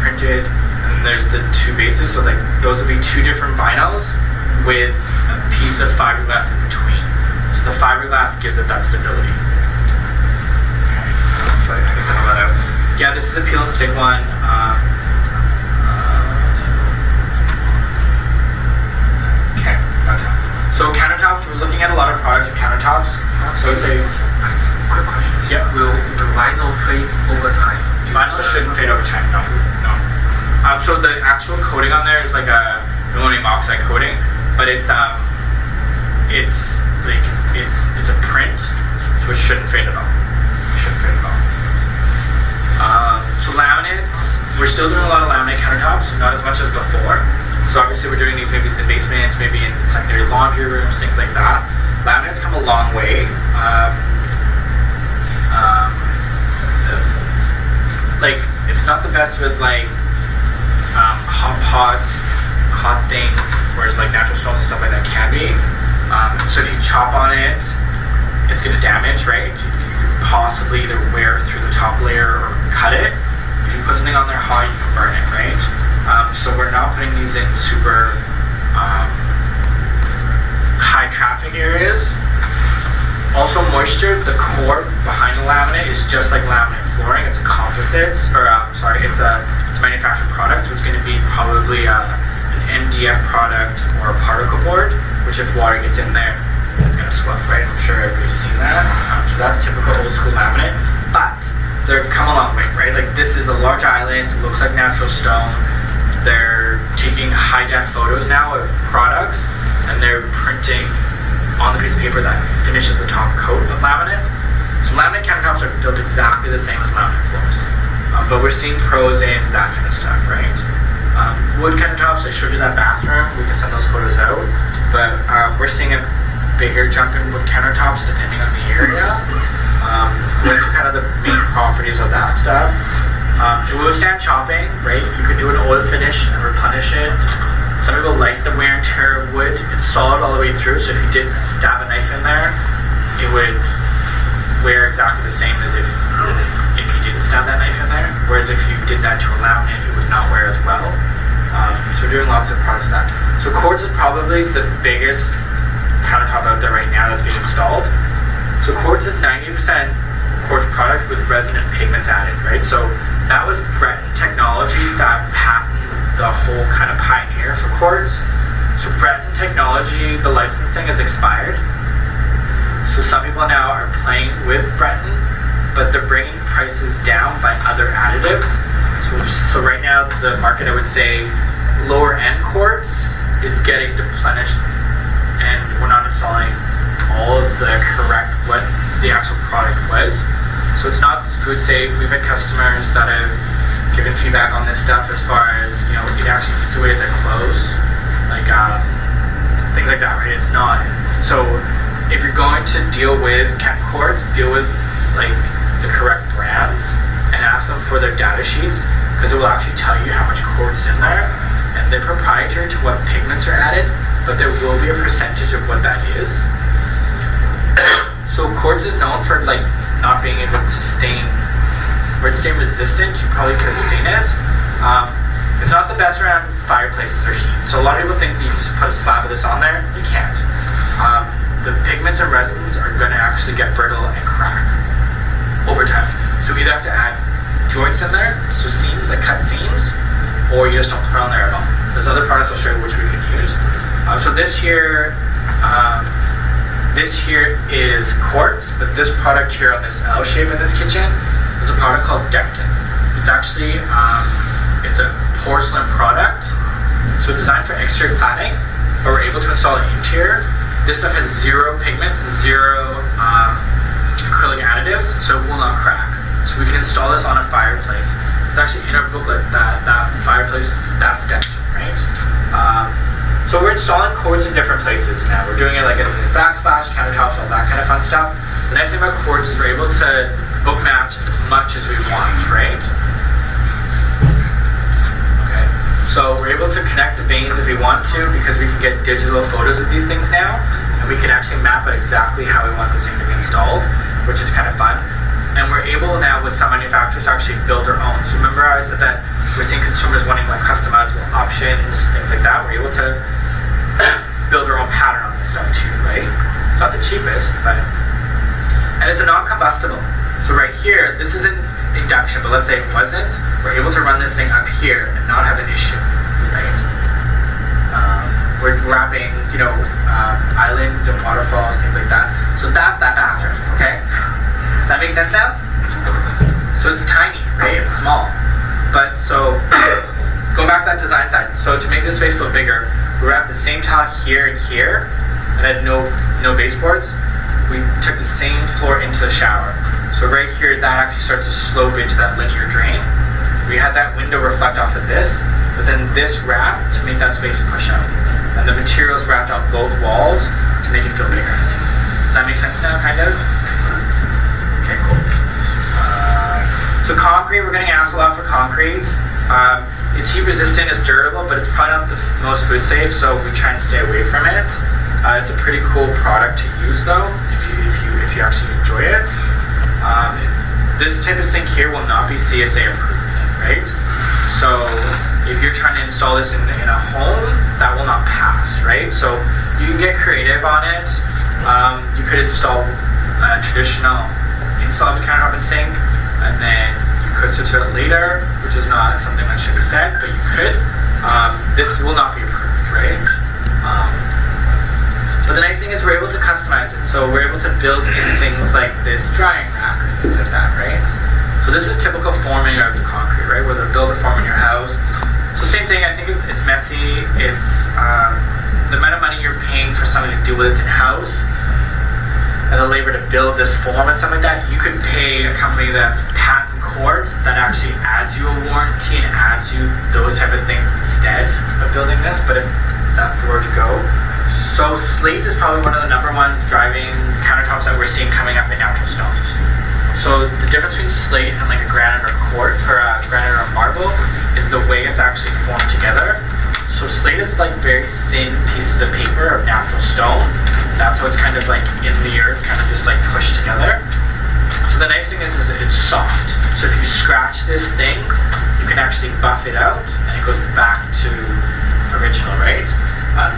printed, and there's the two bases. So like those would be two different vinyls with a piece of fiberglass in between. So the fiberglass gives it that stability. So I can send all that out. Yeah, this is a peel and stick one. Okay, gotcha. So countertops, we're looking at a lot of products in countertops. So it's a Quick question. yeah. Will the vinyl fade over time? Vinyl shouldn't fade over time. No. So the actual coating on there is like a ammonium oxide coating, but it's a print, so it shouldn't fade at all. So laminates, we're still doing a lot of laminate countertops, not as much as before. So obviously we're doing these maybe in basements, maybe in secondary laundry rooms, things like that. Laminates come a long way. Like it's not the best with like hot pots, hot things, whereas like natural stones and stuff like that can be. So if you chop on it, it's gonna damage, right? You could possibly either wear through the top layer or cut it. If you put something on there hot, you can burn it, right? So we're not putting these in super high traffic areas. Also moisture, the core behind the laminate is just like laminate flooring. It's a composite, or it's a manufactured product, so it's going to be probably an MDF product or a particle board, which if water gets in there, it's going to swell, right? I'm sure everybody's seen that. So that's typical old school laminate, but they've come a long way, right? Like this is a large island, it looks like natural stone. They're taking high def photos now of products, and they're printing on the piece of paper that finishes the top coat of laminate. So laminate countertops are built exactly the same as laminate floors. But we're seeing pros in that kind of stuff, right? Wood countertops, I showed you that bathroom, we can send those photos out. But we're seeing a bigger jump in wood countertops depending on the area. Those are kind of the main properties of that stuff. It will withstand chopping, right? You could do an oil finish and replenish it. Some people like the wear and tear of wood. It's solid all the way through, so if you did stab a knife in there, it would wear exactly the same as if you didn't stab that knife in there. Whereas if you did that to a laminate, it would not wear as well. So we're doing lots of products like that. So quartz is probably the biggest countertop out there right now that's being installed. So quartz is 90% quartz product with resonant pigments added, right? So that was Breton technology that patented the whole kind of pioneer for quartz. So Breton technology, the licensing is expired. So some people now are playing with Breton, but they're bringing prices down by other additives. So right now the market, I would say, lower end quartz is getting replenished, and we're not installing all of the correct what the actual product was. So it's not food safe. We've had customers that have given feedback on this stuff as far as, you know, it actually eats away at their clothes, like things like that, right? It's not. So if you're going to deal with chem quartz, deal with like the correct brands and ask them for their data sheets, because it will actually tell you how much quartz is in there, and they're proprietary to what pigments are added, but there will be a percentage of what that is. So quartz is known for like not being able to stain, or it's stain resistant. You probably could stain it. It's not the best around fireplaces or heat. So a lot of people think that you can just put a slab of this on there. You can't. The pigments and resins are going to actually get brittle and crack over time. So we either have to add joints in there, so seams, like cut seams, or you just don't put it on there at all. There's other products I'll show you which we can use. So this here is quartz, but this product here on this L shape in this kitchen is a product called Dectin. It's actually it's a porcelain product, so it's designed for exterior cladding, but we're able to install it interior. This stuff has zero pigments and zero acrylic additives, so it will not crack. So we can install this on a fireplace. It's actually in our booklet that fireplace, that's Dectin, right? So we're installing quartz in different places now. We're doing it like in backsplash, countertops, all that kind of fun stuff. The nice thing about quartz is we're able to book match as much as we want, right? Okay. So we're able to connect the veins if we want to, because we can get digital photos of these things now, and we can actually map out exactly how we want this thing to be installed, which is kind of fun. And we're able now with some manufacturers to actually build our own. So remember I said that we're seeing consumers wanting like customizable options, things like that. We're able to build our own pattern on this stuff too, right? It's not the cheapest, but... And it's a non-combustible. So right here, this isn't induction, but let's say it wasn't, we're able to run this thing up here and not have an issue, right? We're wrapping, you know, islands and waterfalls, things like that. So that's that bathroom, okay? Does that make sense now? So it's tiny, right? It's small. But so, go back to that design side. So to make this space feel bigger, we wrapped the same tile here and here, and had no baseboards. We took the same floor into the shower. So right here, that actually starts to slope into that linear drain. We had that window reflect off of this, but then this wrap to make that space push out. And the materials wrapped on both walls to make it feel bigger. Does that make sense now, kind of? Okay, cool. So concrete, we're getting asked a lot for concrete. It's heat resistant, it's durable, but it's probably not the most food safe, so we try and stay away from it. It's a pretty cool product to use though, if you actually enjoy it. This type of sink here will not be CSA approved, right? So if you're trying to install this in a home, that will not pass, right? So you can get creative on it. You could install a traditional install of a countertop and sink, and then you could switch it later, which is not something that should be said, but you could. This will not be approved, right? But the nice thing is we're able to customize it. So we're able to build in things like this drying rack, things like that, right? So this is typical forming of concrete, right? Where they build a form in your house. So same thing, I think it's messy. It's the amount of money you're paying for somebody to do this in-house, and the labor to build this form and something like that. You could pay a company that's patent quartz that actually adds you a warranty and adds you those type of things instead of building this, but if that's the word to go. So slate is probably one of the #1 driving countertops that we're seeing coming up in natural stones. So the difference between slate and like a granite or quartz, or a granite or marble, is the way it's actually formed together. So slate is like very thin pieces of paper of natural stone. That's how it's kind of like in the earth, kind of just like pushed together. So the nice thing is it's soft. So if you scratch this thing, you can actually buff it out and it goes back to original, right?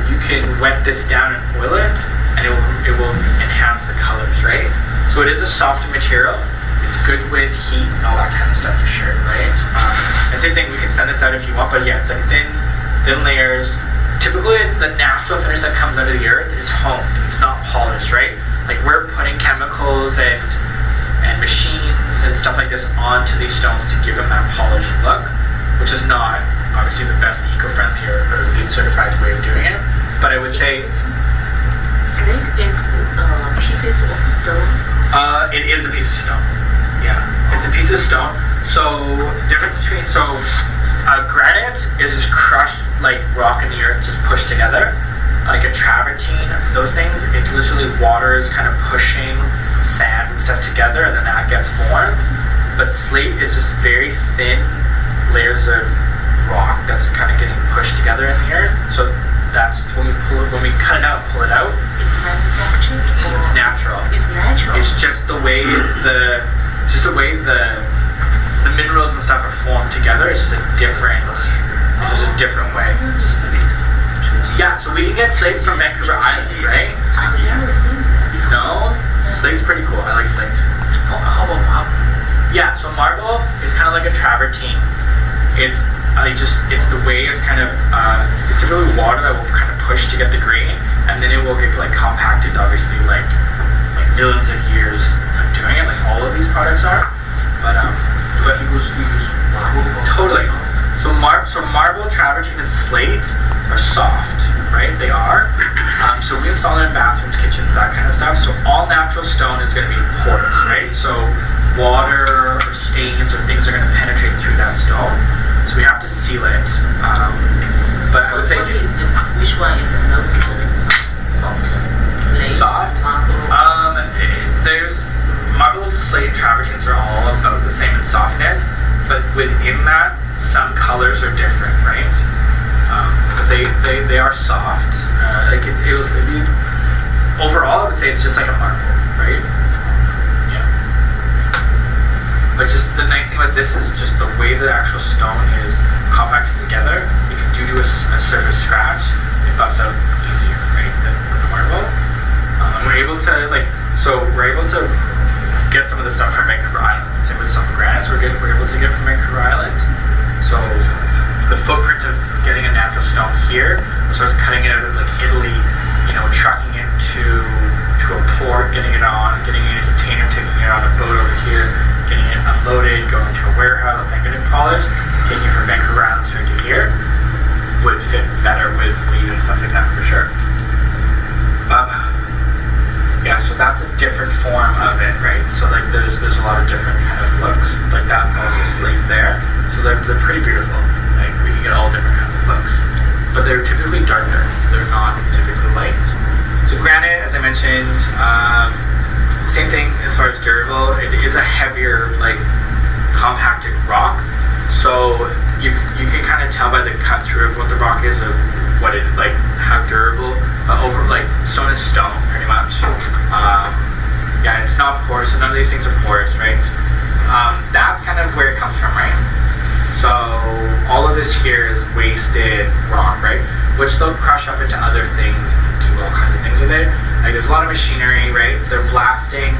You can wet this down and oil it, and it will enhance the colors, right? So it is a softer material. It's good with heat and all that kind of stuff for sure, right? And same thing, we can send this out if you want, but yeah, it's like thin layers. Typically, the natural finish that comes out of the earth is honed. It's not polished, right? Like we're putting chemicals and machines and stuff like this onto these stones to give them that polished look, which is not obviously the best eco-friendly or LEED certified way of doing it. But I would say Slate is pieces of stone. it is a piece of stone. Yeah, it's a piece of stone. So the difference between granite is just crushed like rock in the earth, just pushed together. Like a travertine, those things, it's literally water is kind of pushing sand and stuff together, and then that gets formed. But slate is just very thin layers of rock that's kind of getting pushed together in the earth. So that's when we cut it out, pull it out. It's manufactured. Or It's natural. It's natural. It's just the way the minerals and stuff are formed together. It's just a different way. Yeah, so we can get slate from Vancouver Island, right? I've never seen that. No, slate's pretty cool. I like slate. How about marble? Yeah, so marble is kind of like a travertine. It's the way it's kind of it's typically water that will kind of push to get the grain, and then it will get like compacted. Obviously, like millions of years of doing it, like all of these products are. But we use marble. totally. So marble, travertine, and slate are soft, right? They are. So we install it in bathrooms, kitchens, that kind of stuff. So all natural stone is going to be porous, right? So water or stains or things are going to penetrate through that stone. So we have to seal it. But I would say Which one is the most soft? Slate, soft. marble. There's marble, slate, travertines are all about the same in softness, but within that, some colors are different, right? But they are soft. Overall, I would say it's just like a marble, right? Yeah. But just the nice thing about this is just the way the actual stone is compacted together. If you do a surface scratch, it buffs out easier, right, than with the marble. We're able to get some of the stuff from Vancouver Island. Same with some granites we're able to get from Vancouver Island. So the footprint of getting a natural stone here, as far as cutting it out of like Italy, trucking it to a port, getting it in a container, taking it on a boat over here, getting it unloaded, going to a warehouse, then getting polished, taking it from Vancouver Island straight to here, would fit better with LEED and stuff like that for sure. Yeah, so that's a different form of it, right? So like there's a lot of different kind of looks. Like that's also slate there. So they're pretty beautiful. Like we can get all different kinds of looks. But they're typically darker. They're not typically light. So granite, as I mentioned, same thing as far as durable. It is a heavier, like compacted rock. So you can kind of tell by the cut through of what the rock is of what it like how durable. Stone is stone, pretty much. Yeah, it's not porous. So none of these things are porous, right? That's kind of where it comes from, right? So all of this here is wasted rock, right? Which they'll crush up into other things and do all kinds of things with it. Like there's a lot of machinery, right? They're blasting.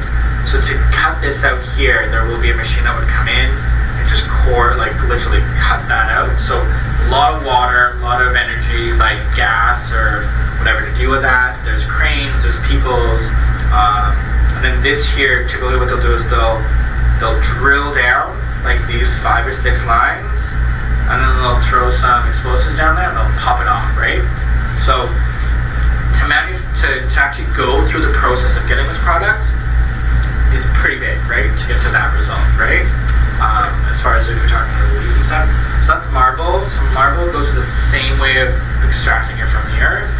So to cut this out here, there will be a machine that would come in and just literally cut that out. So a lot of water, a lot of energy, like gas or whatever to deal with that. There's cranes, there's peoples. And then this here, typically what they'll do is they'll drill down like these 5 or 6 lines, and then they'll throw some explosives down there and they'll pop it off, right? So to actually go through the process of getting this product is pretty big, right? To get to that result, right? As far as if we're talking about LEED and stuff. So that's marble. So marble goes the same way of extracting it from the earth,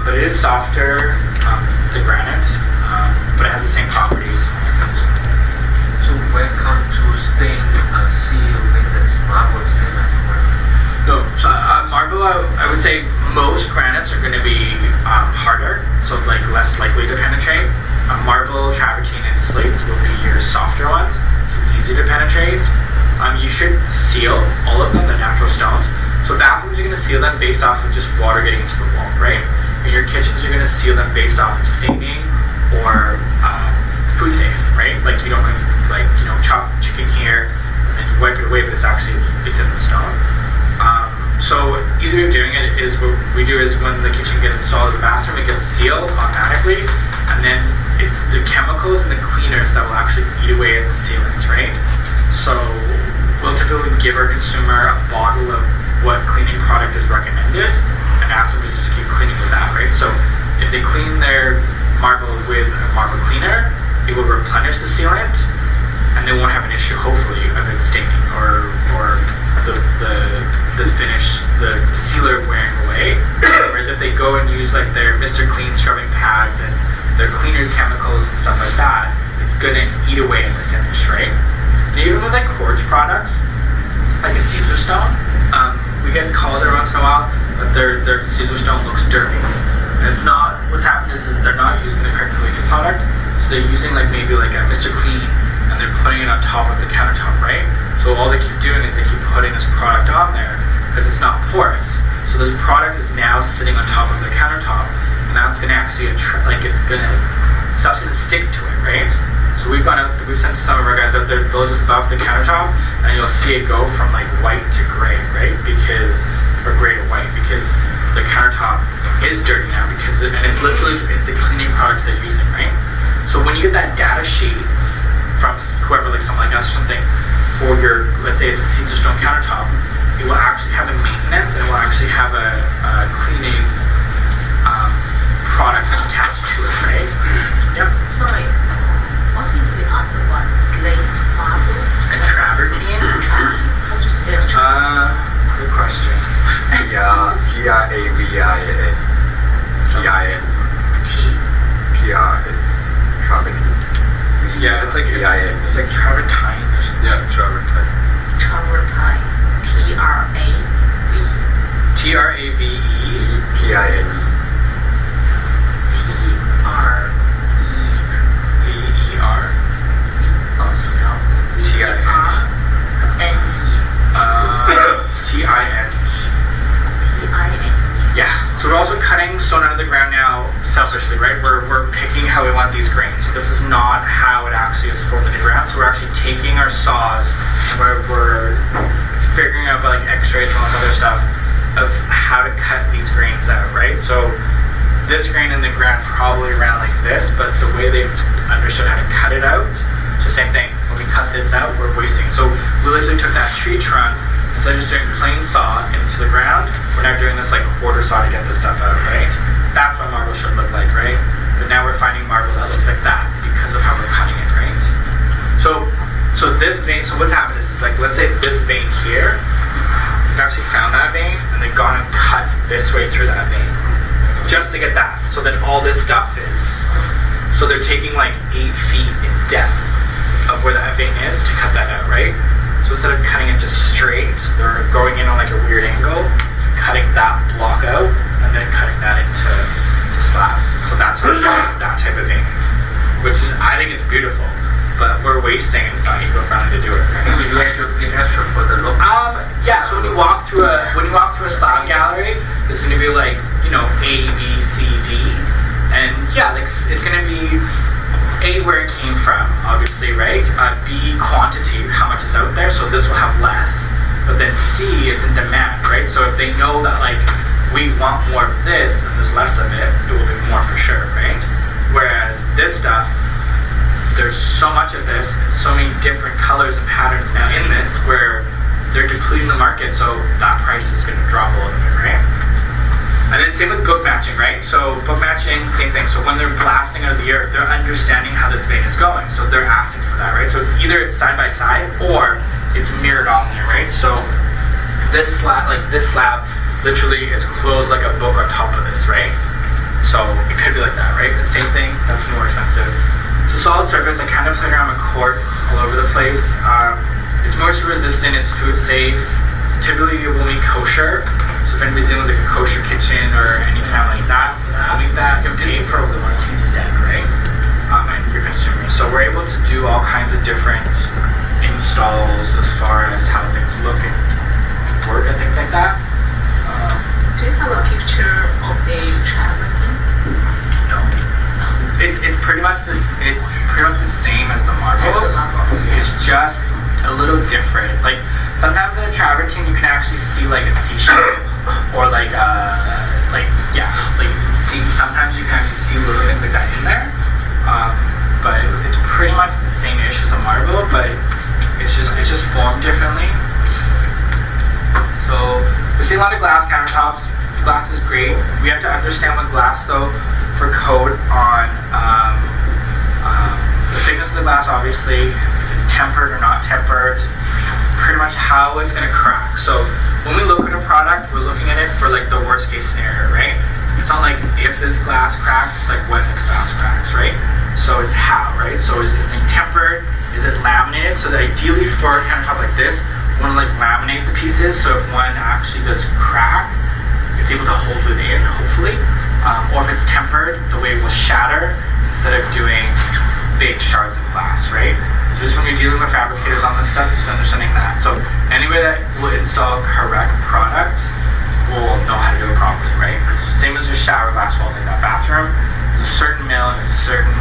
but it is softer than granite, but it has the same properties. So when it comes to stain, seal, witness, marble is same as marble. No, so marble, I would most granites are going to be harder, so like less likely to penetrate. Marble, travertine, and slates will be your softer ones, so easy to penetrate. You should seal all of them, the natural stones. So bathrooms, you're going to seal them based off of just water getting into the wall, right? In your kitchens, you're going to seal them based off of staining or food safe, right? Like you don't like chop chicken here and then you wipe it away, but it's in the stone. So easy way of doing it is what we do is when the kitchen gets installed in the bathroom, it gets sealed automatically, and then it's the chemicals and the cleaners that will actually eat away at the sealants, right? So we'll typically give our consumer a bottle of what cleaning product is recommended and ask them to just keep cleaning with that, right? So if they clean their marble with a marble cleaner, it will replenish the sealant, and they won't have an issue, hopefully, of it staining or the finish, the sealer wearing away. Whereas if they go and use like their Mr. Clean scrubbing pads and their cleaners chemicals and stuff like that, it's gonna eat away at the finish, right? And even with like quartz products, like a Caesar stone, we get called every once in a while, but their Caesar stone looks dirty. And it's not, what's happened is they're not using the correct cleaning product, so they're using like maybe like a Mr. Clean, and they're putting it on top of the countertop, right? So all they keep doing is they keep putting this product on there because it's not porous. So this product is now sitting on top of the countertop, and that's going to actually stuff's going to stick to it, right? So we've sent some of our guys out there, they'll just above the countertop, and you'll see it go from like white to gray, right? Or gray to white, because the countertop is dirty now and it's the cleaning product they're using, right? So when you get that data sheet from whoever, like someone like us or something, for your, let's say it's a Caesar stone countertop, it will actually have a maintenance and it will actually have a cleaning product attached to it, right? Yep. Sorry, what is the other one? Slate marble? And travertine? How do you spell Good question. Travin. Travertine. Yeah, it's like travertine. Yeah, travertine. Travertine. T-R-A-V. Trave. Pine. Ver. Oh, no. T-I-N-E. Tine. T-I-N-E. Yeah. So we're also cutting stone out of the ground now selfishly, right? We're picking how we want these grains. So this is not how it actually is formed in the ground. So we're actually taking our saws, where we're figuring out like x-rays and all this other stuff of how to cut these grains out, right? So this grain in the ground probably around like this, but the way they've understood how to cut it out, so same thing, when we cut this out, we're wasting. So we literally took that tree trunk, instead of just doing plain saw into the ground, we're now doing this like quarter saw to get this stuff out, right? That's what marble should look like, right? But now we're finding marble that looks like that because of how we're cutting it, right? So this vein, so what's happened is like, let's say this vein here, we've actually found that vein, and they've gone and cut this way through that vein, just to get that, so that all this stuff is, so they're taking like 8 feet in depth of where that vein is to cut that out, right? So instead of cutting it just straight, they're going in on like a weird angle, cutting that block out, and then cutting that into slabs. So that's what that type of vein, which is, I think it's beautiful, but we're wasting, it's not eco-friendly to do it, right? Would you like to picture for the look? Yeah, so when you walk through a slab gallery, there's gonna be like, A, B, C, D, and yeah, like it's gonna be A, where it came from, obviously, right? B, quantity, how much is out there, so this will have less. But then C is in demand, right? So if they know that like we want more of this and there's less of it, it will be more for sure, right? Whereas this stuff, there's so much of this and so many different colors and patterns now in this where they're depleting the market, so that price is going to drop a little bit, right? And then same with book matching, right? So book matching, same thing. So when they're blasting out of the earth, they're understanding how this vein is going. So they're asking for that, right? So it's either it's side by side or it's mirrored on there, right? So this slab literally is closed like a book on top of this, right? So it could be like that, right? The same thing, that's more expensive. So solid surface, I kind of played around with quartz all over the place. It's moisture resistant, it's food safe. Typically it will be kosher. So So if anybody's dealing with like a kosher kitchen or any kind of like that, I think that can pay for the martini stand, right? And your consumers. So we're able to do all kinds of different installs as far as how things look and work and things like that. Do you have a picture of the travertine? No. It's pretty much the same as the marbles. It's just a little different. Like sometimes in a travertine you can actually see like a seashell or like see sometimes you can actually see little things like that in there. But it's pretty much the same ish as a marble, but it's just formed differently. So we see a lot of glass countertops. Glass is great. We have to understand what glass though for code on the thickness of the glass. Obviously, is tempered or not tempered. Pretty much how it's gonna crack. So when we look at a product, we're looking at it for like the worst case scenario, right? It's not like if this glass cracks, it's like when this glass cracks, right? So it's how, right? So is this thing tempered? Is it laminated? So that ideally for a countertop like this, we want to like laminate the pieces so if one actually does crack, it's able to hold it in, hopefully. Or if it's tempered, the way it will shatter instead of doing big shards of glass, right? So just when you're dealing with fabricators on this stuff, just understanding that. So anybody that will install correct products will know how to do it properly, right? Same as your shower glass walls in that bathroom. There's a certain mill and a certain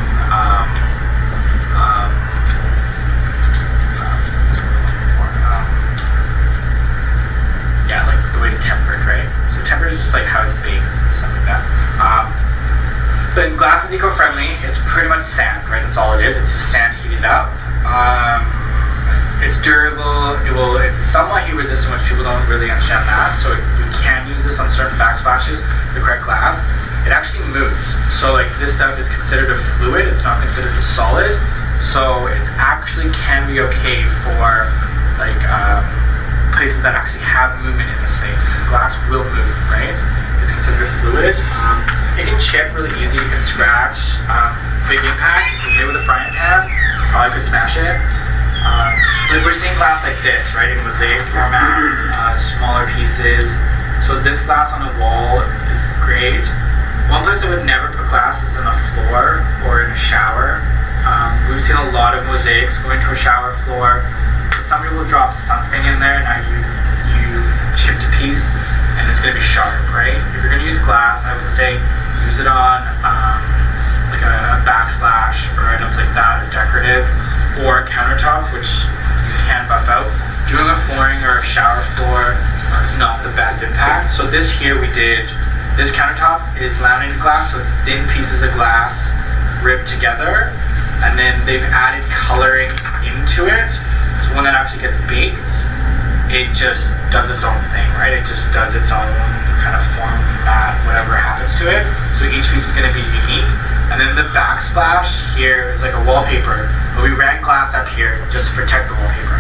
like the way it's tempered, right? So temperature is just like how it's baked and stuff like that. So glass is eco-friendly. It's pretty much sand, right? That's all it is. It's just sand heated up. It's durable. It's somewhat heat resistant, which people don't really understand that. So you can use this on certain backsplashes, the correct glass. It actually moves. So like this stuff is considered a fluid. It's not considered a solid. So it actually can be okay for like places that actually have movement in the space because glass will move, right? It's considered a fluid. It can chip really easy. You can scratch. Big impact. If you hit it with a frying pan, probably could smash it. Like we're seeing glass like this, right, in mosaic format, smaller pieces. So this glass on a wall is great. One place I would never put glass is on a floor or in a shower. We've seen a lot of mosaics going to a shower floor. Some people drop something in there, now you chipped a piece, and it's going to be sharp, right? If you're going to use glass, I would say use it on like a backsplash or items like that, or decorative, or a countertop, which you can buff out. Doing a flooring or a shower floor is not the best impact. So this here we did, this countertop is laminated glass, so it's thin pieces of glass ribbed together, and then they've added coloring into it. So when that actually gets baked, it just does its own thing, right? It just does its own kind of format, whatever happens to it. So each piece is going to be unique. And then the backsplash here is like a wallpaper, but we ran glass up here just to protect the wallpaper.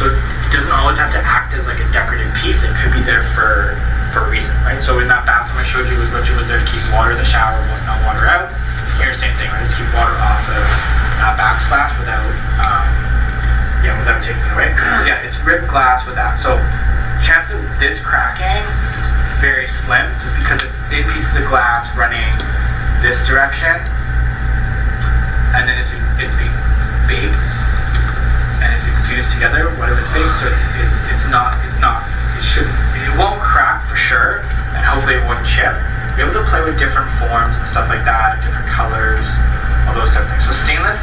So it doesn't always have to act as like a decorative piece. It could be there for a reason, right? So in that bathroom I showed you, was there to keep water in the shower, not water out. Here, same thing, right? Just keep water off of that backsplash without taking it away. So yeah, it's ribbed glass with that. So chance of this cracking is very slim, just because it's thin pieces of glass running this direction, and then it's being baked and it's being fused together when it was baked. So it won't crack for sure, and hopefully it won't chip. Be able to play with different forms and stuff like that, different colors, all those type of things. So stainless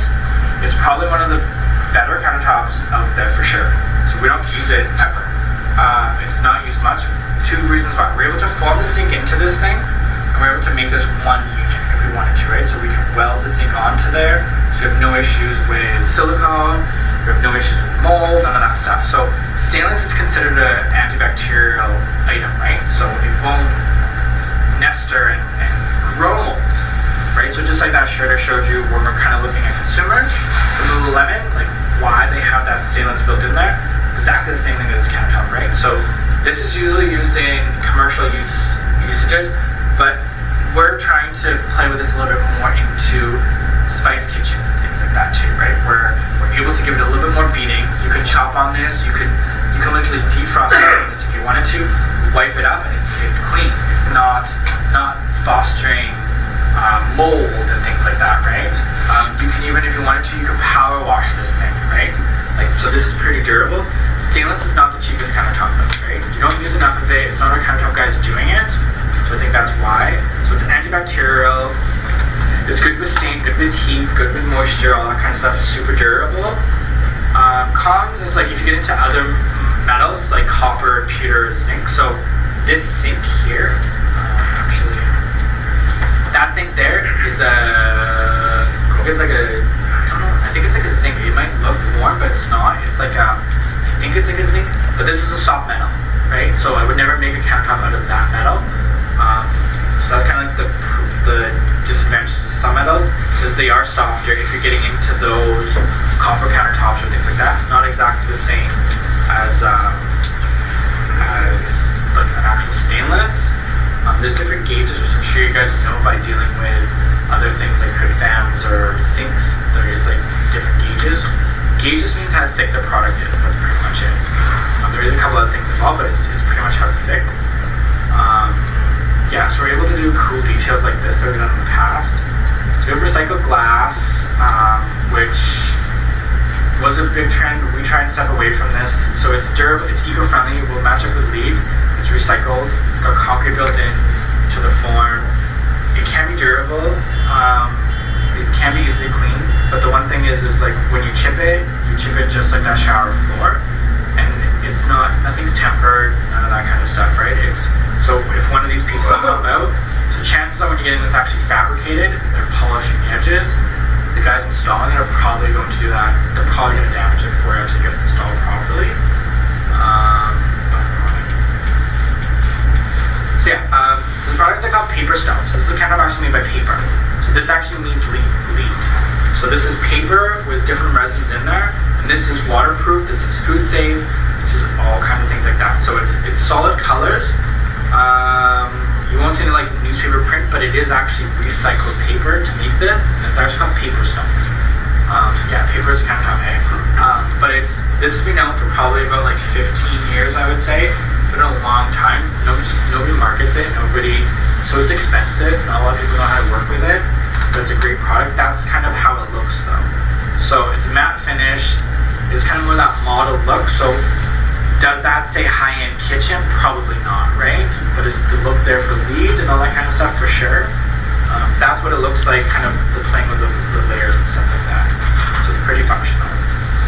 is probably one of the better countertops out there for sure. So we don't use it ever. It's not used much. Two reasons why. We're able to form the sink into this thing, and we're able to make this one unit if we wanted to, right? So we can weld the sink onto there, so you have no issues with silicone, you have no issues with mold, none of that stuff. So stainless is considered an antibacterial item, right? So it won't nester and grow mold, right? So just like that shirt I showed you when we're kind of looking at consumers, the Lululemon, like why they have that stainless built in there, exactly the same thing as countertop, right? So this is usually used in commercial usages, but we're trying to play with this a little bit more into spice kitchens and things like that too, right? We're able to give it a little bit more beating. You can chop on this, you can literally defrost this if you wanted to, wipe it up and it's clean. It's not fostering mold and things like that, right? You can even, if you wanted to, you can power wash this thing, right? Like, so this is pretty durable. Stainless is not the cheapest countertop though, right? You don't use enough of it. It's not our countertop guys doing it. So I think that's why. So it's antibacterial. It's good with stain, good with heat, good with moisture, all that kind of stuff. Super durable. Cons is like if you get into other metals like copper, pewter, zinc. So this zinc here, actually, that zinc there is I don't know, I think it's like a zinc. It might look warm, but it's not. It's like I think it's like a zinc, but this is a soft metal, right? So I would never make a countertop out of that metal. So that's kind of like the disadvantage of some metals, is they are softer. If you're getting into those copper countertops or things like that, it's not exactly the same as like an actual stainless. There's different gauges, which I'm sure you guys know by dealing with other things like hood fans or sinks. There is like different gauges. Gauges means how thick the product is. That's pretty much it. There is a couple other things as well, but it's pretty much how thick. Yeah, so we're able to do cool details like this that we've done in the past. So we have recycled glass, which was a big trend. We try and step away from this. So it's durable, it's eco-friendly, it will match up with LEED. It's recycled, it's got concrete built in to the form. It can be durable, it can be easily cleaned, but the one thing is like when you chip it just like that shower floor, and it's not, nothing's tempered, none of that kind of stuff, right? So if one of these pieces come out, so chances are when you get in it's actually fabricated, they're polishing the edges, the guys installing it are probably going to do that. They're probably going to damage it before it actually gets installed properly. So yeah, the product they call paper stones. This is kind of actually made by paper. So this actually means LEED. So this is paper with different resins in there, and this is waterproof. This is food safe. This is all kinds of things like that. So it's solid colors. You won't see any like newspaper print, but it is actually recycled paper to make this, and it's actually called paper stone. Yeah, paper is kind of top but this has been out for probably about like 15 years, I would say. It's been a long time. Nobody markets it. So it's expensive. Not a lot of people know how to work with it, but it's a great product. That's kind of how it looks though. So it's a matte finish. It's kind of more that model look. So does that say high-end kitchen? Probably not, right? But is the look there for LEED and all that kind of stuff? For sure. That's what it looks like, kind of the playing with the layers and stuff like that. So it's pretty functional.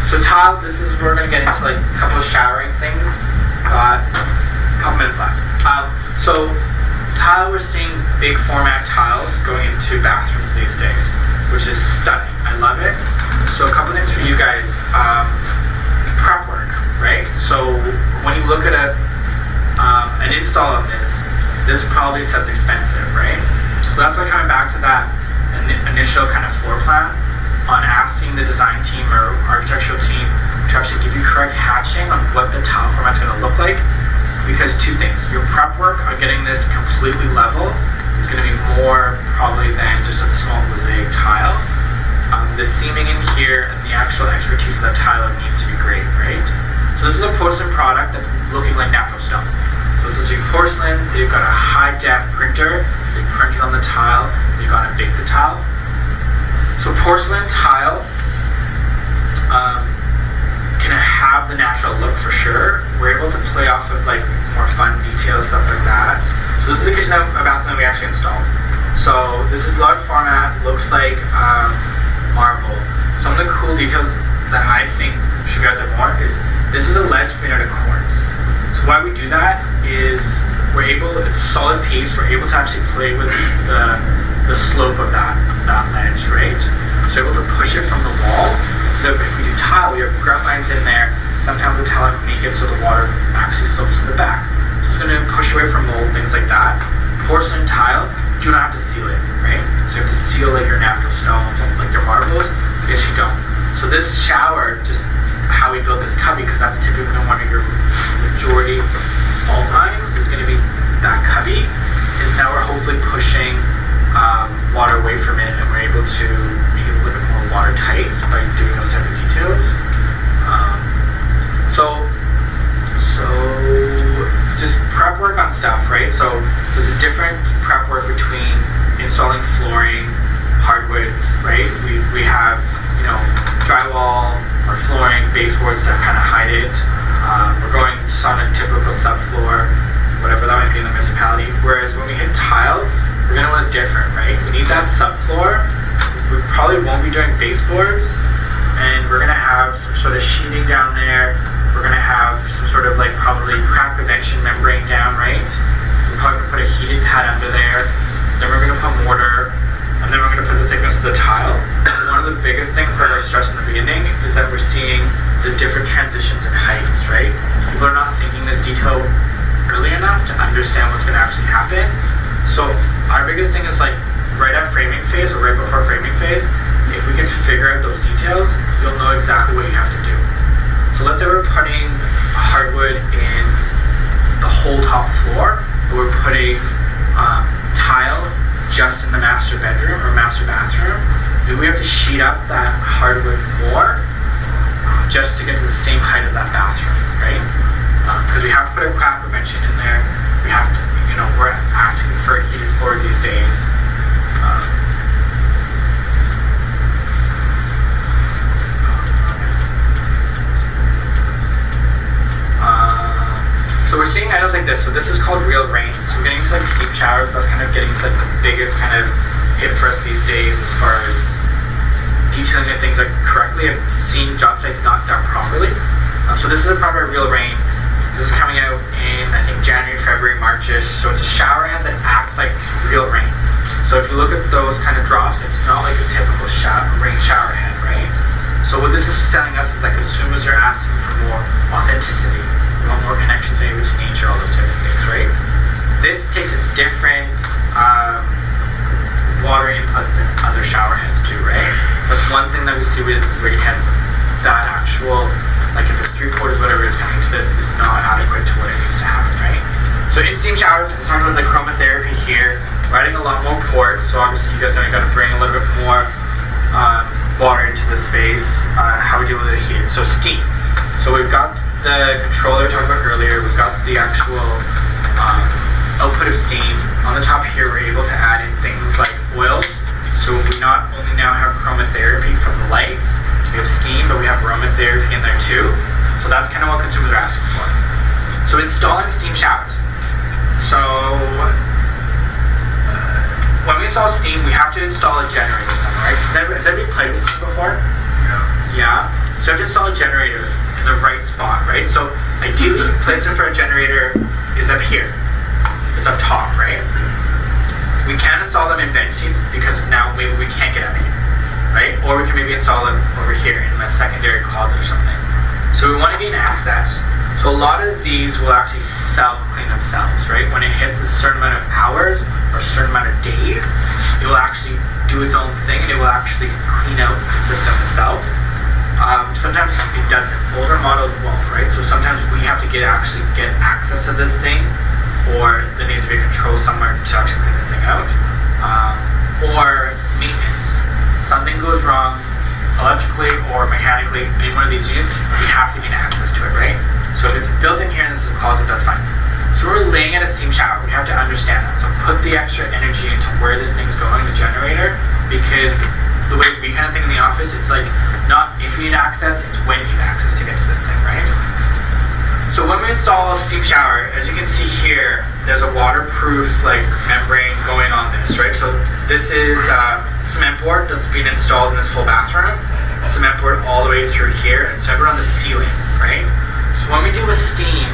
So tile, this is where we're going to get into like a couple of showering things. Got a couple minutes left. So tile, we're seeing big format tiles going into bathrooms these days, which is stunning. I love it. So a couple things for you guys. Prep work, right? So when you look at an install of this probably sounds expensive, right? So that's why coming back to that initial kind of floor plan on asking the design team or architectural team to actually give you correct hatching on what the tile format's going to look like. Because two things, your prep work on getting this completely level is going to be more probably than just a small mosaic tile. The seaming in here and the actual expertise of that tile needs to be great, right? So this is a porcelain product that's looking like natural stone. So this is your porcelain, they've got a high def printer, they print it on the tile, they've got to bake the tile. So porcelain tile can have the natural look for sure. We're able to play off of like more fun details, stuff like that. So this is the kitchen bathroom we actually installed. So this is large format, looks like marble. Some of the cool details that I think should be out there more is this is a ledge made out of quartz. So why we do that is it's a solid piece, we're able to actually play with the slope of that ledge, right? So we're able to push it from the wall. So that if we do tile, we have grout lines in there. Sometimes we tile make it so the water actually slopes to the back. So it's going to push away from mold, things like that. Porcelain tile, you don't have to seal it, right? So you have to seal like your natural stones, like your marbles. Yes, you don't. So this shower, just how we built this cubby, because that's typically one of your majority fault lines, is going to be that cubby. Is now we're hopefully pushing water away from it, and we're able to make it a little bit more watertight by doing those type of details. So just prep work So there's a different prep work between installing flooring, hardwood, right? We have, you know, drywall or flooring, baseboards that kind of hide it. We're going just on a typical subfloor, whatever that might be in the municipality. Whereas when we hit tile, we're going to look different, right? We need that subfloor. We probably won't be doing baseboards, and we're going to have some sort of sheeting down there. We're going to have some sort of like probably crack prevention membrane down, right? We're probably going to put a heated pad under there. Then we're going to put mortar, and then we're going to put the thickness of the tile. One of the biggest things that I stressed in the beginning is that we're seeing the different transitions in heights, right? People are not thinking this detail early enough to understand what's going to actually happen. So our biggest thing is like right at framing phase or right before framing phase, if we can figure out those details, you'll know exactly what you have to do. So let's say we're putting hardwood in the whole top floor, but we're putting tile just in the master bedroom or master bathroom. Maybe we have to sheet up that hardwood more just to get to the same height as that bathroom, right? Because we have to put a crack prevention in there. We have to, you know, we're asking for a heated floor these days. So we're seeing items like this. So this is called real rain. So we're getting to like steam showers. That's kind of getting to like the biggest kind of hit for us these days as far as detailing the things like correctly. I've seen job sites not done properly. So this is a proper real rain. This is coming out in, I think, January, February, March-ish. So it's a shower head that acts like real rain. So if you look at those kind of drops, it's not like a typical rain shower head, right? So what this is telling us is that consumers are asking for more authenticity. We want more connections maybe to nature, all those type of things, right? This takes a different water input than other shower heads do, right? That's one thing that we see with rain heads. That actual, like if it's 3/4, whatever is coming to this, is not adequate to what it needs to happen, right? So in steam showers, we're talking about the chromotherapy here. We're adding a lot more port, so obviously you guys know you got to bring a little bit more water into the space. How we deal with the heat. So steam. So we've got the controller we talked about earlier. We've got the actual output of steam. On the top here, we're able to add in things like oil. So we not only now have chromotherapy from the lights, we have steam, but we have aromatherapy in there too. So that's kind of what consumers are asking for. So installing steam showers. So when we install steam, we have to install a generator somewhere, right? Has everybody played with steam before? Yeah. So you have to install a generator in the right spot, right? So ideally, placement for a generator is up here. It's up top, right? We can install them in bench seats because now maybe we can't get up here, right? Or we can maybe install them over here in a secondary closet or something. So we want to gain access. So a lot of these will actually self-clean themselves, right? When it hits a certain amount of hours or a certain amount of days, it will actually do its own thing and it will actually clean out the system itself. Sometimes it doesn't. Older models won't, right? So sometimes we have to actually get access to this thing, or there needs to be a control somewhere to actually clean this thing out. Or maintenance. Something goes wrong electrically or mechanically in one of these units, we have to gain access to it, right? So if it's built in here and this is a closet, that's fine. So we're laying at a steam shower. We have to understand that. So put the extra energy into where this thing's going, the generator, because the way we kind of think in the office, it's like not if you need access, it's when you need access to get to this thing, right? So when we install a steam shower, as you can see here, there's a waterproof like membrane going on this, right? So this is cement board that's being installed in this whole bathroom. Cement board all the way through here and separate on the ceiling, right? So when we do with steam,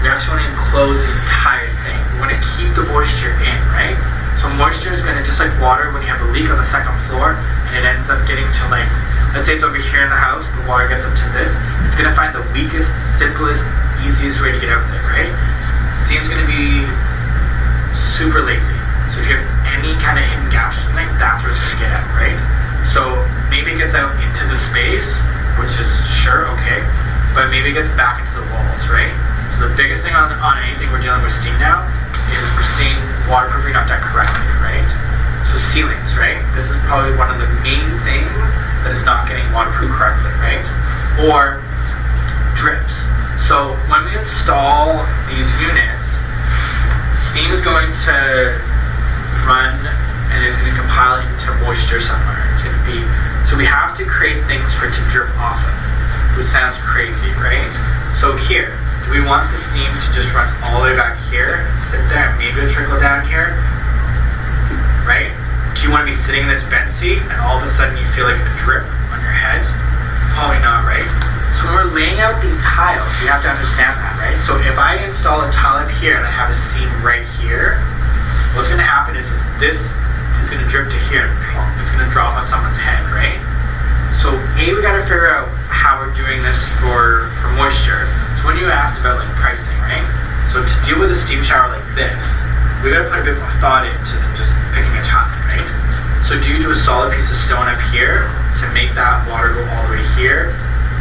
we actually want to enclose the entire thing. We want to keep the moisture in, right? So moisture is going to, just like water, when you have a leak on the second floor, and it ends up getting to like, let's say it's over here in the house, the water gets up to this, it's going to find the weakest, simplest, easiest way to get out there, right? Steam's going to be super lazy. So if you have any kind of hidden gaps or something, that's where it's going to get at, right? So maybe it gets out into the space, which is sure, okay, but maybe it gets back into the walls, right? So the biggest thing on anything we're dealing with steam now is we're seeing waterproofing not done correctly, right? So ceilings, right? This is probably one of the main things that is not getting waterproof correctly, right? Or drips. So when we install these units, steam is going to run and it's going to compile into moisture somewhere. It's going to be, so we have to create things for it to drip off of, which sounds crazy, right? So here, do we want the steam to just run all the way back here and sit there and maybe it'll trickle down here, right? Do you want to be sitting in this bench seat and all of a sudden you feel like a drip on your head? Probably not, right? So when we're laying out these tiles, you have to understand that, right? So if I install a tile up here and I have a seam right here, what's going to happen is this is going to drip to here and plop. It's going to drop on someone's head, right? So A, we got to figure out how we're doing this for moisture. So when you asked about like pricing, right? So to deal with a steam shower like this, we got to put a bit more thought into than just picking a tile, right? So do you do a solid piece of stone up here to make that water go all the way here?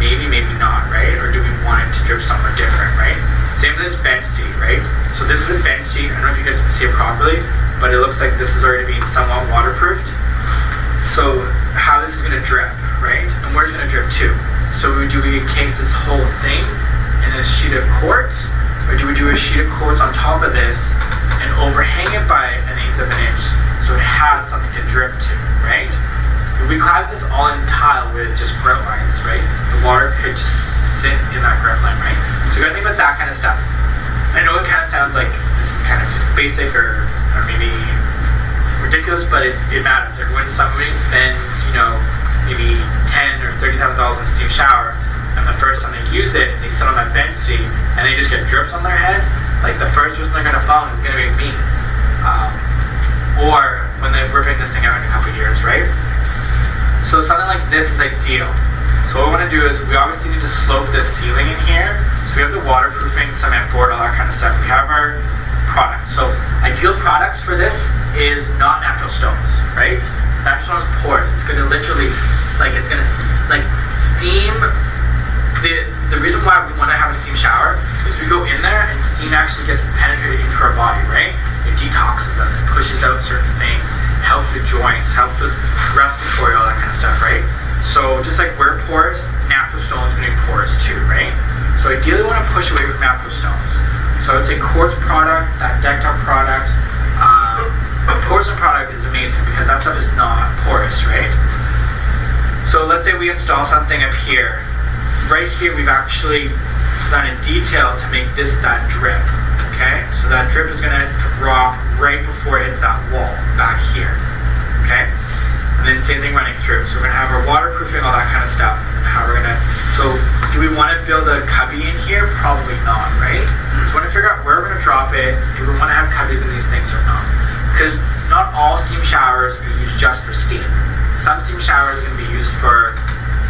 Maybe, maybe not, right? Or do we want it to drip somewhere different, right? Same with this bench seat, right? So this is a bench seat. I don't know if you guys can see it properly, but it looks like this is already being somewhat waterproofed. So how this is going to drip, right? And where's it going to drip to? So do we encase this whole thing in a sheet of quartz? Or do we do a sheet of quartz on top of this and overhang it by 1/8 of an inch so it has something to drip to, right? If we clad this all in tile with just grout lines, right? The water could just sit in that grout line, right? So you gotta think about that kind of stuff. I know it kind of sounds like this is kind of basic or maybe ridiculous, but it matters. Like when somebody spends, you know, maybe $10,000 or $30,000 on a steam shower, and the first time they use it, they sit on that bench seat, and they just get drips on their heads, like the first person they're gonna follow is gonna be me. Or when they're ripping this thing out in a couple of years, right? So something like this is ideal. So what we want to do is we obviously need to slope this ceiling in here. So we have the waterproofing, cement board, all that kind of stuff. We have our products. So ideal products for this is not natural stones, right? Natural stone is porous. It's going to literally, it's going to steam. The reason why we want to have a steam shower is we go in there and steam actually gets penetrated into our body, right? It detoxes us, it pushes out certain things, helps with joints, helps with respiratory, all that kind of stuff, right? So just like we're porous, natural stones are going to be porous too, right? So ideally we want to push away from natural stones. So I would say quartz product, that decked up product, porcelain product is amazing because that stuff is not porous, right? So let's say we install something up here. Right here we've actually designed a detail to make that drip, okay? So that drip is going to drop right before it hits that wall back here, okay? And then same thing running through. So we're going to have our waterproofing, all that kind of stuff. And how we're going to, so do we want to build a cubby in here? Probably not, right? So we want to figure out where we're going to drop it. Do we want to have cubbies in these things or not? Because not all steam showers are used just for steam. Some steam showers are going to be used for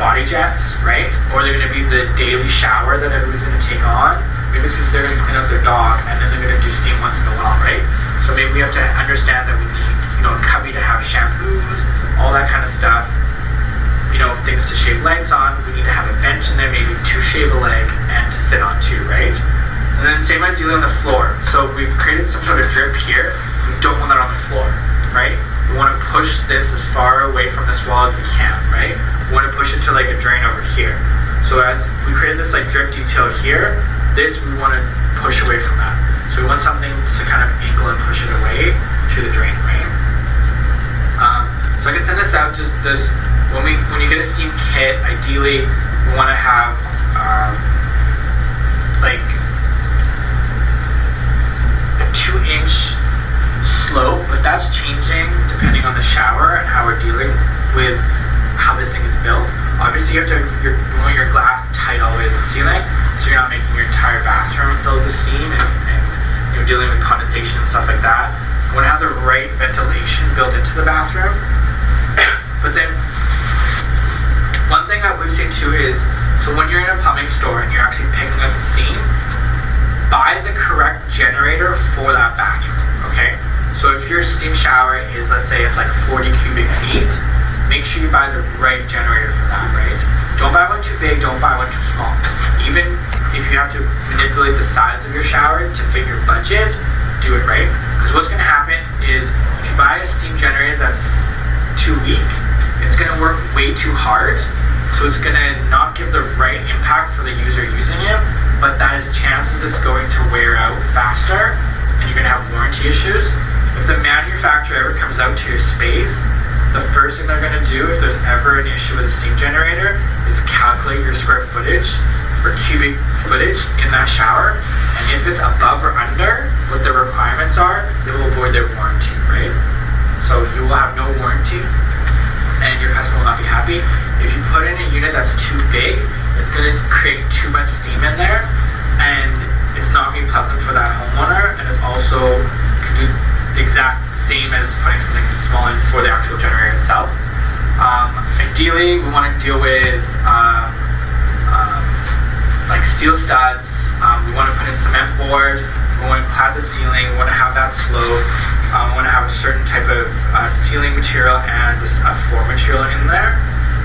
body jets, right? Or they're going to be the daily shower that everybody's going to take on. Maybe it's because they're going to clean up their dog and then they're going to do steam once in a while, right? So maybe we have to understand that we need, a cubby to have shampoos, all that kind of stuff. Things to shave legs on. We need to have a bench in there, maybe to shave a leg and to sit on too, right? And then same idea on the floor. So we've created some sort of drip here. We don't want that on the floor, right? We want to push this as far away from this wall as we can, right? We want to push it to a drain over here. So as we created this drip detail here, we want to push away from that. So we want something to kind of angle and push it away to the drain, right? So I can send this out. When you get a steam kit, ideally we want to have a 2-inch slope, but that's changing depending on the shower and how we're dealing with how this thing is built. Obviously you want your glass tight all the way to the ceiling, so you're not making your entire bathroom filled with steam and you're dealing with condensation and stuff like that. You want to have the right ventilation built into the bathroom. But then one thing that we've seen too is, so when you're in a plumbing store and you're actually picking up the steam, buy the correct generator for that bathroom, okay? So if your steam shower is, let's say it's 40 cubic feet, make sure you buy the right generator for that, right? Don't buy one too big, don't buy one too small. Even if you have to manipulate the size of your shower to fit your budget, do it, right? Because what's gonna happen is, if you buy a steam generator that's too weak, it's going to work way too hard, so it's going to not give the right impact for the user using it, but that is chances it's going to wear out faster and you're going to have warranty issues. If the manufacturer ever comes out to your space, the first thing they're going to do if there's ever an issue with a steam generator is calculate your square footage or cubic footage in that shower, and if it's above or under what the requirements are, they will avoid their warranty, right? So you will have no warranty and your customer will not be happy. If you put in a unit that's too big, it's going to create too much steam in there, and it's not going to be pleasant for that homeowner, and it's also can do the exact same as putting something small in for the actual generator itself. Ideally, we want to deal with like steel studs. We want to put in cement board. We want to clad the ceiling. We want to have that slope. We want to have a certain type of ceiling material and floor material in there.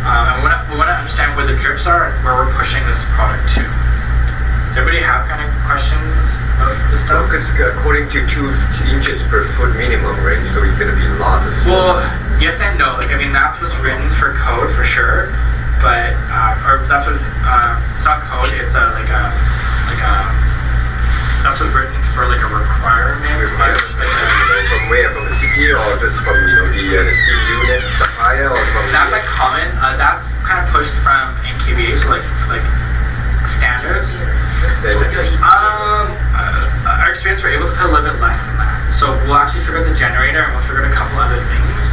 And we want to understand where the drips are and where we're pushing this product to. Does everybody have kind of questions about this stuff? Because according to 2 inches per foot minimum, right? So it's going to be lots of. Well, yes and no. Like, I mean, that's what's written for code for sure, but or that's what it's not code. It's that's what's written for like a requirement. From where? From the city or just from the steam unit supplier or from? That's like common. That's kind of pushed from NKBA, so like standards. Our experience, we're able to put a little bit less than that. So we'll actually figure out the generator and we'll figure out a couple other things,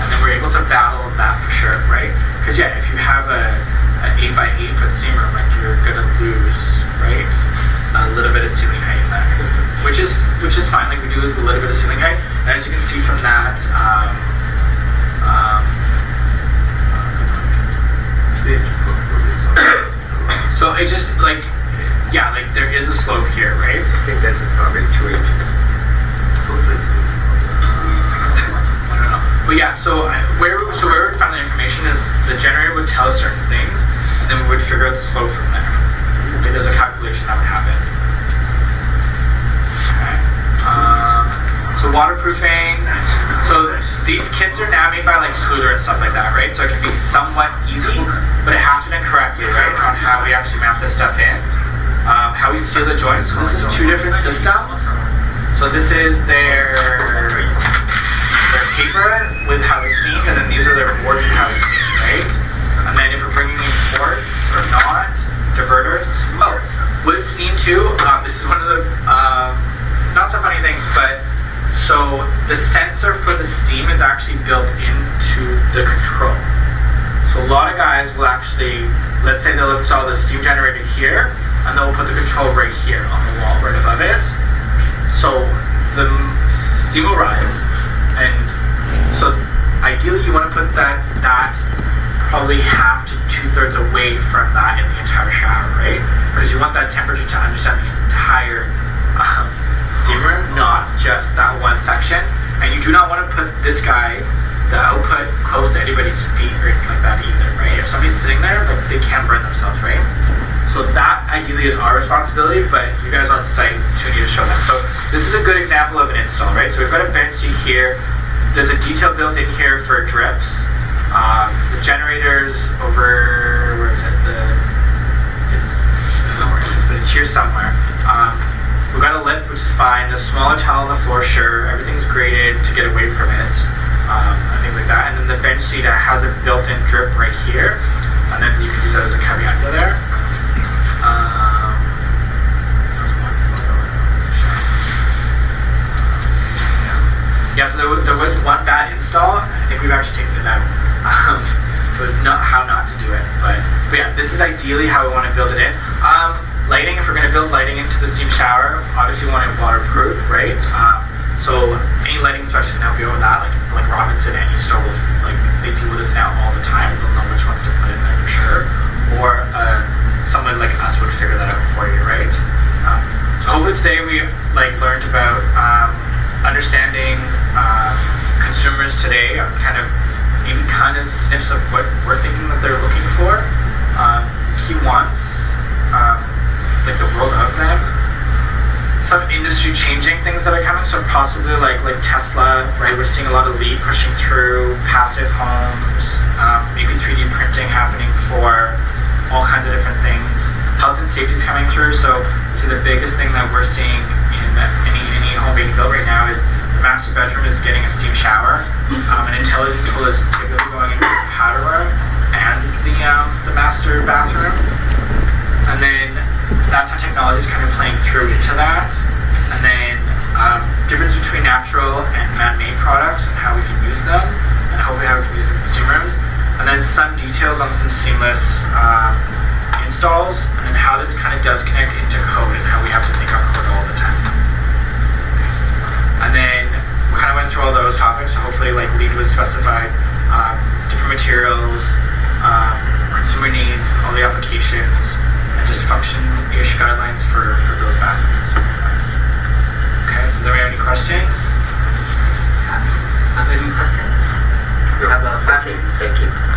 and then we're able to battle that for sure, right? Because yeah, if you have an 8 by 8 foot steam room, like you're gonna lose, right, a little bit of ceiling height in there, which is fine. Like we do lose a little bit of ceiling height, and as you can see from that, so it just like. Yeah, like there is a slope here, right? I think that's probably 2 inches. I don't know. But yeah, so where we would find the information is the generator would tell us certain things, and then we would figure out the slope from there. Like there's a calculation that would happen. Okay. So waterproofing. So these kits are now made by like Schluter and stuff like that, right? So it can be somewhat easy, but it has to be done correctly, right? On how we actually map this stuff in. How we seal the joints. So this is 2 different systems. So this is their paper with how it's seamed, and then these are their boards with how it's seamed, right? And then if we're bringing in ports or not, diverters. Oh, with steam too, this is one of the not so funny things, but so the sensor for the steam is actually built into the control. So a lot of guys will actually, let's say they'll install the steam generator here, and then we'll put the control right here on the wall right above it. So the steam will rise, and so ideally you want to put that probably half to 2/3 away from that in the entire shower, right? Because you want that temperature to understand the entire steam room, not just that one section. And you do not want to put this guy, the output, close to anybody's feet or anything like that either, right? If somebody's sitting there, like they can burn themselves, right? So that ideally is our responsibility, but you guys on site do need to show them. So this is a good example of an install, right? So we've got a bench seat here. There's a detail built in here for drips. The generators over, where is it? It's here somewhere. We've got a lip, which is fine. The smaller tile on the floor, sure. Everything's graded to get away from it, and things like that. And then the bench seat has a built-in drip right here, and then you can use that as a caveat under there. Yeah, so there was one bad install. I think we've actually taken it out. It was not how not to do it, but yeah, this is ideally how we want to build it in. Lighting, if we're going to build lighting into the steam shower, obviously we want it waterproof, right? So any lighting specialist can help you with that, like Robinson and E-Store will, like, they deal with this now all the time. They'll know which ones to put in there for sure. Or someone like us would figure that out for you, right? So hopefully today we learned about understanding consumers today, kind of snips of what we're thinking that they're looking for, key wants, like the world of them. Some industry changing things that are coming, so possibly like Tesla, right? We're seeing a lot of lead pushing through passive homes, maybe 3D printing happening for all kinds of different things. Health and safety is coming through, so the biggest thing that we're seeing in any home being built right now is the master bedroom is getting a steam shower. An intelligent tool is typically going into the powder room and the master bathroom. And then that's how technology is kind of playing through into that. And then difference between natural and man-made products and how we can use them, and hopefully how we can use them in steam rooms. And then some details on some seamless installs, and then how this kind of does connect into code and how we have to think on code all the time. And then we kind of went through all those topics, so hopefully like LEED was specified, different materials, consumer needs, all the applications, and just function-ish guidelines for those bathrooms. Okay, so does anybody have any questions? Have any questions? Thank you.